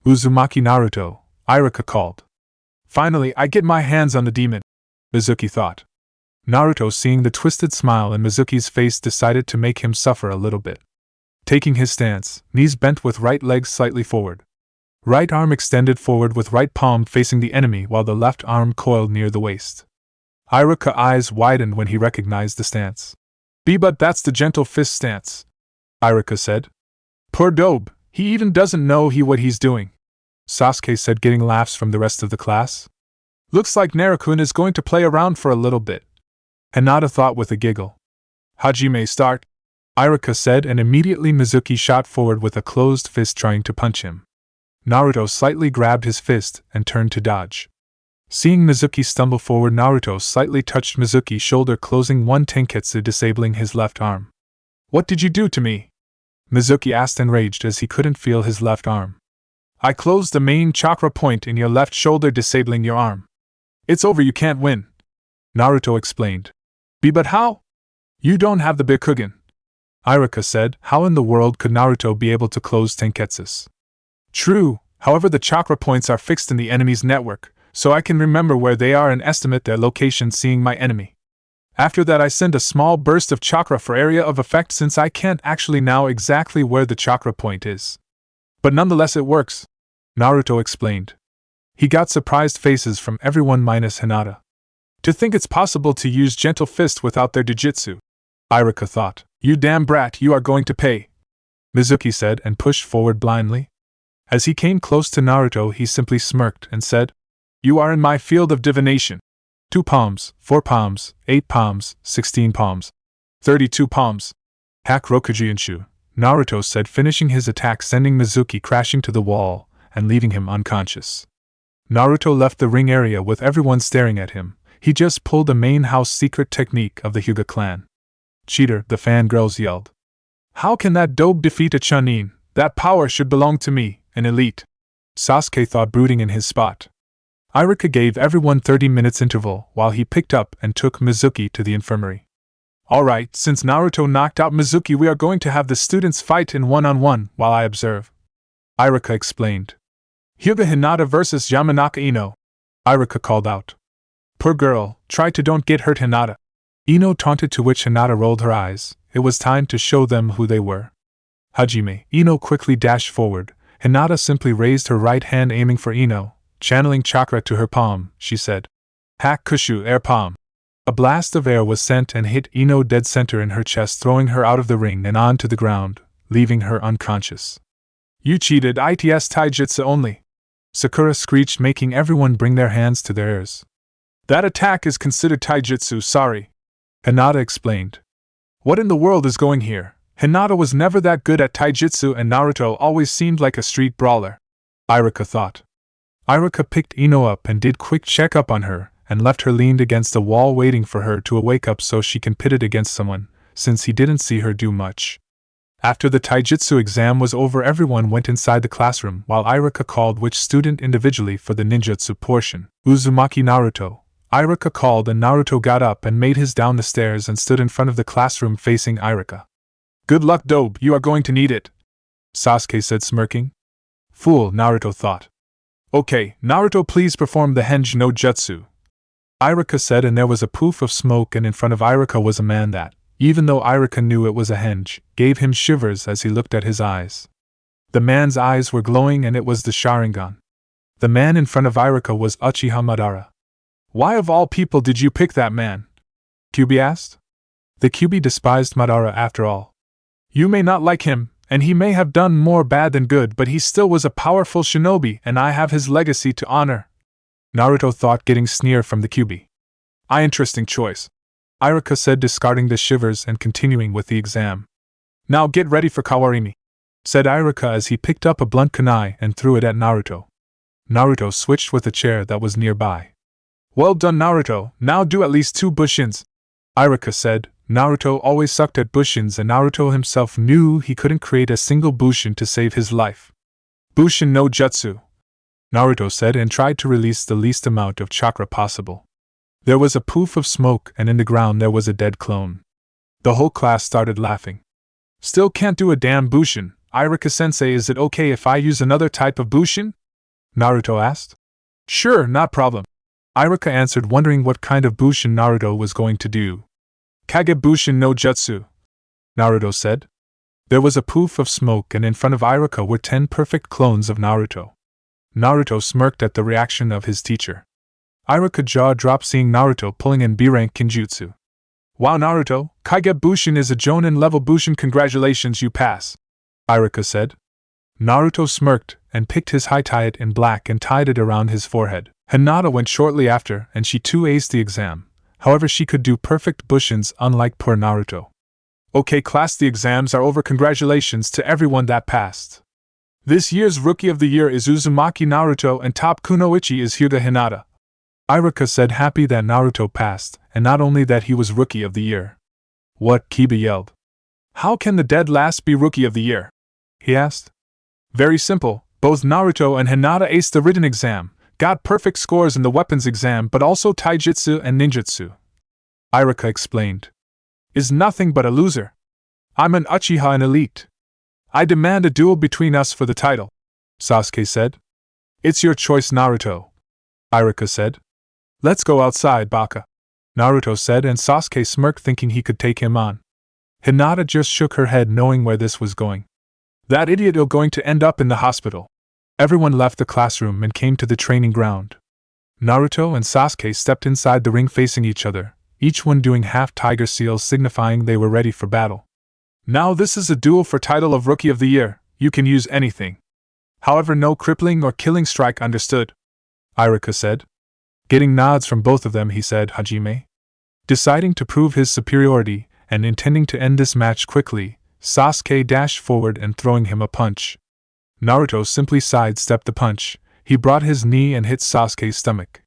Speaker 1: Uzumaki Naruto, Iruka called. Finally, I get my hands on the demon, Mizuki thought. Naruto, seeing the twisted smile in Mizuki's face, decided to make him suffer a little bit. Taking his stance, knees bent with right leg slightly forward. Right arm extended forward with right palm facing the enemy while the left arm coiled near the waist. Iruka eyes widened when he recognized the stance. But that's the gentle fist stance, Iruka said. Poor Dobe, he even doesn't know what he's doing, Sasuke said, getting laughs from the rest of the class. Looks like Naruto is going to play around for a little bit, Hinata thought with a giggle. Hajime start, Iruka said, and immediately Mizuki shot forward with a closed fist trying to punch him. Naruto slightly grabbed his fist and turned to dodge. Seeing Mizuki stumble forward, Naruto slightly touched Mizuki's shoulder, closing one tenketsu, disabling his left arm. What did you do to me? Mizuki asked, enraged as he couldn't feel his left arm. I closed the main chakra point in your left shoulder, disabling your arm. It's over, you can't win, Naruto explained. But how? You don't have the Byakugan, Iruka said. How in the world could Naruto be able to close tenketsus? True, however the chakra points are fixed in the enemy's network, so I can remember where they are and estimate their location seeing my enemy. After that I send a small burst of chakra for area of effect, since I can't actually know exactly where the chakra point is. But nonetheless it works, Naruto explained. He got surprised faces from everyone minus Hinata. To think it's possible to use gentle fist without their jujitsu, Iruka thought. You damn brat, you are going to pay, Mizuki said and pushed forward blindly. As he came close to Naruto he simply smirked and said, You are in my field of divination. 2 palms, 4 palms, 8 palms, 16 palms, 32 palms. Hack Rokujinshu, Naruto said, finishing his attack, sending Mizuki crashing to the wall and leaving him unconscious. Naruto left the ring area with everyone staring at him. He just pulled a main house secret technique of the Hyuga clan. Cheater, the fangirls yelled. How can that dope defeat a Chunin? That power should belong to me, an elite. Sasuke thought, brooding in his spot. Iruka gave everyone 30 minutes interval while he picked up and took Mizuki to the infirmary. Alright, since Naruto knocked out Mizuki, we are going to have the students fight in one-on-one while I observe. Iruka explained. Hyuga Hinata versus Yamanaka Ino. Iruka called out. Poor girl, try to don't get hurt, Hinata. Ino taunted, to which Hinata rolled her eyes. It was time to show them who they were. Hajime. Ino quickly dashed forward. Hinata simply raised her right hand, aiming for Ino. Channeling chakra to her palm, she said. Hack Kushu air palm. A blast of air was sent and hit Ino dead center in her chest, throwing her out of the ring and onto the ground, leaving her unconscious. You cheated, ITS taijutsu only. Sakura screeched, making everyone bring their hands to their ears. That attack is considered taijutsu, sorry. Hinata explained. What in the world is going here? Hinata was never that good at taijutsu and Naruto always seemed like a street brawler. Iruka thought. Iruka picked Ino up and did quick check-up on her, and left her leaned against a wall waiting for her to wake up so she can pit it against someone, since he didn't see her do much. After the taijutsu exam was over, everyone went inside the classroom while Iruka called which student individually for the ninjutsu portion. Uzumaki Naruto. Iruka called and Naruto got up and made his down the stairs and stood in front of the classroom facing Iruka. Good luck, Dobe, you are going to need it, Sasuke said, smirking. Fool, Naruto thought. Okay, Naruto, please perform the Henj no Jutsu, Iruka said, and there was a poof of smoke, and in front of Iruka was a man that, even though Iruka knew it was a Henj, gave him shivers as he looked at his eyes. The man's eyes were glowing and it was the Sharingan. The man in front of Iruka was Uchiha Madara. Why of all people did you pick that man? Kyuubi asked. The Kyuubi despised Madara after all. You may not like him, and he may have done more bad than good, but he still was a powerful shinobi and I have his legacy to honor. Naruto thought, getting sneer from the Kyuubi. Interesting choice, Iruka said, discarding the shivers and continuing with the exam. Now get ready for Kawarimi, said Iruka as he picked up a blunt kunai and threw it at Naruto. Naruto switched with a chair that was nearby. Well done, Naruto, now do at least 2 bushins, Iruka said. Naruto always sucked at bushins and Naruto himself knew he couldn't create a single bushin to save his life. Bushin no Jutsu, Naruto said, and tried to release the least amount of chakra possible. There was a poof of smoke and in the ground there was a dead clone. The whole class started laughing. Still can't do a damn bushin, Iruka-sensei, is it okay if I use another type of bushin? Naruto asked. Sure, not problem, Iruka answered, wondering what kind of bushin Naruto was going to do. Kage bushin no Jutsu, Naruto said. There was a poof of smoke and in front of Iruka were 10 perfect clones of Naruto. Naruto smirked at the reaction of his teacher. Iruka jaw dropped seeing Naruto pulling in B-rank Kinjutsu. Wow, Naruto, Kage bushin is a Jonin level bushin, congratulations, you pass, Iruka said. Naruto smirked and picked his high-tie in black and tied it around his forehead. Hinata went shortly after and she too aced the exam. However, she could do perfect bushins unlike poor Naruto. Okay class, the exams are over, congratulations to everyone that passed. This year's Rookie of the Year is Uzumaki Naruto and top Kunoichi is Hyuga Hinata, Iruka said, happy that Naruto passed, and not only that, he was Rookie of the Year. What? Kiba yelled. How can the dead last be Rookie of the Year? He asked. Very simple, both Naruto and Hinata aced the written exam, got perfect scores in the weapons exam, but also taijutsu and ninjutsu, Iruka explained. Is nothing but a loser. I'm an Uchiha, an elite. I demand a duel between us for the title, Sasuke said. It's your choice, Naruto, Iruka said. Let's go outside, Baka, Naruto said, and Sasuke smirked, thinking he could take him on. Hinata just shook her head, knowing where this was going. That idiot is going to end up in the hospital. Everyone left the classroom and came to the training ground. Naruto and Sasuke stepped inside the ring facing each other, each one doing half tiger seals, signifying they were ready for battle. Now this is a duel for title of Rookie of the Year, you can use anything. However, no crippling or killing strike, understood? Iruka said. Getting nods from both of them, he said, Hajime. Deciding to prove his superiority, and intending to end this match quickly, Sasuke dashed forward and throwing him a punch. Naruto simply sidestepped the punch. He brought his knee and hit Sasuke's stomach.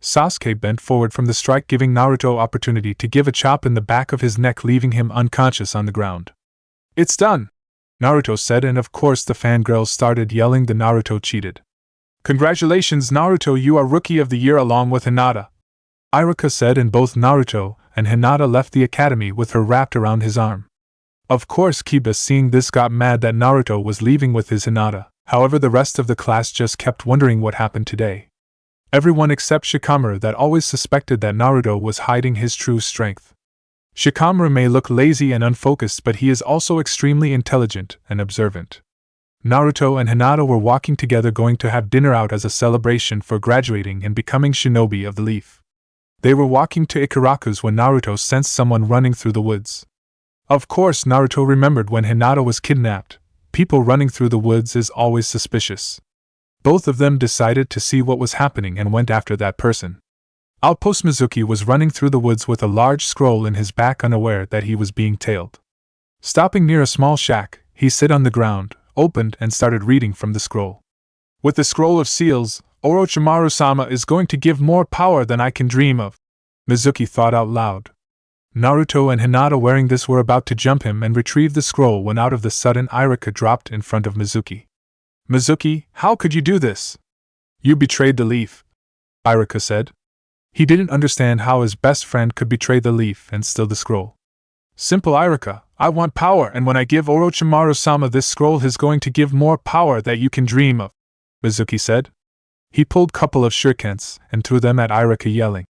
Speaker 1: Sasuke bent forward from the strike, giving Naruto opportunity to give a chop in the back of his neck, leaving him unconscious on the ground. It's done! Naruto said, and of course the fangirls started yelling that Naruto cheated. Congratulations, Naruto, you are Rookie of the Year along with Hinata, Iruka said, and both Naruto and Hinata left the academy with her wrapped around his arm. Of course, Kiba, seeing this, got mad that Naruto was leaving with his Hinata. However, the rest of the class just kept wondering what happened today. Everyone except Shikamaru that always suspected that Naruto was hiding his true strength. Shikamaru may look lazy and unfocused, but he is also extremely intelligent and observant. Naruto and Hinata were walking together, going to have dinner out as a celebration for graduating and becoming shinobi of the leaf. They were walking to Ikaraku's when Naruto sensed someone running through the woods. Of course, Naruto remembered when Hinata was kidnapped. People running through the woods is always suspicious. Both of them decided to see what was happening and went after that person. Outpost Mizuki was running through the woods with a large scroll in his back, unaware that he was being tailed. Stopping near a small shack, he sat on the ground, opened, and started reading from the scroll. With the scroll of seals, Orochimaru-sama is going to give more power than I can dream of, Mizuki thought out loud. Naruto and Hinata, wearing this, were about to jump him and retrieve the scroll when out of the sudden Iruka dropped in front of Mizuki. Mizuki, how could you do this? You betrayed the leaf, Iruka said. He didn't understand how his best friend could betray the leaf and steal the scroll. Simple, Iruka, I want power, and when I give Orochimaru-sama this scroll, he's going to give more power that you can dream of, Mizuki said. He pulled a couple of shurikens and threw them at Iruka, yelling,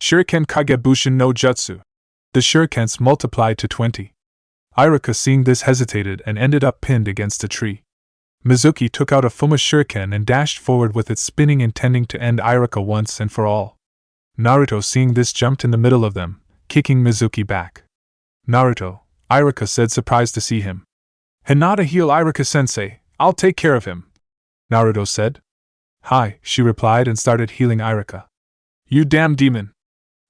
Speaker 1: Shuriken Kagebushin no Jutsu. The shurikens multiplied to 20. Iruka, seeing this, hesitated and ended up pinned against a tree. Mizuki took out a Fuma shuriken and dashed forward with it, spinning, intending to end Iruka once and for all. Naruto, seeing this, jumped in the middle of them, kicking Mizuki back. Naruto, Iruka said, surprised to see him. Hinata, heal Iruka-sensei, I'll take care of him, Naruto said. Hi, she replied and started healing Iruka. You damn demon!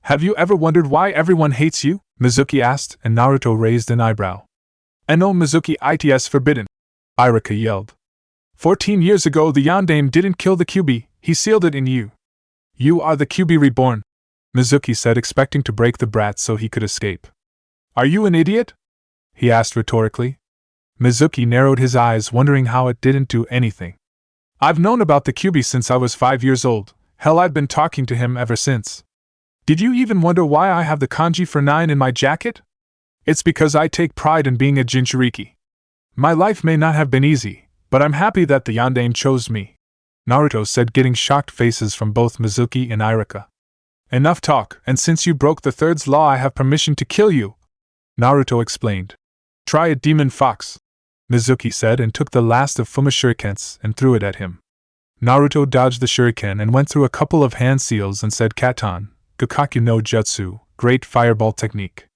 Speaker 1: Have you ever wondered why everyone hates you? Mizuki asked, and Naruto raised an eyebrow. No, Mizuki, it's forbidden, Iruka yelled. 14 years ago the Yondaime didn't kill the Kyuubi, he sealed it in you. You are the Kyuubi reborn, Mizuki said, expecting to break the brat so he could escape. Are you an idiot? He asked rhetorically. Mizuki narrowed his eyes, wondering how it didn't do anything. I've known about the Kyuubi since I was 5 years old, hell, I've been talking to him ever since. Did you even wonder why I have the kanji for 9 in my jacket? It's because I take pride in being a Jinchuriki. My life may not have been easy, but I'm happy that the Yondaime chose me, Naruto said, getting shocked faces from both Mizuki and Iruka. Enough talk, and since you broke the third's law, I have permission to kill you, Naruto explained. Try it, demon fox, Mizuki said, and took the last of Fuma shurikens and threw it at him. Naruto dodged the shuriken and went through a couple of hand seals and said, Katan, Gakakyu no Jutsu, great fireball technique.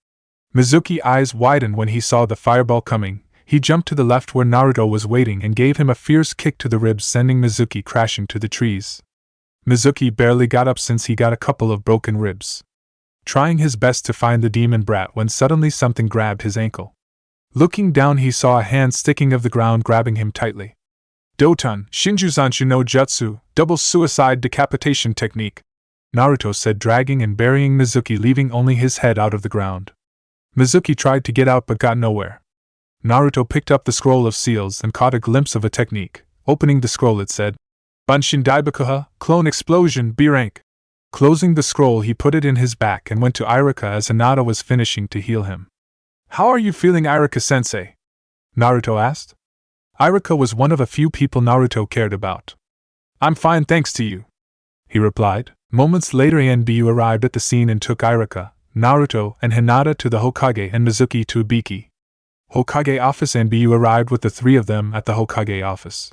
Speaker 1: Mizuki's eyes widened when he saw the fireball coming. He jumped to the left where Naruto was waiting and gave him a fierce kick to the ribs, sending Mizuki crashing to the trees. Mizuki barely got up since he got a couple of broken ribs. Trying his best to find the demon brat when suddenly something grabbed his ankle. Looking down, he saw a hand sticking of the ground, grabbing him tightly. Doton, Shinjuzanshu no Jutsu, double suicide decapitation technique, Naruto said, dragging and burying Mizuki, leaving only his head out of the ground. Mizuki tried to get out but got nowhere. Naruto picked up the scroll of seals and caught a glimpse of a technique. Opening the scroll, it said, Banshin Daibakuha, clone explosion, B rank. Closing the scroll, he put it in his back and went to Iruka as Hinata was finishing to heal him. How are you feeling, Iruka-sensei? Naruto asked. Iruka was one of a few people Naruto cared about. I'm fine, thanks to you, he replied. Moments later, Anbu arrived at the scene and took Iruka, Naruto, and Hinata to the Hokage and Mizuki to Ibiki. Hokage office. Anbu arrived with the three of them at the Hokage office.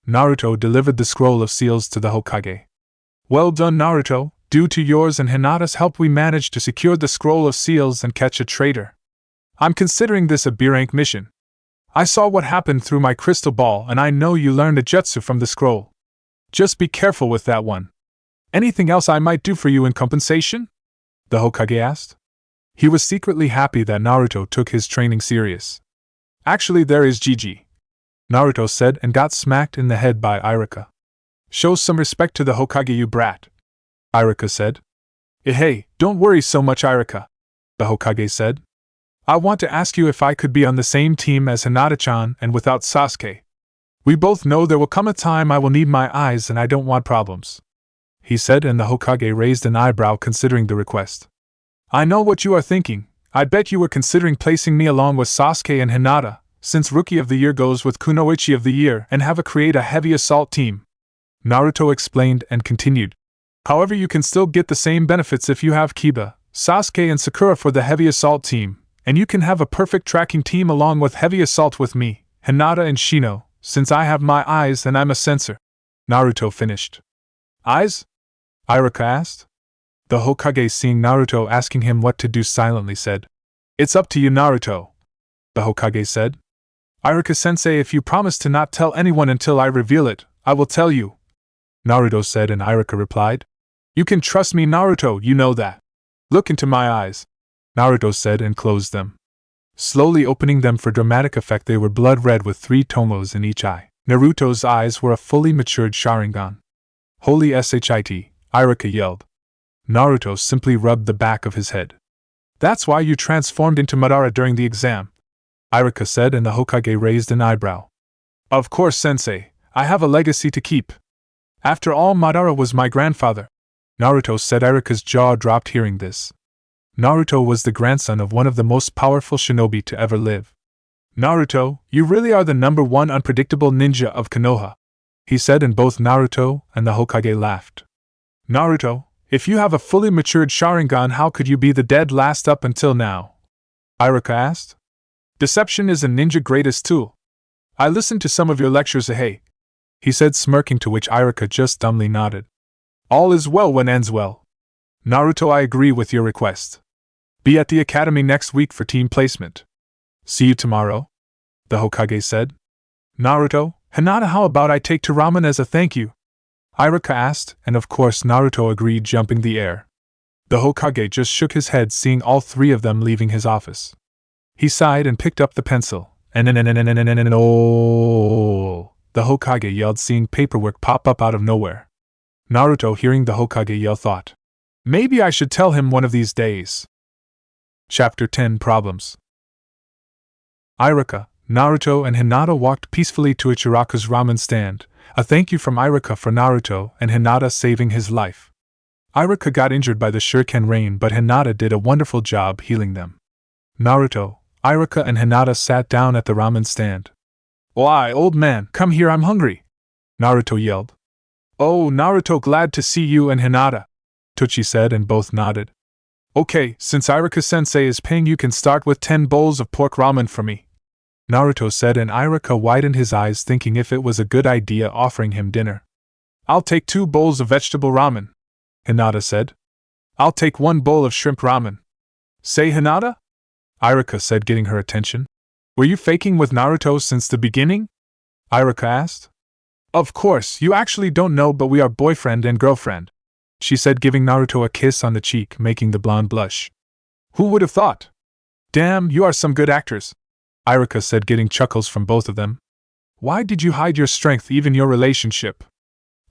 Speaker 1: Naruto delivered the scroll of seals to the Hokage. Well done, Naruto. Due to yours and Hinata's help, we managed to secure the scroll of seals and catch a traitor. I'm considering this a B-rank mission. I saw what happened through my crystal ball, and I know you learned a jutsu from the scroll. Just be careful with that one, Anything else I might do for you in compensation? The Hokage asked. He was secretly happy that Naruto took his training serious. Actually, there is Gigi, Naruto said and got smacked in the head by Iruka. Show some respect to the Hokage, you brat, Iruka said. Hey, don't worry so much, Iruka, the Hokage said. I want to ask you if I could be on the same team as Hinata-chan and without Sasuke. We both know there will come a time I will need my eyes and I don't want problems, he said, and the Hokage raised an eyebrow considering the request. I know what you are thinking. I bet you were considering placing me along with Sasuke and Hinata, since Rookie of the Year goes with Kunoichi of the Year, and create a heavy assault team, Naruto explained and continued. However, you can still get the same benefits if you have Kiba, Sasuke and Sakura for the heavy assault team, and you can have a perfect tracking team along with heavy assault with me, Hinata and Shino, since I have my eyes and I'm a sensor, Naruto finished. Eyes? Iruka asked. The Hokage, seeing Naruto asking him what to do, silently said, It's up to you, Naruto, the Hokage said. Iruka-sensei, if you promise to not tell anyone until I reveal it, I will tell you, Naruto said, and Iruka replied, You can trust me, Naruto, you know that. Look into my eyes, Naruto said and closed them. Slowly opening them for dramatic effect, they were blood red with 3 tomos in each eye. Naruto's eyes were a fully matured Sharingan. Holy shit, Iruka yelled. Naruto simply rubbed the back of his head. That's why you transformed into Madara during the exam, Iruka said, and the Hokage raised an eyebrow. Of course, sensei, I have a legacy to keep. After all, Madara was my grandfather, Naruto said. Iruka's jaw dropped hearing this. Naruto was the grandson of one of the most powerful shinobi to ever live. Naruto, you really are the #1 unpredictable ninja of Konoha, he said, and both Naruto and the Hokage laughed. Naruto, if you have a fully matured Sharingan, how could you be the dead last up until now? Iruka asked. Deception is a ninja greatest tool. I listened to some of your lectures, hey, he said, smirking, to which Iruka just dumbly nodded. All is well when ends well. Naruto, I agree with your request. Be at the academy next week for team placement. See you tomorrow, the Hokage said. Naruto, Hinata, how about I take to ramen as a thank you? Iruka asked, and of course Naruto agreed, jumping the air. The Hokage just shook his head, seeing all 3 of them leaving his office. He sighed and picked up the pencil, and oh, the Hokage yelled, seeing paperwork pop up out of nowhere. Naruto, hearing the Hokage yell, thought, maybe I should tell him one of these days. Chapter 10 Problems. Iruka, Naruto and Hinata walked peacefully to Ichiraku's ramen stand, a thank you from Iruka for Naruto and Hinata saving his life. Iruka got injured by the shuriken rain, but Hinata did a wonderful job healing them. Naruto, Iruka and Hinata sat down at the ramen stand. Why, old man, come here, I'm hungry, Naruto yelled. Oh, Naruto, glad to see you and Hinata, Tochi said, and both nodded. Okay, since Iruka-sensei is paying, you can start with 10 bowls of pork ramen for me, Naruto said, and Iruka widened his eyes, thinking if it was a good idea offering him dinner. I'll take 2 bowls of vegetable ramen, Hinata said. I'll take 1 bowl of shrimp ramen. Say, Hinata? Iruka said, getting her attention. Were you faking with Naruto since the beginning? Iruka asked. Of course, you actually don't know, but we are boyfriend and girlfriend, she said, giving Naruto a kiss on the cheek, making the blonde blush. Who would have thought? Damn, you are some good actors, Iruka said, getting chuckles from both of them. Why did you hide your strength, even your relationship?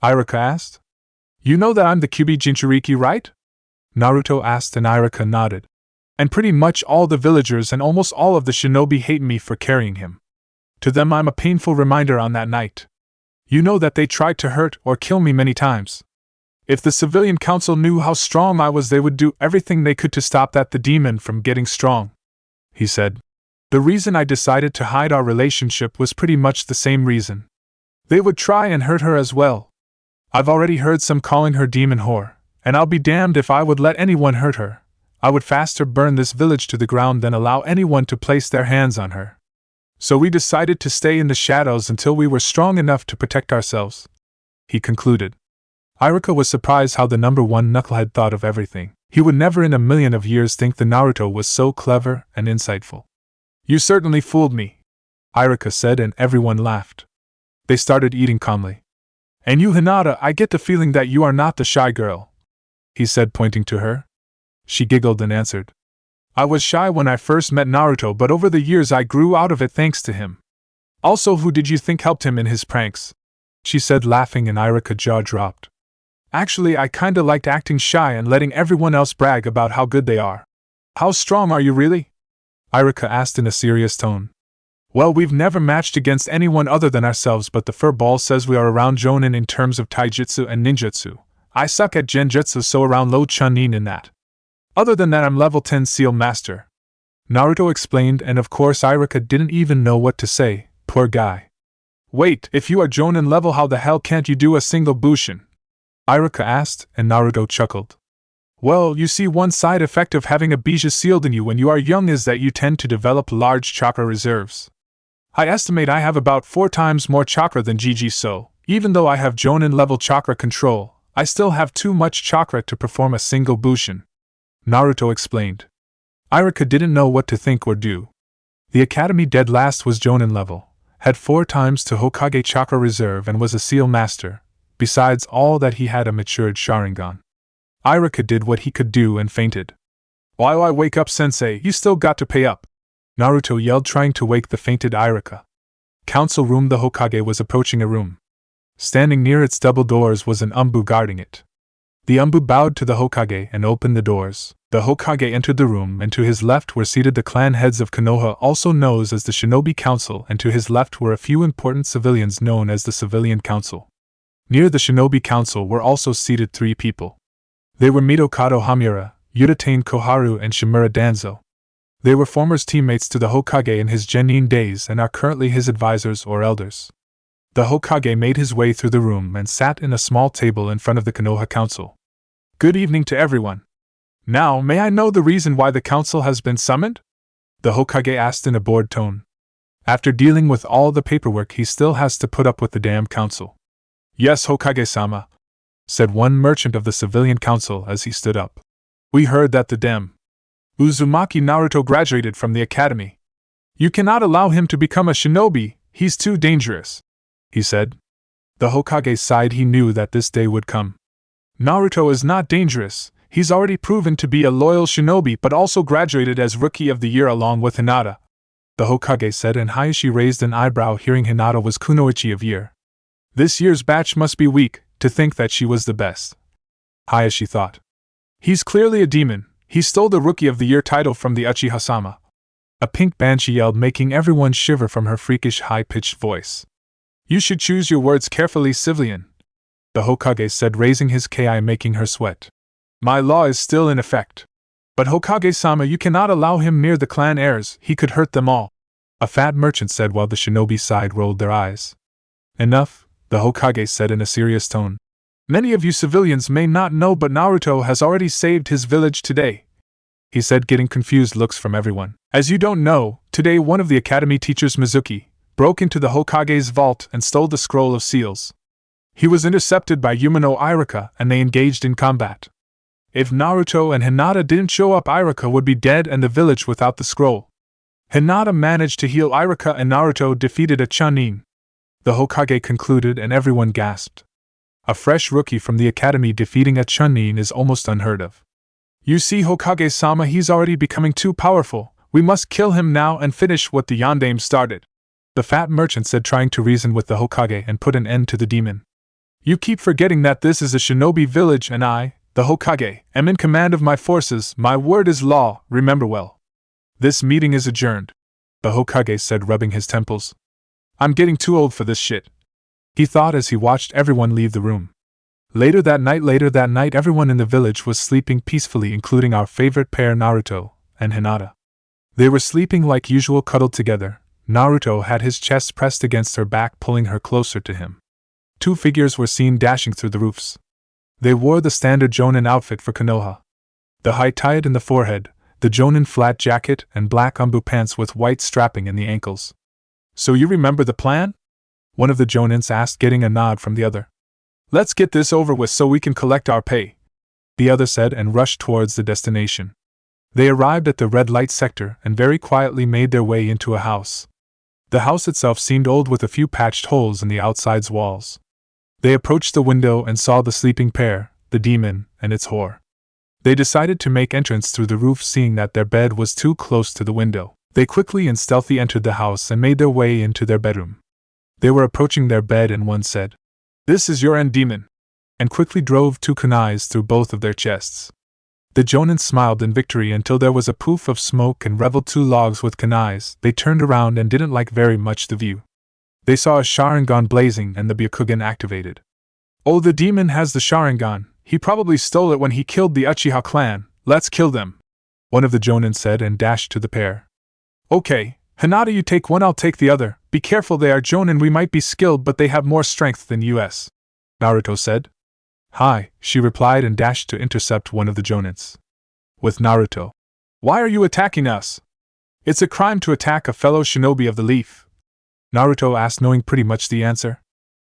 Speaker 1: Iruka asked. You know that I'm the Kyuubi Jinchuriki, right? Naruto asked, and Iruka nodded. And pretty much all the villagers and almost all of the shinobi hate me for carrying him. To them I'm a painful reminder on that night. You know that they tried to hurt or kill me many times. If the civilian council knew how strong I was, they would do everything they could to stop the demon from getting strong, he said. The reason I decided to hide our relationship was pretty much the same reason. They would try and hurt her as well. I've already heard some calling her demon whore, and I'll be damned if I would let anyone hurt her. I would faster burn this village to the ground than allow anyone to place their hands on her. So we decided to stay in the shadows until we were strong enough to protect ourselves, he concluded. Iruka was surprised how the #1 knucklehead thought of everything. He would never in a million of years think the Naruto was so clever and insightful. You certainly fooled me, Iruka said, and everyone laughed. They started eating calmly. And you, Hinata, I get the feeling that you are not the shy girl, he said, pointing to her. She giggled and answered. I was shy when I first met Naruto, but over the years I grew out of it thanks to him. Also, who did you think helped him in his pranks? She said, laughing, and Irika's jaw dropped. Actually, I kinda liked acting shy and letting everyone else brag about how good they are. How strong are you really? Irika asked in a serious tone. Well, we've never matched against anyone other than ourselves, but the fur ball says we are around Jonin in terms of taijutsu and ninjutsu. I suck at genjutsu, so around low chunin in that. Other than that, I'm level 10 seal master. Naruto explained, and of course Irika didn't even know what to say, poor guy. Wait, if you are Jonin level, how the hell can't you do a single bushin? Irika asked, and Naruto chuckled. Well, you see, one side effect of having a bija sealed in you when you are young is that you tend to develop large chakra reserves. I estimate I have about 4 times more chakra than Gigi, so, even though I have Jonin level chakra control, I still have too much chakra to perform a single bushin. Naruto explained. Irika didn't know what to think or do. The academy dead last was Jonin level, had 4 times to Hokage chakra reserve, and was a seal master. Besides all that, he had a matured Sharingan. Irika did what he could do and fainted. Why wake up, sensei, you still got to pay up, Naruto yelled, trying to wake the fainted Irika. Council room. The Hokage was approaching a room. Standing near its double doors was an Umbu guarding it. The Umbu bowed to the Hokage and opened the doors. The Hokage entered the room, and to his left were seated the clan heads of Konoha, also known as the Shinobi Council, and to his left were a few important civilians known as the Civilian Council. Near the Shinobi Council were also seated 3 people. They were Mitokado Hamura, Udatane Koharu, and Shimura Danzo. They were former teammates to the Hokage in his genin days and are currently his advisors or elders. The Hokage made his way through the room and sat in a small table in front of the Konoha Council. Good evening to everyone. Now, may I know the reason why the council has been summoned? The Hokage asked in a bored tone. After dealing with all the paperwork, he still has to put up with the damn council. Yes, Hokage-sama, said one merchant of the civilian council as he stood up. We heard that the Dem. Uzumaki Naruto graduated from the academy. You cannot allow him to become a shinobi, he's too dangerous, he said. The Hokage sighed. He knew that this day would come. Naruto is not dangerous, he's already proven to be a loyal shinobi, but also graduated as Rookie of the Year along with Hinata, the Hokage said, and Hayashi raised an eyebrow hearing Hinata was Kunoichi of Year. This year's batch must be weak, to think that she was the best, Hayashi thought. He's clearly a demon, he stole the Rookie of the Year title from the Uchiha-sama. A pink banshee yelled, making everyone shiver from her freakish high-pitched voice. You should choose your words carefully, civilian, the Hokage said, raising his ki, making her sweat. My law is still in effect. But Hokage-sama, you cannot allow him near the clan heirs, he could hurt them all, a fat merchant said, while the shinobi side rolled their eyes. Enough, the Hokage said in a serious tone. Many of you civilians may not know, but Naruto has already saved his village today, he said, getting confused looks from everyone. As you don't know, today one of the academy teachers, Mizuki, broke into the Hokage's vault and stole the scroll of seals. He was intercepted by Yumino Irika and they engaged in combat. If Naruto and Hinata didn't show up, Irika would be dead and the village without the scroll. Hinata managed to heal Irika and Naruto defeated a Chunin, the Hokage concluded, and everyone gasped. A fresh rookie from the academy defeating a Chunin is almost unheard of. You see, Hokage-sama, he's already becoming too powerful. We must kill him now and finish what the Yondaime started, the fat merchant said, trying to reason with the Hokage and put an end to the demon. You keep forgetting that this is a shinobi village and I, the Hokage, am in command of my forces. My word is law, remember well. This meeting is adjourned, the Hokage said, rubbing his temples. I'm getting too old for this shit, he thought as he watched everyone leave the room. Later that night, everyone in the village was sleeping peacefully, including our favorite pair, Naruto and Hinata. They were sleeping like usual, cuddled together. Naruto had his chest pressed against her back, pulling her closer to him. 2 figures were seen dashing through the roofs. They wore the standard Jonin outfit for Konoha. The high tied in the forehead, the Jonin flat jacket, and black umbu pants with white strapping in the ankles. So you remember the plan? One of the Jonins asked, getting a nod from the other. Let's get this over with so we can collect our pay, the other said, and rushed towards the destination. They arrived at the red light sector and very quietly made their way into a house. The house itself seemed old with a few patched holes in the outside's walls. They approached the window and saw the sleeping pair, the demon and its whore. They decided to make entrance through the roof, seeing that their bed was too close to the window. They quickly and stealthily entered the house and made their way into their bedroom. They were approaching their bed and one said, "This is your end, demon," and quickly drove 2 kunais through both of their chests. The Jonin smiled in victory until there was a poof of smoke and reveled 2 logs with kunais. They turned around and didn't like very much the view. They saw a Sharingan blazing and the Byakugan activated. "Oh, the demon has the Sharingan. He probably stole it when he killed the Uchiha clan. Let's kill them," one of the Jonin said and dashed to the pair. "Okay, Hinata, you take one, I'll take the other. Be careful, they are Jonin, we might be skilled but they have more strength than us," Naruto said. "Hi," she replied and dashed to intercept one of the Jonins. With Naruto. "Why are you attacking us? It's a crime to attack a fellow shinobi of the leaf," Naruto asked, knowing pretty much the answer.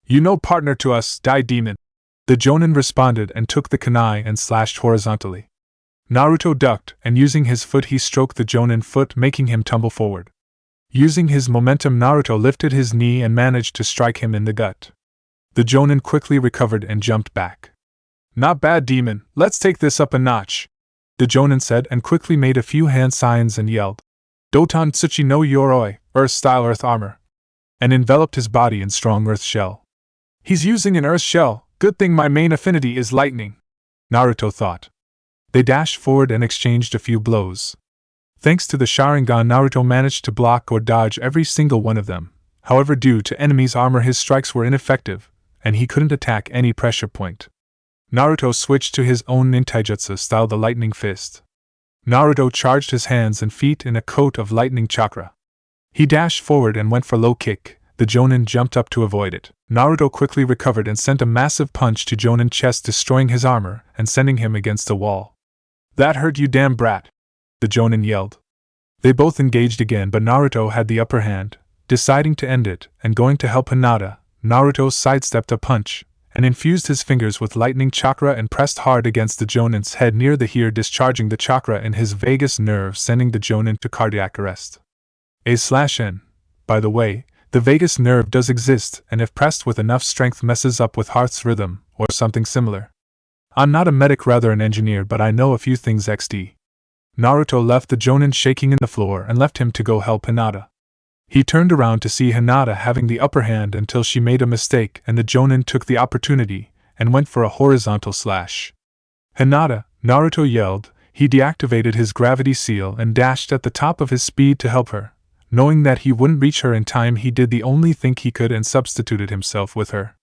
Speaker 1: "You no partner to us, die demon," the Jonin responded and took the kunai and slashed horizontally. Naruto ducked, and using his foot he stroked the Jonin foot, making him tumble forward. Using his momentum, Naruto lifted his knee and managed to strike him in the gut. The Jonin quickly recovered and jumped back. "Not bad, demon, let's take this up a notch," the Jonin said and quickly made a few hand signs and yelled, "Doton Tsuchi no Yoroi, Earth-style earth armor," and enveloped his body in strong earth shell. "He's using an earth shell, good thing my main affinity is lightning," Naruto thought. They dashed forward and exchanged a few blows. Thanks to the Sharingan, Naruto managed to block or dodge every single one of them. However, due to enemies' armor, his strikes were ineffective, and he couldn't attack any pressure point. Naruto switched to his own nintaijutsu style, the lightning fist. Naruto charged his hands and feet in a coat of lightning chakra. He dashed forward and went for low kick. The Jonin jumped up to avoid it. Naruto quickly recovered and sent a massive punch to Jonin's chest, destroying his armor and sending him against the wall. "That hurt, you damn brat," the Jonin yelled. They both engaged again, but Naruto had the upper hand. Deciding to end it and going to help Hinata, Naruto sidestepped a punch and infused his fingers with lightning chakra and pressed hard against the Jonin's head near the ear, discharging the chakra in his vagus nerve, sending the Jonin to cardiac arrest. A/N. By the way, the vagus nerve does exist, and if pressed with enough strength messes up with heart's rhythm, or something similar. I'm not a medic, rather an engineer, but I know a few things XD. Naruto left the Jonin shaking in the floor and left him to go help Hinata. He turned around to see Hinata having the upper hand until she made a mistake, and the Jonin took the opportunity and went for a horizontal slash. "Hinata," Naruto yelled. He deactivated his gravity seal and dashed at the top of his speed to help her. Knowing that he wouldn't reach her in time, he did the only thing he could and substituted himself with her.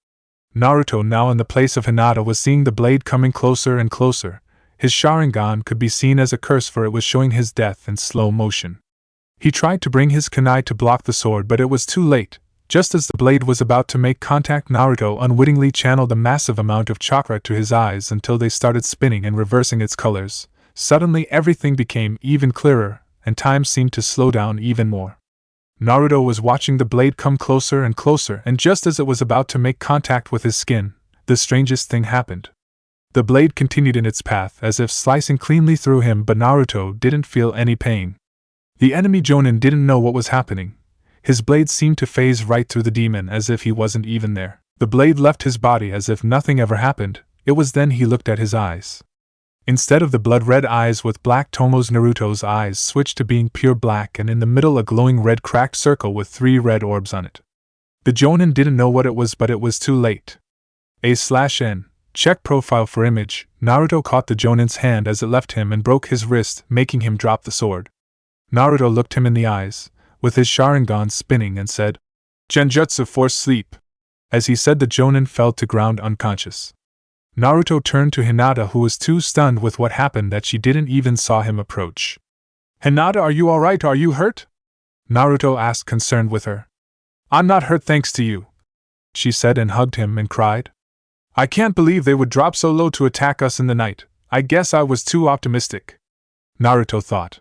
Speaker 1: Naruto, now in the place of Hinata, was seeing the blade coming closer and closer. His Sharingan could be seen as a curse, for it was showing his death in slow motion. He tried to bring his kunai to block the sword, but it was too late. Just as the blade was about to make contact, Naruto unwittingly channeled a massive amount of chakra to his eyes until they started spinning and reversing its colors. Suddenly everything became even clearer, and time seemed to slow down even more. Naruto was watching the blade come closer and closer, and just as it was about to make contact with his skin, the strangest thing happened. The blade continued in its path as if slicing cleanly through him, but Naruto didn't feel any pain. The enemy Jonin didn't know what was happening. His blade seemed to phase right through the demon as if he wasn't even there. The blade left his body as if nothing ever happened. It was then he looked at his eyes. Instead of the blood-red eyes with black tomos, Naruto's eyes switched to being pure black, and in the middle a glowing red cracked circle with 3 red orbs on it. The Jonin didn't know what it was, but it was too late. A/N. Check profile for image. Naruto caught the Jonin's hand as it left him and broke his wrist, making him drop the sword. Naruto looked him in the eyes, with his Sharingan spinning, and said, "Genjutsu force sleep." As he said, the Jonin fell to ground unconscious. Naruto turned to Hinata, who was too stunned with what happened that she didn't even saw him approach. "Hinata, are you alright? Are you hurt?" Naruto asked, concerned with her. "I'm not hurt thanks to you," she said, and hugged him and cried. "I can't believe they would drop so low to attack us in the night. I guess I was too optimistic," Naruto thought.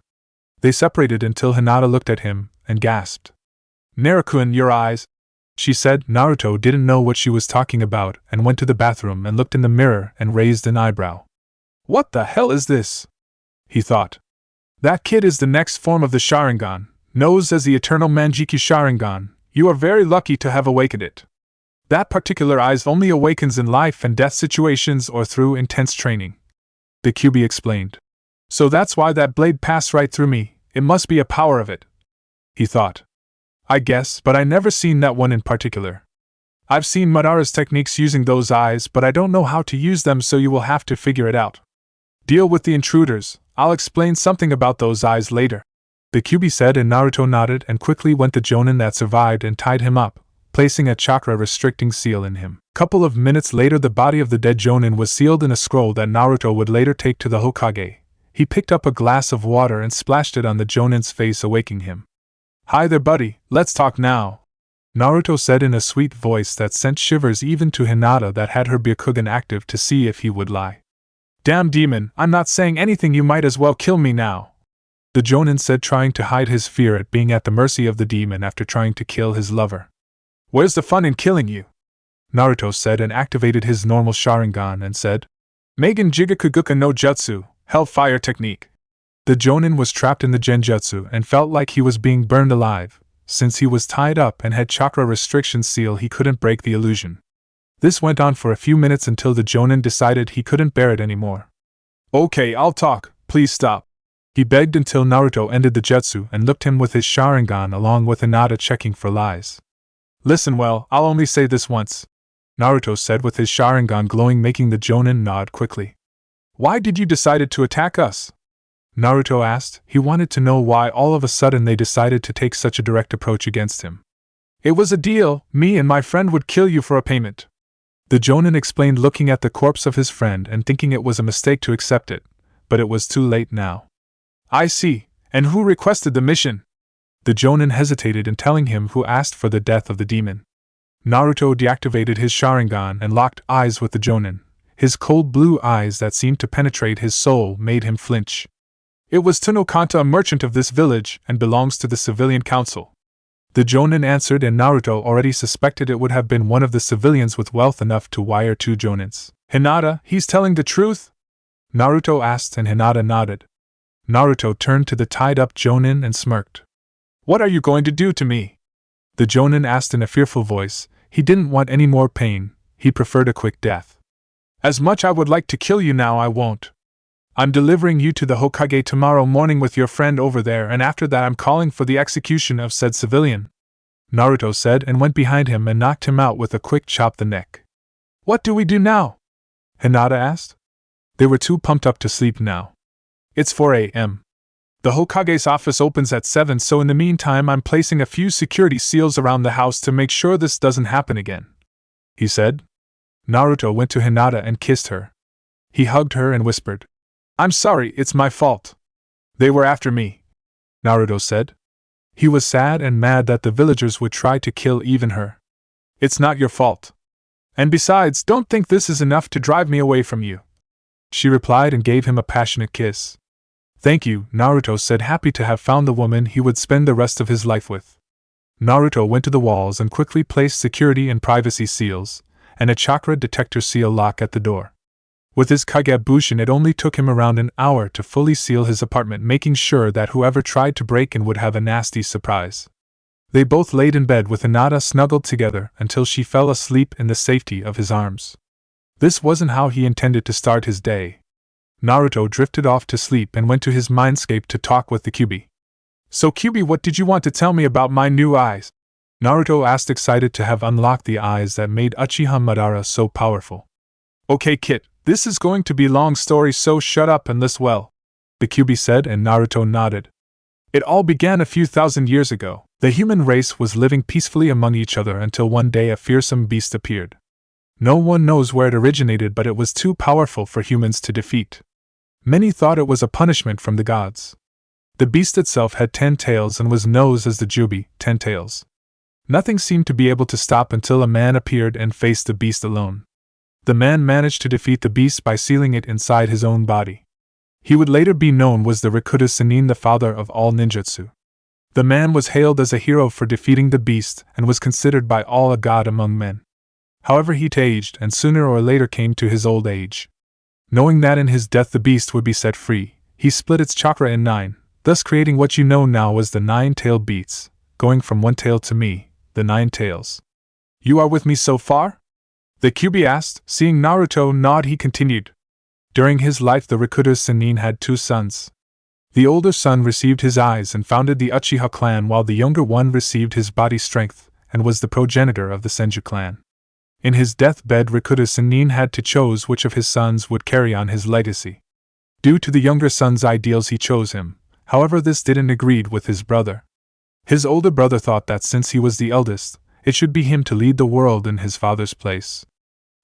Speaker 1: They separated until Hinata looked at him and gasped. "Naruto, your eyes," she said. Naruto didn't know what she was talking about and went to the bathroom and looked in the mirror and raised an eyebrow. "What the hell is this?" he thought. "That kid is the next form of the Sharingan, known as the Eternal Manjiki Sharingan. You are very lucky to have awakened it." That particular eyes only awakens in life and death situations or through intense training. The QB explained. So that's why that blade passed right through me, it must be a power of it. He thought. I guess, but I never seen that one in particular. I've seen Madara's techniques using those eyes, but I don't know how to use them, so you will have to figure it out. Deal with the intruders, I'll explain something about those eyes later. The QB said, and Naruto nodded and quickly went to Jonin that survived and tied him up, placing a chakra restricting seal in him. Couple of minutes later, the body of the dead Jonin was sealed in a scroll that Naruto would later take to the Hokage. He picked up a glass of water and splashed it on the Jonin's face, awaking him. Hi there, buddy, let's talk now, Naruto said in a sweet voice that sent shivers even to Hinata that had her Byakugan active to see if he would lie. Damn demon, I'm not saying anything, you might as well kill me now, the Jonin said, trying to hide his fear at being at the mercy of the demon after trying to kill his lover. Where's the fun in killing you? Naruto said and activated his normal Sharingan and said, Meigen Jigakuguka no Jutsu, Hellfire Technique. The Jonin was trapped in the Genjutsu and felt like he was being burned alive. Since he was tied up and had chakra restriction seal, he couldn't break the illusion. This went on for a few minutes until the Jonin decided he couldn't bear it anymore. Okay, I'll talk, please stop, he begged, until Naruto ended the jutsu and looked him with his Sharingan along with Hinata checking for lies. Listen well, I'll only say this once, Naruto said with his Sharingan glowing, making the Jonin nod quickly. Why did you decide to attack us? Naruto asked. He wanted to know why all of a sudden they decided to take such a direct approach against him. It was a deal, me and my friend would kill you for a payment, the Jonin explained, looking at the corpse of his friend and thinking it was a mistake to accept it, but it was too late now. I see, and who requested the mission? The Jonin hesitated in telling him who asked for the death of the demon. Naruto deactivated his Sharingan and locked eyes with the Jonin. His cold blue eyes that seemed to penetrate his soul made him flinch. It was Tanokanta, a merchant of this village, and belongs to the civilian council, the Jonin answered, and Naruto already suspected it would have been one of the civilians with wealth enough to wire two Jonins. Hinata, he's telling the truth? Naruto asked, and Hinata nodded. Naruto turned to the tied-up Jonin and smirked. What are you going to do to me? The Jonin asked in a fearful voice. He didn't want any more pain, he preferred a quick death. As much I would like to kill you now, I won't. I'm delivering you to the Hokage tomorrow morning with your friend over there, and after that I'm calling for the execution of said civilian, Naruto said, and went behind him and knocked him out with a quick chop the neck. What do we do now? Hinata asked. They were too pumped up to sleep now. It's 4 a.m. The Hokage's office opens at 7, so in the meantime I'm placing a few security seals around the house to make sure this doesn't happen again, he said. Naruto went to Hinata and kissed her. He hugged her and whispered, I'm sorry, it's my fault. They were after me, Naruto said. He was sad and mad that the villagers would try to kill even her. It's not your fault. And besides, don't think this is enough to drive me away from you, she replied and gave him a passionate kiss. Thank you, Naruto said, happy to have found the woman he would spend the rest of his life with. Naruto went to the walls and quickly placed security and privacy seals, and a chakra detector seal lock at the door. With his Kagebushin, it only took him around an hour to fully seal his apartment, making sure that whoever tried to break in would have a nasty surprise. They both laid in bed with Hinata snuggled together until she fell asleep in the safety of his arms. This wasn't how he intended to start his day. Naruto drifted off to sleep and went to his mindscape to talk with the Kyuubi. So Kyuubi, what did you want to tell me about my new eyes? Naruto asked, excited to have unlocked the eyes that made Uchiha Madara so powerful. Okay kid, this is going to be a long story, so shut up and listen well, the Kyuubi said, and Naruto nodded. It all began a few thousand years ago. The human race was living peacefully among each other until one day a fearsome beast appeared. No one knows where it originated, but it was too powerful for humans to defeat. Many thought it was a punishment from the gods. The beast itself had 10 tails and was known as the Jubi, 10 tails. Nothing seemed to be able to stop until a man appeared and faced the beast alone. The man managed to defeat the beast by sealing it inside his own body. He would later be known as the Rikuta Sannin, the father of all ninjutsu. The man was hailed as a hero for defeating the beast and was considered by all a god among men. However, he aged and sooner or later came to his old age. Knowing that in his death the beast would be set free, he split its chakra in 9, thus creating what you know now as the 9-tailed beasts, going from one tail to me, the 9 tails. You are with me so far? The Kyuubi asked. Seeing Naruto nod, he continued. During his life, the Rikuta Sennin had 2 sons. The older son received his eyes and founded the Uchiha clan, while the younger one received his body strength and was the progenitor of the Senju clan. In his deathbed, Rikuta Sennin had to choose which of his sons would carry on his legacy. Due to the younger son's ideals, he chose him. However, this didn't agree with his brother. His older brother thought that since he was the eldest, it should be him to lead the world in his father's place.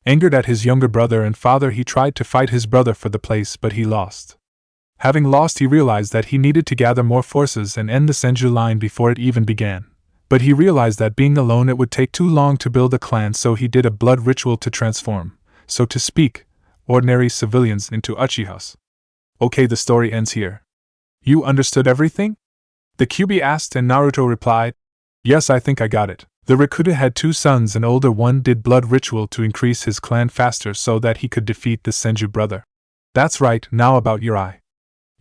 Speaker 1: Angered at his younger brother and father, he tried to fight his brother for the place, but he lost. Having lost, he realized that he needed to gather more forces and end the Senju line before it even began. But he realized that being alone it would take too long to build a clan, so he did a blood ritual to transform, so to speak, ordinary civilians into Uchihas. Okay, the story ends here. You understood everything? The Kyuubi asked, and Naruto replied, Yes, I think I got it. The Rikuta had 2 sons, and older one did blood ritual to increase his clan faster so that he could defeat the Senju brother. That's right. Now about your eye.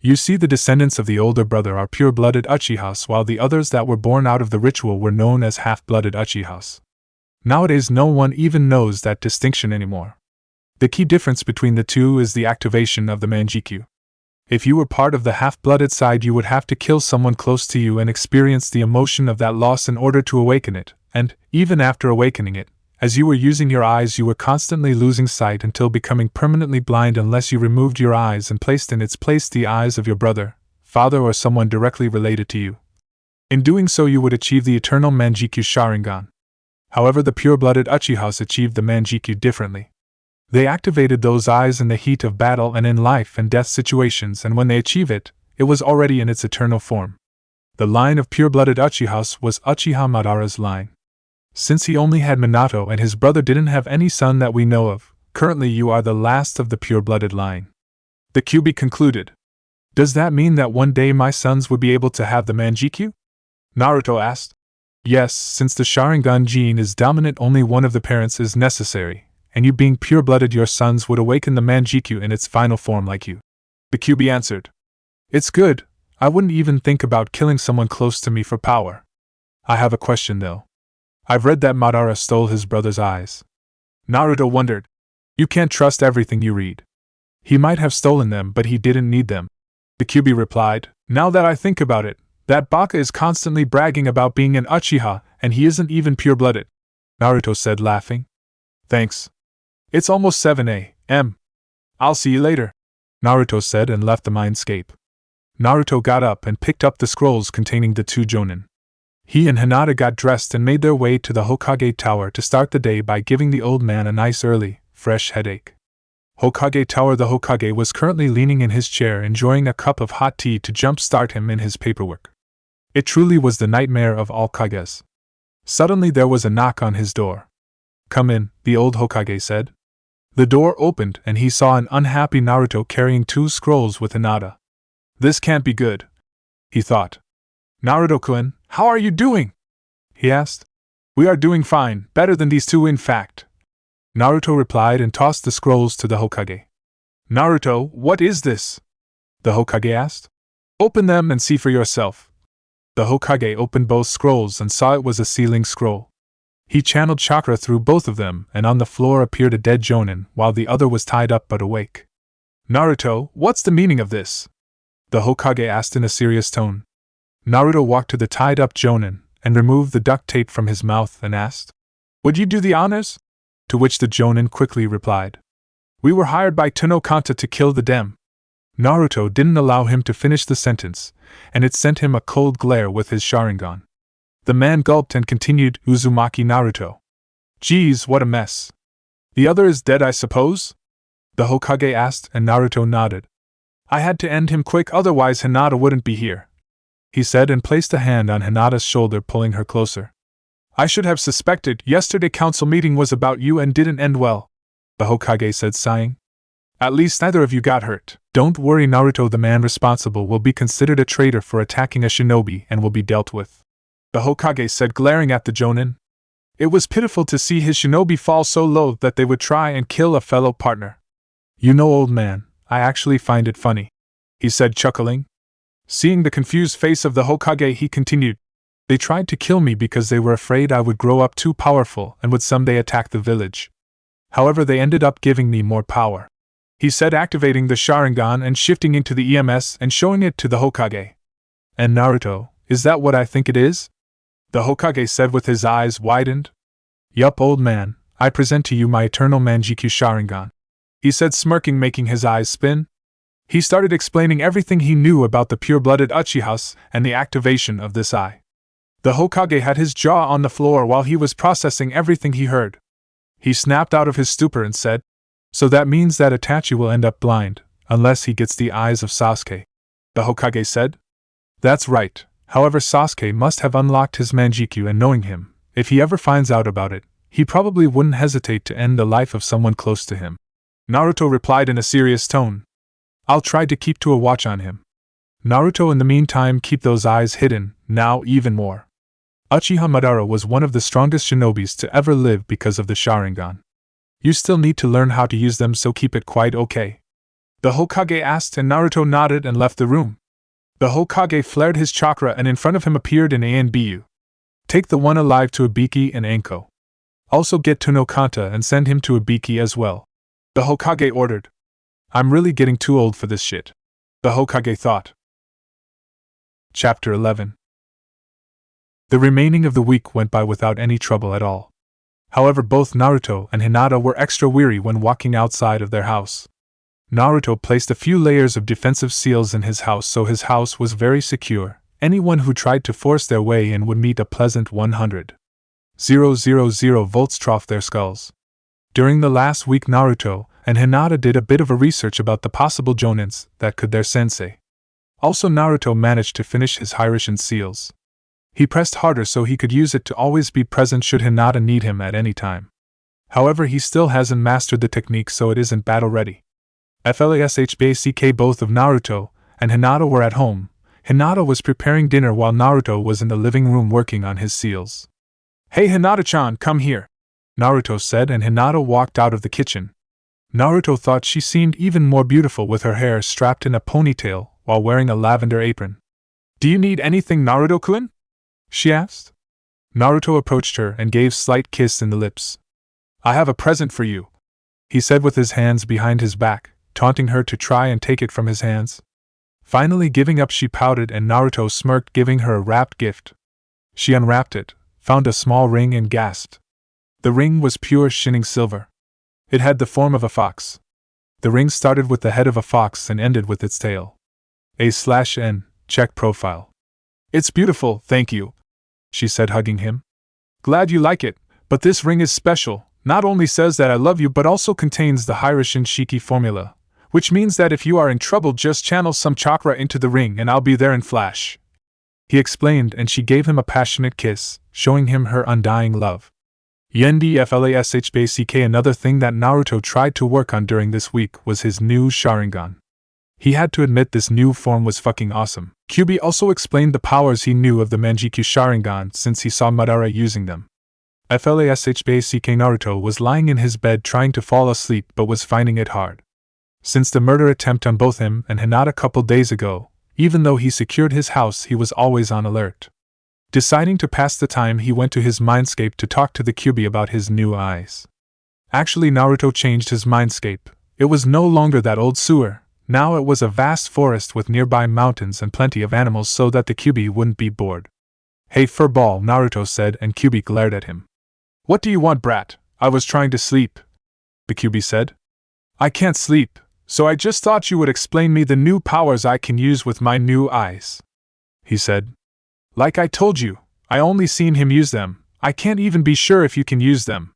Speaker 1: You see, the descendants of the older brother are pure-blooded Uchihas, while the others that were born out of the ritual were known as half-blooded Uchihas. Nowadays no one even knows that distinction anymore. The key difference between the two is the activation of the Manjikyu. If you were part of the half-blooded side, you would have to kill someone close to you and experience the emotion of that loss in order to awaken it, and, even after awakening it, as you were using your eyes, you were constantly losing sight until becoming permanently blind unless you removed your eyes and placed in its place the eyes of your brother, father, or someone directly related to you. In doing so, you would achieve the eternal Manjikyu Sharingan. However, the pure-blooded Uchihas achieved the Manjikyu differently. They activated those eyes in the heat of battle and in life and death situations, and when they achieve it, it was already in its eternal form. The line of pure-blooded Uchihas was Uchiha Madara's line. Since he only had Minato and his brother didn't have any son that we know of, currently you are the last of the pure-blooded line. The Kyuubi concluded. Does that mean that one day my sons would be able to have the Manjikyu? Naruto asked. Yes, since the Sharingan gene is dominant, only one of the parents is necessary, and you being pure-blooded, your sons would awaken the Manjikyu in its final form like you. The Kyuubi answered. It's good. I wouldn't even think about killing someone close to me for power. I have a question though. I've read that Madara stole his brother's eyes. Naruto wondered. You can't trust everything you read. He might have stolen them, but he didn't need them. The Kyuubi replied. Now that I think about it, that Baka is constantly bragging about being an Uchiha, and he isn't even pure-blooded. Naruto said, laughing. Thanks. It's almost 7 a.m. I'll see you later, Naruto said and left the mindscape. Naruto got up and picked up the scrolls containing the 2 Jonin. He and Hinata got dressed and made their way to the Hokage Tower to start the day by giving the old man a nice early, fresh headache. Hokage Tower. The Hokage was currently leaning in his chair enjoying a cup of hot tea to jump-start him in his paperwork. It truly was the nightmare of all Kages. Suddenly there was a knock on his door. Come in, the old Hokage said. The door opened and he saw an unhappy Naruto carrying 2 scrolls with Hinata. This can't be good, he thought. Naruto-kun, how are you doing? He asked. We are doing fine, better than these 2 in fact. Naruto replied and tossed the scrolls to the Hokage. Naruto, what is this? The Hokage asked. Open them and see for yourself. The Hokage opened both scrolls and saw it was a sealing scroll. He channeled chakra through both of them, and on the floor appeared a dead Jonin, while the other was tied up but awake. Naruto, what's the meaning of this? The Hokage asked in a serious tone. Naruto walked to the tied-up Jonin and removed the duct tape from his mouth and asked, Would you do the honors? To which the Jonin quickly replied, We were hired by Tenno Kanta to kill the Dem. Naruto didn't allow him to finish the sentence, and it sent him a cold glare with his Sharingan. The man gulped and continued, Uzumaki Naruto. Geez, what a mess. The other is dead, I suppose? The Hokage asked, and Naruto nodded. I had to end him quick, otherwise Hinata wouldn't be here, he said and placed a hand on Hinata's shoulder, pulling her closer. I should have suspected. Yesterday council meeting was about you and didn't end well, the Hokage said, sighing. At least neither of you got hurt. Don't worry, Naruto, the man responsible will be considered a traitor for attacking a shinobi and will be dealt with, the Hokage said, glaring at the Jonin. It was pitiful to see his shinobi fall so low that they would try and kill a fellow partner. You know, old man, I actually find it funny, he said, chuckling. Seeing the confused face of the Hokage, he continued, They tried to kill me because they were afraid I would grow up too powerful and would someday attack the village. However, they ended up giving me more power," he said, activating the Sharingan and shifting into the EMS and showing it to the Hokage. "And Naruto, is that what I think it is?" the Hokage said with his eyes widened. "Yup, old man, I present to you my eternal Manjikyu Sharingan," he said, smirking, making his eyes spin. He started explaining everything he knew about the pure-blooded Uchihas and the activation of this eye. The Hokage had his jaw on the floor while he was processing everything he heard. He snapped out of his stupor and said, "So that means that Itachi will end up blind, unless he gets the eyes of Sasuke," the Hokage said. "That's right. However, Sasuke must have unlocked his Manjikyu, and knowing him, if he ever finds out about it, he probably wouldn't hesitate to end the life of someone close to him," Naruto replied in a serious tone. "I'll try to keep to a watch on him. Naruto, in the meantime, keep those eyes hidden, now even more." Uchiha Madara was one of the strongest shinobis to ever live because of the Sharingan. "You still need to learn how to use them, so keep it quite okay?" the Hokage asked, and Naruto nodded and left the room. The Hokage flared his chakra, and in front of him appeared an ANBU. "Take the one alive to Ibiki and Anko. Also get Tunokanta and send him to Ibiki as well," the Hokage ordered. "I'm really getting too old for this shit," the Hokage thought. Chapter 11. The remaining of the week went by without any trouble at all. However, both Naruto and Hinata were extra weary when walking outside of their house. Naruto placed a few layers of defensive seals in his house, so his house was very secure. Anyone who tried to force their way in would meet a pleasant 100,000 volts off their skulls. During the last week, Naruto and Hinata did a bit of a research about the possible jonins that could their sensei. Also, Naruto managed to finish his Hiraishin seals. He pressed harder so he could use it to always be present should Hinata need him at any time. However, he still hasn't mastered the technique, so it isn't battle ready. FLASHBACK. Both of Naruto and Hinata were at home. Hinata was preparing dinner while Naruto was in the living room working on his seals. "Hey Hinata-chan, come here," Naruto said, and Hinata walked out of the kitchen. Naruto thought she seemed even more beautiful with her hair strapped in a ponytail while wearing a lavender apron. "Do you need anything, Naruto-kun?" she asked. Naruto approached her and gave a slight kiss in the lips. "I have a present for you," he said with his hands behind his back, taunting her to try and take it from his hands. Finally giving up, she pouted, and Naruto smirked, giving her a wrapped gift. She unwrapped it, found a small ring, and gasped. The ring was pure shining silver. It had the form of a fox. The ring started with the head of a fox and ended with its tail. A/N, check profile. "It's beautiful, thank you," she said, hugging him. "Glad you like it, but this ring is special. Not only says that I love you, but also contains the Hiraishin Shiki formula, which means that if you are in trouble, just channel some chakra into the ring and I'll be there in flash," he explained, and she gave him a passionate kiss, showing him her undying love. Yendi FLASHBACK. Another thing that Naruto tried to work on during this week was his new Sharingan. He had to admit this new form was fucking awesome. Kyuubi also explained the powers he knew of the Manjikyu Sharingan since he saw Madara using them. FLASHBACK. Naruto was lying in his bed trying to fall asleep but was finding it hard. Since the murder attempt on both him and Hinata a couple days ago, even though he secured his house, he was always on alert. Deciding to pass the time, he went to his mindscape to talk to the Kyuubi about his new eyes. Actually, Naruto changed his mindscape. It was no longer that old sewer. Now it was a vast forest with nearby mountains and plenty of animals so that the Kyuubi wouldn't be bored. "Hey furball," Naruto said, and Kyuubi glared at him. "What do you want, brat? I was trying to sleep," the Kyuubi said. "I can't sleep, so I just thought you would explain me the new powers I can use with my new eyes," he said. "Like I told you, I only seen him use them. I can't even be sure if you can use them.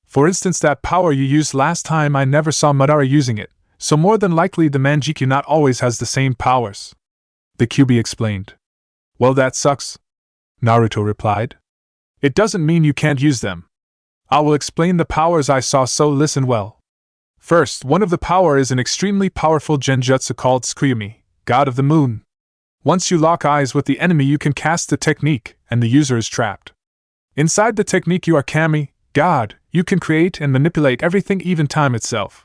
Speaker 1: For instance, that power you used last time, I never saw Madara using it. So more than likely the Manjikyu not always has the same powers," the Kyuubi explained. "Well, that sucks," Naruto replied. "It doesn't mean you can't use them. I will explain the powers I saw, so listen well. First, one of the power is an extremely powerful genjutsu called Tsukuyomi, God of the Moon. Once you lock eyes with the enemy, you can cast the technique, and the user is trapped. Inside the technique you are Kami, God. You can create and manipulate everything, even time itself.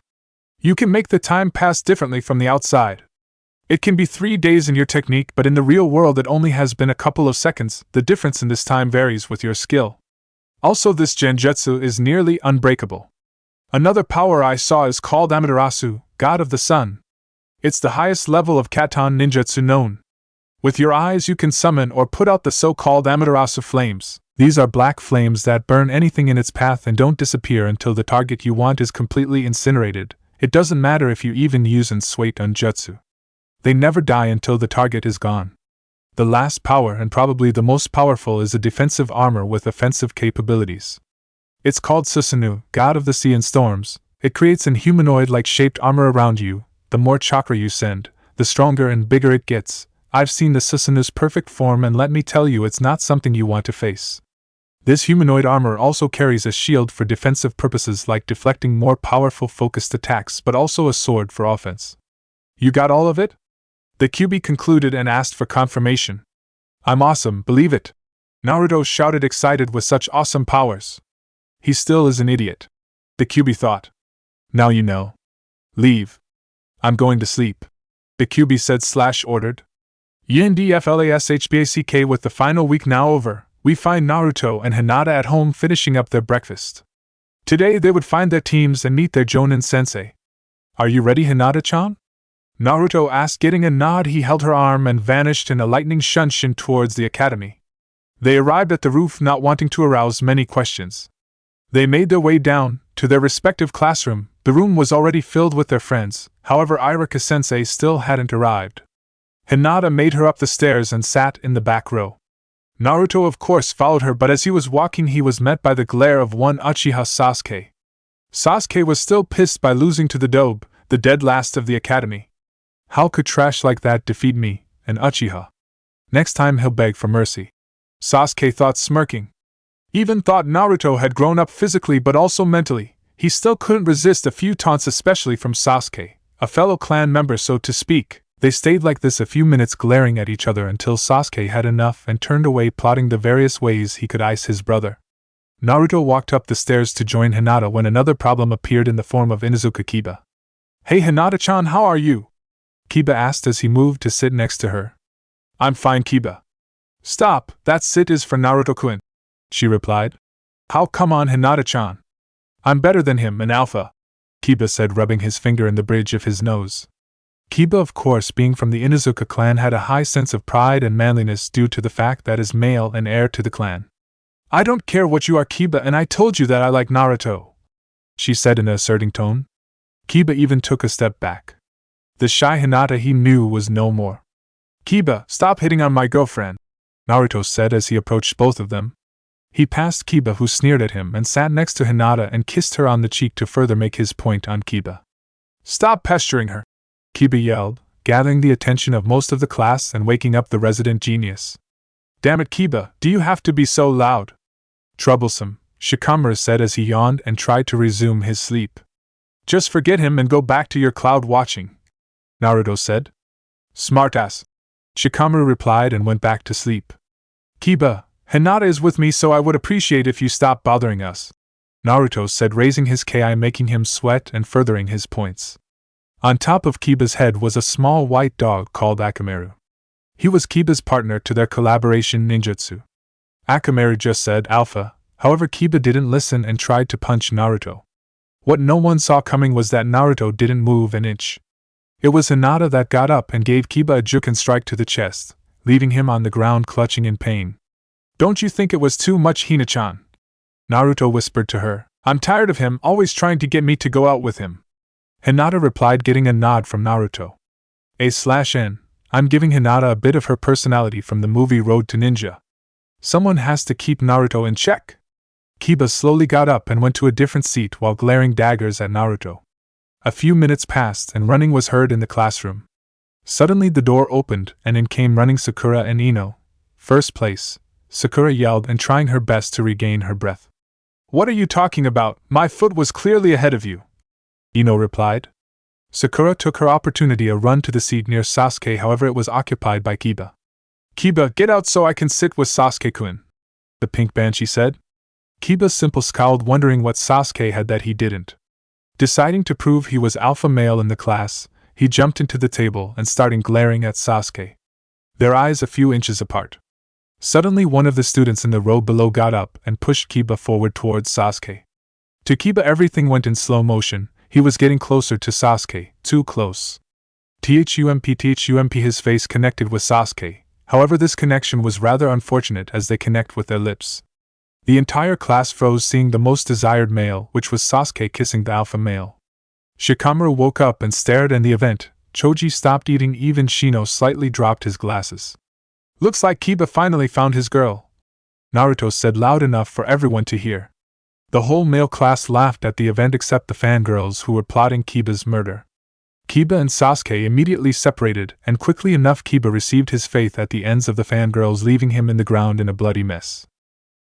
Speaker 1: You can make the time pass differently from the outside. It can be 3 days in your technique, but in the real world it only has been a couple of seconds. The difference in this time varies with your skill. Also, this genjutsu is nearly unbreakable. Another power I saw is called Amaterasu, God of the Sun. It's the highest level of Katon ninjutsu known. With your eyes you can summon or put out the so-called Amaterasu flames. These are black flames that burn anything in its path and don't disappear until the target you want is completely incinerated. It doesn't matter if you even use Nswait Unjutsu. They never die until the target is gone. The last power, and probably the most powerful, is a defensive armor with offensive capabilities. It's called Susanoo, God of the Sea and Storms. It creates an humanoid-like shaped armor around you. The more chakra you send, the stronger and bigger it gets. I've seen the Susanoo's perfect form, and let me tell you, it's not something you want to face. This humanoid armor also carries a shield for defensive purposes like deflecting more powerful focused attacks, but also a sword for offense. You got all of it? The QB concluded and asked for confirmation. I'm awesome, believe it! Naruto shouted, excited with such awesome powers. He still is an idiot. The QB thought. Now you know. Leave. I'm going to sleep. The QB said / ordered. YNDFLASHBACK. With the final week now over, we find Naruto and Hinata at home finishing up their breakfast. Today they would find their teams and meet their Jonin sensei. Are you ready, Hinata-chan? Naruto asked. Getting a nod, he held her arm and vanished in a lightning shunshin towards the academy. They arrived at the roof, not wanting to arouse many questions. They made their way down to their respective classroom. The room was already filled with their friends, however Iruka-sensei still hadn't arrived. Hinata made her up the stairs and sat in the back row. Naruto of course followed her, but as he was walking he was met by the glare of one Uchiha Sasuke. Sasuke was still pissed by losing to the Dobe, the dead last of the academy. How could trash like that defeat me, an Uchiha? Next time he'll beg for mercy. Sasuke thought, smirking. Even thought Naruto had grown up physically but also mentally. He still couldn't resist a few taunts, especially from Sasuke, a fellow clan member so to speak. They stayed like this a few minutes, glaring at each other until Sasuke had enough and turned away, plotting the various ways he could ice his brother. Naruto walked up the stairs to join Hinata when another problem appeared in the form of Inuzuka Kiba. Hey Hinata-chan, how are you? Kiba asked as he moved to sit next to her. I'm fine, Kiba. Stop, that sit is for Naruto-kun, she replied. How come on, Hinata-chan? I'm better than him, an alpha, Kiba said, rubbing his finger in the bridge of his nose. Kiba, of course, being from the Inuzuka clan, had a high sense of pride and manliness due to the fact that is male and heir to the clan. I don't care what you are, Kiba, and I told you that I like Naruto, she said in an asserting tone. Kiba even took a step back. The shy Hinata he knew was no more. Kiba, stop hitting on my girlfriend, Naruto said as he approached both of them. He passed Kiba, who sneered at him, and sat next to Hinata and kissed her on the cheek to further make his point on Kiba. Stop pestering her, Kiba yelled, gathering the attention of most of the class and waking up the resident genius. Damn it, Kiba, do you have to be so loud? Troublesome, Shikamaru said as he yawned and tried to resume his sleep. Just forget him and go back to your cloud watching, Naruto said. Smartass, Shikamaru replied and went back to sleep. Kiba, Hinata is with me, so I would appreciate if you stop bothering us, Naruto said, raising his ki, making him sweat and furthering his points. On top of Kiba's head was a small white dog called Akamaru. He was Kiba's partner to their collaboration ninjutsu. Akamaru just said alpha, however Kiba didn't listen and tried to punch Naruto. What no one saw coming was that Naruto didn't move an inch. It was Hinata that got up and gave Kiba a juken strike to the chest, leaving him on the ground clutching in pain. Don't you think it was too much, Hina-chan? Naruto whispered to her. I'm tired of him always trying to get me to go out with him. Hinata replied, getting a nod from Naruto. A/N. I'm giving Hinata a bit of her personality from the movie Road to Ninja. Someone has to keep Naruto in check. Kiba slowly got up and went to a different seat while glaring daggers at Naruto. A few minutes passed and running was heard in the classroom. Suddenly the door opened and in came running Sakura and Ino. First place, Sakura yelled and trying her best to regain her breath. What are you talking about? My foot was clearly ahead of you, Ino replied. Sakura took her opportunity a run to the seat near Sasuke, however it was occupied by Kiba. Kiba, get out so I can sit with Sasuke-kun, the pink banshee said. Kiba simply scowled, wondering what Sasuke had that he didn't. Deciding to prove he was alpha male in the class, he jumped into the table and started glaring at Sasuke, their eyes a few inches apart. Suddenly one of the students in the row below got up and pushed Kiba forward towards Sasuke. To Kiba everything went in slow motion, he was getting closer to Sasuke, too close. Thump his face connected with Sasuke, however this connection was rather unfortunate as they connect with their lips. The entire class froze seeing the most desired male, which was Sasuke kissing the alpha male. Shikamaru woke up and stared in the event. Choji stopped eating, even Shino slightly dropped his glasses. "Looks like Kiba finally found his girl," Naruto said loud enough for everyone to hear. The whole male class laughed at the event except the fangirls who were plotting Kiba's murder. Kiba and Sasuke immediately separated, and quickly enough Kiba received his fate at the ends of the fangirls, leaving him in the ground in a bloody mess.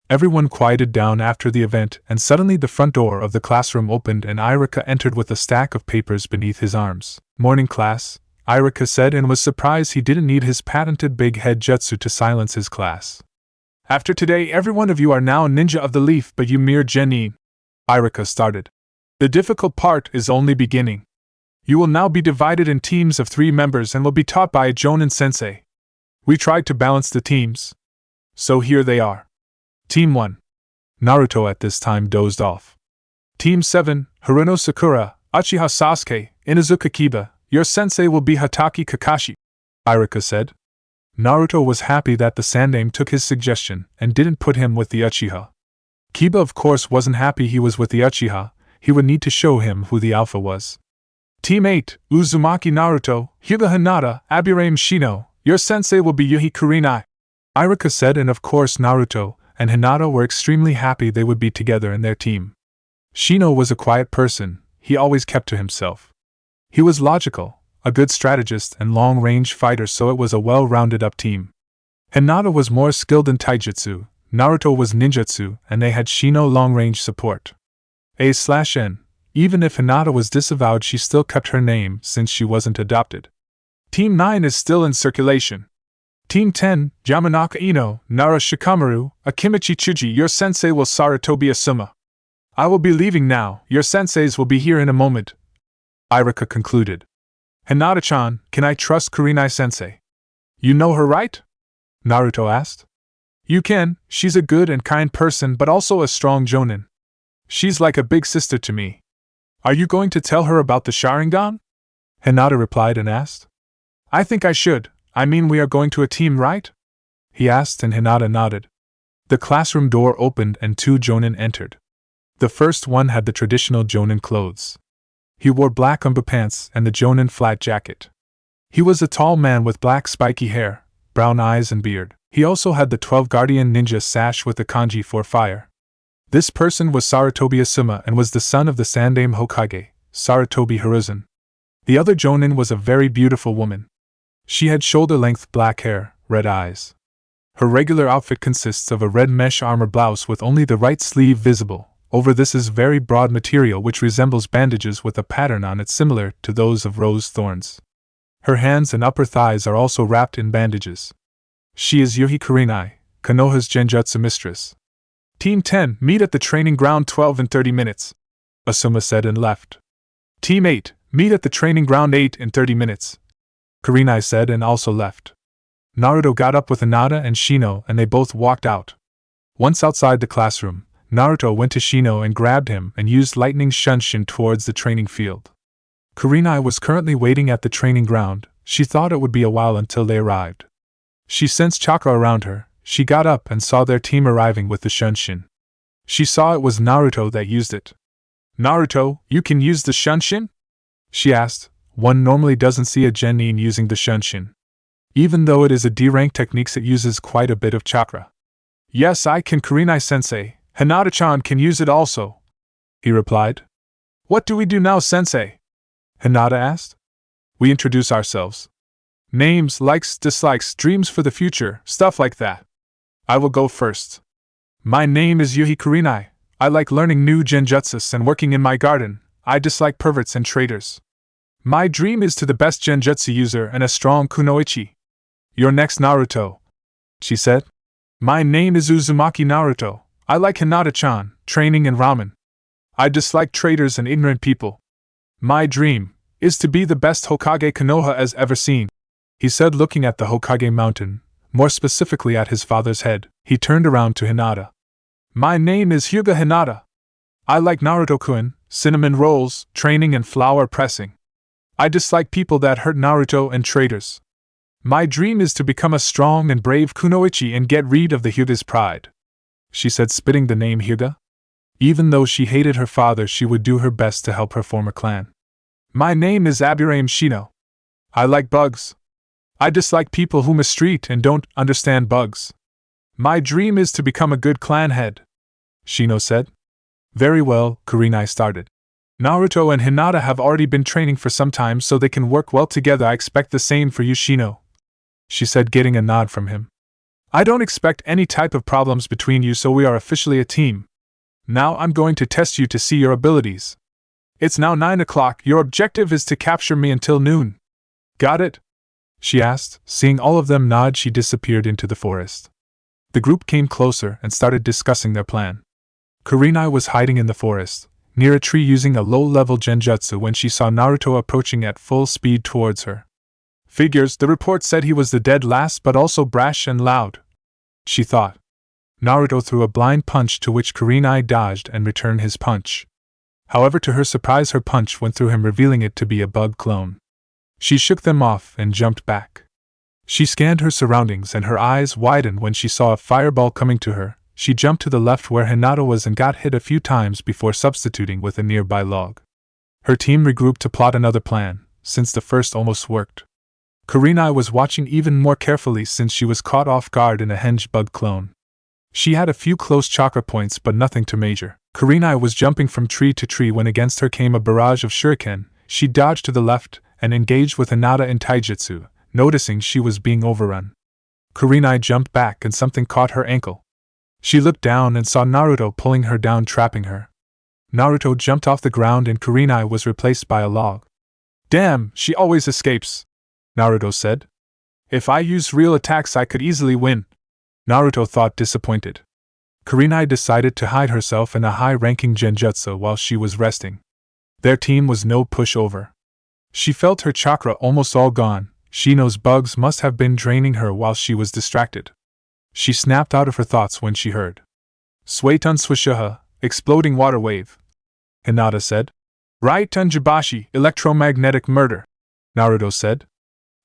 Speaker 1: Everyone quieted down after the event, and suddenly the front door of the classroom opened and Irika entered with a stack of papers beneath his arms. "Morning, class," Irika said, and was surprised he didn't need his patented big head jutsu to silence his class. "After today, every one of you are now a ninja of the leaf, but you mere genin," Irika started. "The difficult part is only beginning. You will now be divided in teams of 3 members and will be taught by a Jonin sensei. We tried to balance the teams, so here they are. Team 1. Naruto at this time dozed off. Team 7, Haruno Sakura, Uchiha Sasuke, Inuzuka Kiba, your sensei will be Hatake Kakashi, Irika said. Naruto was happy that the Sandaime took his suggestion and didn't put him with the Uchiha. Kiba of course wasn't happy he was with the Uchiha, he would need to show him who the alpha was. Team 8, Uzumaki Naruto, Hyuga Hinata, Aburame Shino, your sensei will be Yuhi Kurenai, Irika said, and of course Naruto and Hinata were extremely happy they would be together in their team. Shino was a quiet person, he always kept to himself. He was logical, a good strategist and long-range fighter, so it was a well-rounded up team. Hinata was more skilled in taijutsu, Naruto was ninjutsu, and they had Shino long-range support. A/N. Even if Hinata was disavowed, she still kept her name since she wasn't adopted. Team 9 is still in circulation. Team 10, Yamanaka Ino, Nara Shikamaru, Akimichi Chuji, your sensei will Saratobi Asuma. I will be leaving now, your senseis will be here in a moment, Irika concluded. Hinata-chan, can I trust Kurenai-sensei? You know her, right? Naruto asked. You can, she's a good and kind person but also a strong jonin. She's like a big sister to me. Are you going to tell her about the Sharingan? Hinata replied and asked. I think I should. I mean, we are going to a team, right? He asked, and Hinata nodded. The classroom door opened and 2 jonin entered. The first one had the traditional jonin clothes. He wore black underpants and the jonin flat jacket. He was a tall man with black spiky hair, brown eyes and beard. He also had the 12 Guardian Ninja sash with the kanji for fire. This person was Saratobi Asuma and was the son of the Sandaime Hokage, Saratobi Hiruzen. The other jonin was a very beautiful woman. She had shoulder-length black hair, red eyes. Her regular outfit consists of a red mesh armor blouse with only the right sleeve visible. Over this is very broad material which resembles bandages with a pattern on it similar to those of rose thorns. Her hands and upper thighs are also wrapped in bandages. She is Yuhi Kurenai, Konoha's genjutsu mistress. Team 10, meet at the training ground 12 in 30 minutes, Asuma said and left. Team 8, meet at the training ground 8 in 30 minutes, Kurenai said and also left. Naruto got up with Hinata and Shino and they both walked out. Once outside the classroom, Naruto went to Shino and grabbed him and used lightning shunshin towards the training field. Kurenai was currently waiting at the training ground. She thought it would be a while until they arrived. She sensed chakra around her. She got up and saw their team arriving with the shunshin. She saw it was Naruto that used it. Naruto, you can use the shunshin? She asked. One normally doesn't see a genin using the shunshin. Even though it is a D-rank technique, it uses quite a bit of chakra. Yes, I can, Kurenai-sensei. Hinata-chan can use it also, he replied. What do we do now, sensei? Hinata asked. We introduce ourselves. Names, likes, dislikes, dreams for the future, stuff like that. I will go first. My name is Yuhi Kurenai. I like learning new genjutsus and working in my garden. I dislike perverts and traitors. My dream is to the best genjutsu user and a strong kunoichi. You're next, Naruto, she said. My name is Uzumaki Naruto. I like Hinata-chan, training and ramen. I dislike traitors and ignorant people. My dream, is to be the best Hokage Konoha has ever seen, he said, looking at the Hokage mountain, more specifically at his father's head. He turned around to Hinata. My name is Hyuga Hinata. I like Naruto-kun, cinnamon rolls, training and flower pressing. I dislike people that hurt Naruto and traitors. My dream is to become a strong and brave kunoichi and get rid of the Hyuga's pride, she said, spitting the name Hyuga. Even though she hated her father, she would do her best to help her former clan. My name is Aburame Shino. I like bugs. I dislike people who mistreat and don't understand bugs. My dream is to become a good clan head, Shino said. Very well, Kurenai started. Naruto and Hinata have already been training for some time, so they can work well together. I expect the same for you, Shino, she said, getting a nod from him. I don't expect any type of problems between you, so we are officially a team. Now I'm going to test you to see your abilities. It's now 9 o'clock. Your objective is to capture me until noon. Got it? She asked. Seeing all of them nod, she disappeared into the forest. The group came closer and started discussing their plan. Kurenai was hiding in the forest, near a tree, using a low-level genjutsu when she saw Naruto approaching at full speed towards her. Figures, the report said he was the dead last, but also brash and loud, she thought. Naruto threw a blind punch, to which Kurenai dodged and returned his punch. However, to her surprise, her punch went through him, revealing it to be a bug clone. She shook them off and jumped back. She scanned her surroundings and her eyes widened when she saw a fireball coming to her. She jumped to the left where Hinata was and got hit a few times before substituting with a nearby log. Her team regrouped to plot another plan, since the first almost worked. Kurenai was watching even more carefully since she was caught off guard in a henge bug clone. She had a few close chakra points but nothing to major. Kurenai was jumping from tree to tree when against her came a barrage of shuriken. She dodged to the left and engaged with Hinata in taijutsu, noticing she was being overrun. Kurenai jumped back and something caught her ankle. She looked down and saw Naruto pulling her down, trapping her. Naruto jumped off the ground and Kurenai was replaced by a log. Damn, she always escapes, Naruto said. If I used real attacks I could easily win, Naruto thought, disappointed. Kurenai decided to hide herself in a high-ranking genjutsu while she was resting. Their team was no pushover. She felt her chakra almost all gone. Shino's bugs must have been draining her while she was distracted. She snapped out of her thoughts when she heard Suetun Swishuha, exploding water wave. Hinata said. Raitun Jibashi, electromagnetic murder, Naruto said.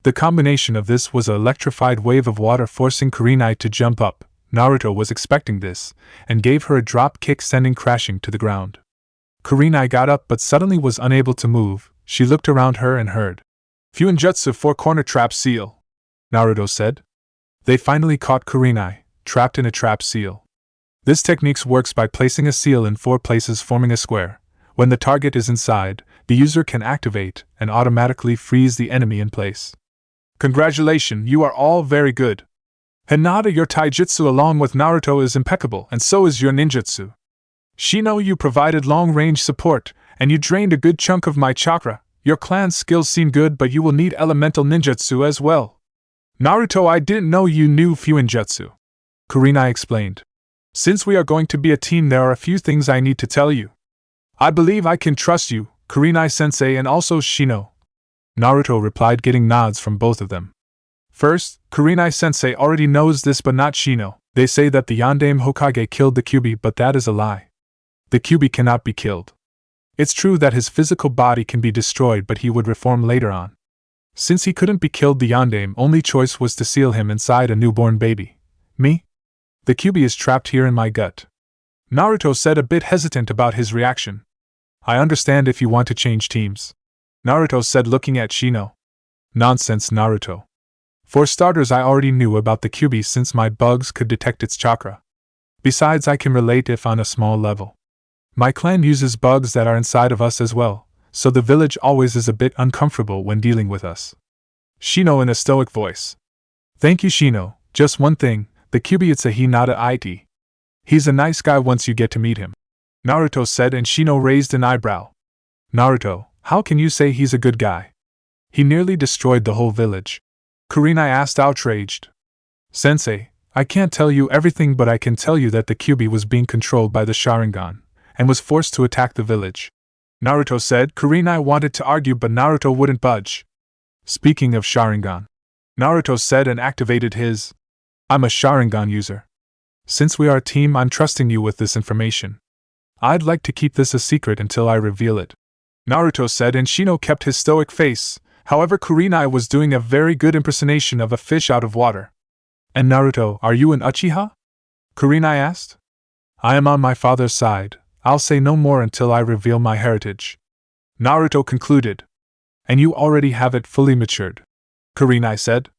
Speaker 1: The combination of this was an electrified wave of water, forcing Kurenai to jump up. Naruto was expecting this, and gave her a drop kick, sending crashing to the ground. Kurenai got up but suddenly was unable to move. She looked around her and heard Fuinjutsu 4-corner trap seal, Naruto said. They finally caught Kurenai, trapped in a trap seal. This technique works by placing a seal in 4 places forming a square. When the target is inside, the user can activate and automatically freeze the enemy in place. Congratulations, you are all very good. Hinata, your taijutsu along with Naruto is impeccable, and so is your ninjutsu. Shino, you provided long-range support, and you drained a good chunk of my chakra. Your clan's skills seem good, but you will need elemental ninjutsu as well. Naruto, I didn't know you knew Fuinjutsu, Kurenai explained. Since we are going to be a team, there are a few things I need to tell you. I believe I can trust you, Kurenai-sensei, and also Shino, Naruto replied, getting nods from both of them. First, Kurenai-sensei already knows this, but not Shino. They say that the Yondaime Hokage killed the Kyuubi, but that is a lie. The Kyuubi cannot be killed. It's true that his physical body can be destroyed, but he would reform later on. Since he couldn't be killed, the Yondaime only choice was to seal him inside a newborn baby. Me? The Kyuubi is trapped here in my gut, Naruto said, a bit hesitant about his reaction. I understand if you want to change teams, Naruto said, looking at Shino. Nonsense, Naruto. For starters, I already knew about the Kyuubi since my bugs could detect its chakra. Besides, I can relate if on a small level. My clan uses bugs that are inside of us as well, so the village always is a bit uncomfortable when dealing with us. Shino in a stoic voice. Thank you, Shino. Just one thing, the Kyuubi, it's a Hinata IT. He's a nice guy once you get to meet him, Naruto said, and Shino raised an eyebrow. Naruto, how can you say he's a good guy? He nearly destroyed the whole village. Kurenai asked, outraged. Sensei, I can't tell you everything, but I can tell you that the Kyuubi was being controlled by the Sharingan, and was forced to attack the village. Naruto said. Kurenai wanted to argue but Naruto wouldn't budge. Speaking of Sharingan, Naruto said and activated his. I'm a Sharingan user. Since we are a team, I'm trusting you with this information. I'd like to keep this a secret until I reveal it. Naruto said and Shino kept his stoic face. However, Kurenai was doing a very good impersonation of a fish out of water. And Naruto, are you an Uchiha? Kurenai asked. I am on my father's side. I'll say no more until I reveal my heritage. Naruto concluded. And you already have it fully matured. Kurenai said.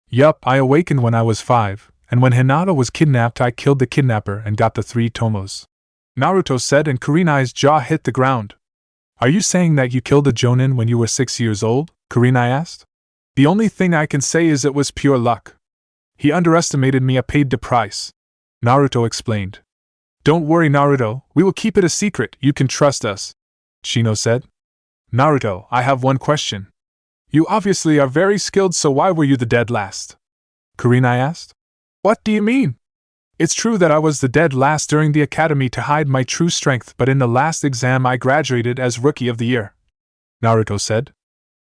Speaker 1: Yup, I awakened when I was 5, and when Minato was kidnapped I killed the kidnapper and got the 3 tomos. Naruto said and Kurenai's jaw hit the ground. Are you saying that you killed a Jonin when you were 6 years old? Kurenai asked. The only thing I can say is it was pure luck. He underestimated me, I paid the price. Naruto explained. Don't worry, Naruto, we will keep it a secret, you can trust us, Shino said. Naruto, I have one question. You obviously are very skilled, so why were you the dead last? Kurenai asked. What do you mean? It's true that I was the dead last during the academy to hide my true strength, but in the last exam I graduated as Rookie of the Year, Naruto said.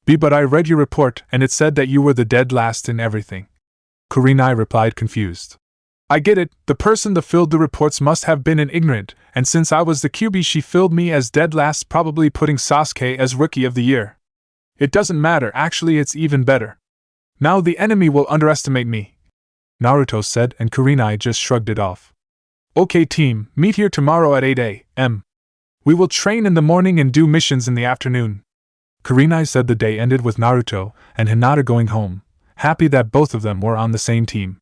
Speaker 1: But I read your report and it said that you were the dead last in everything. Kurenai replied confused. I get it, the person that filled the reports must have been an ignorant, and since I was the QB she filled me as dead last, probably putting Sasuke as Rookie of the Year. It doesn't matter, actually it's even better. Now the enemy will underestimate me, Naruto said and Kurenai just shrugged it off. Okay team, meet here tomorrow at 8 a.m. We will train in the morning and do missions in the afternoon. Kurenai said the day ended with Naruto and Hinata going home, happy that both of them were on the same team.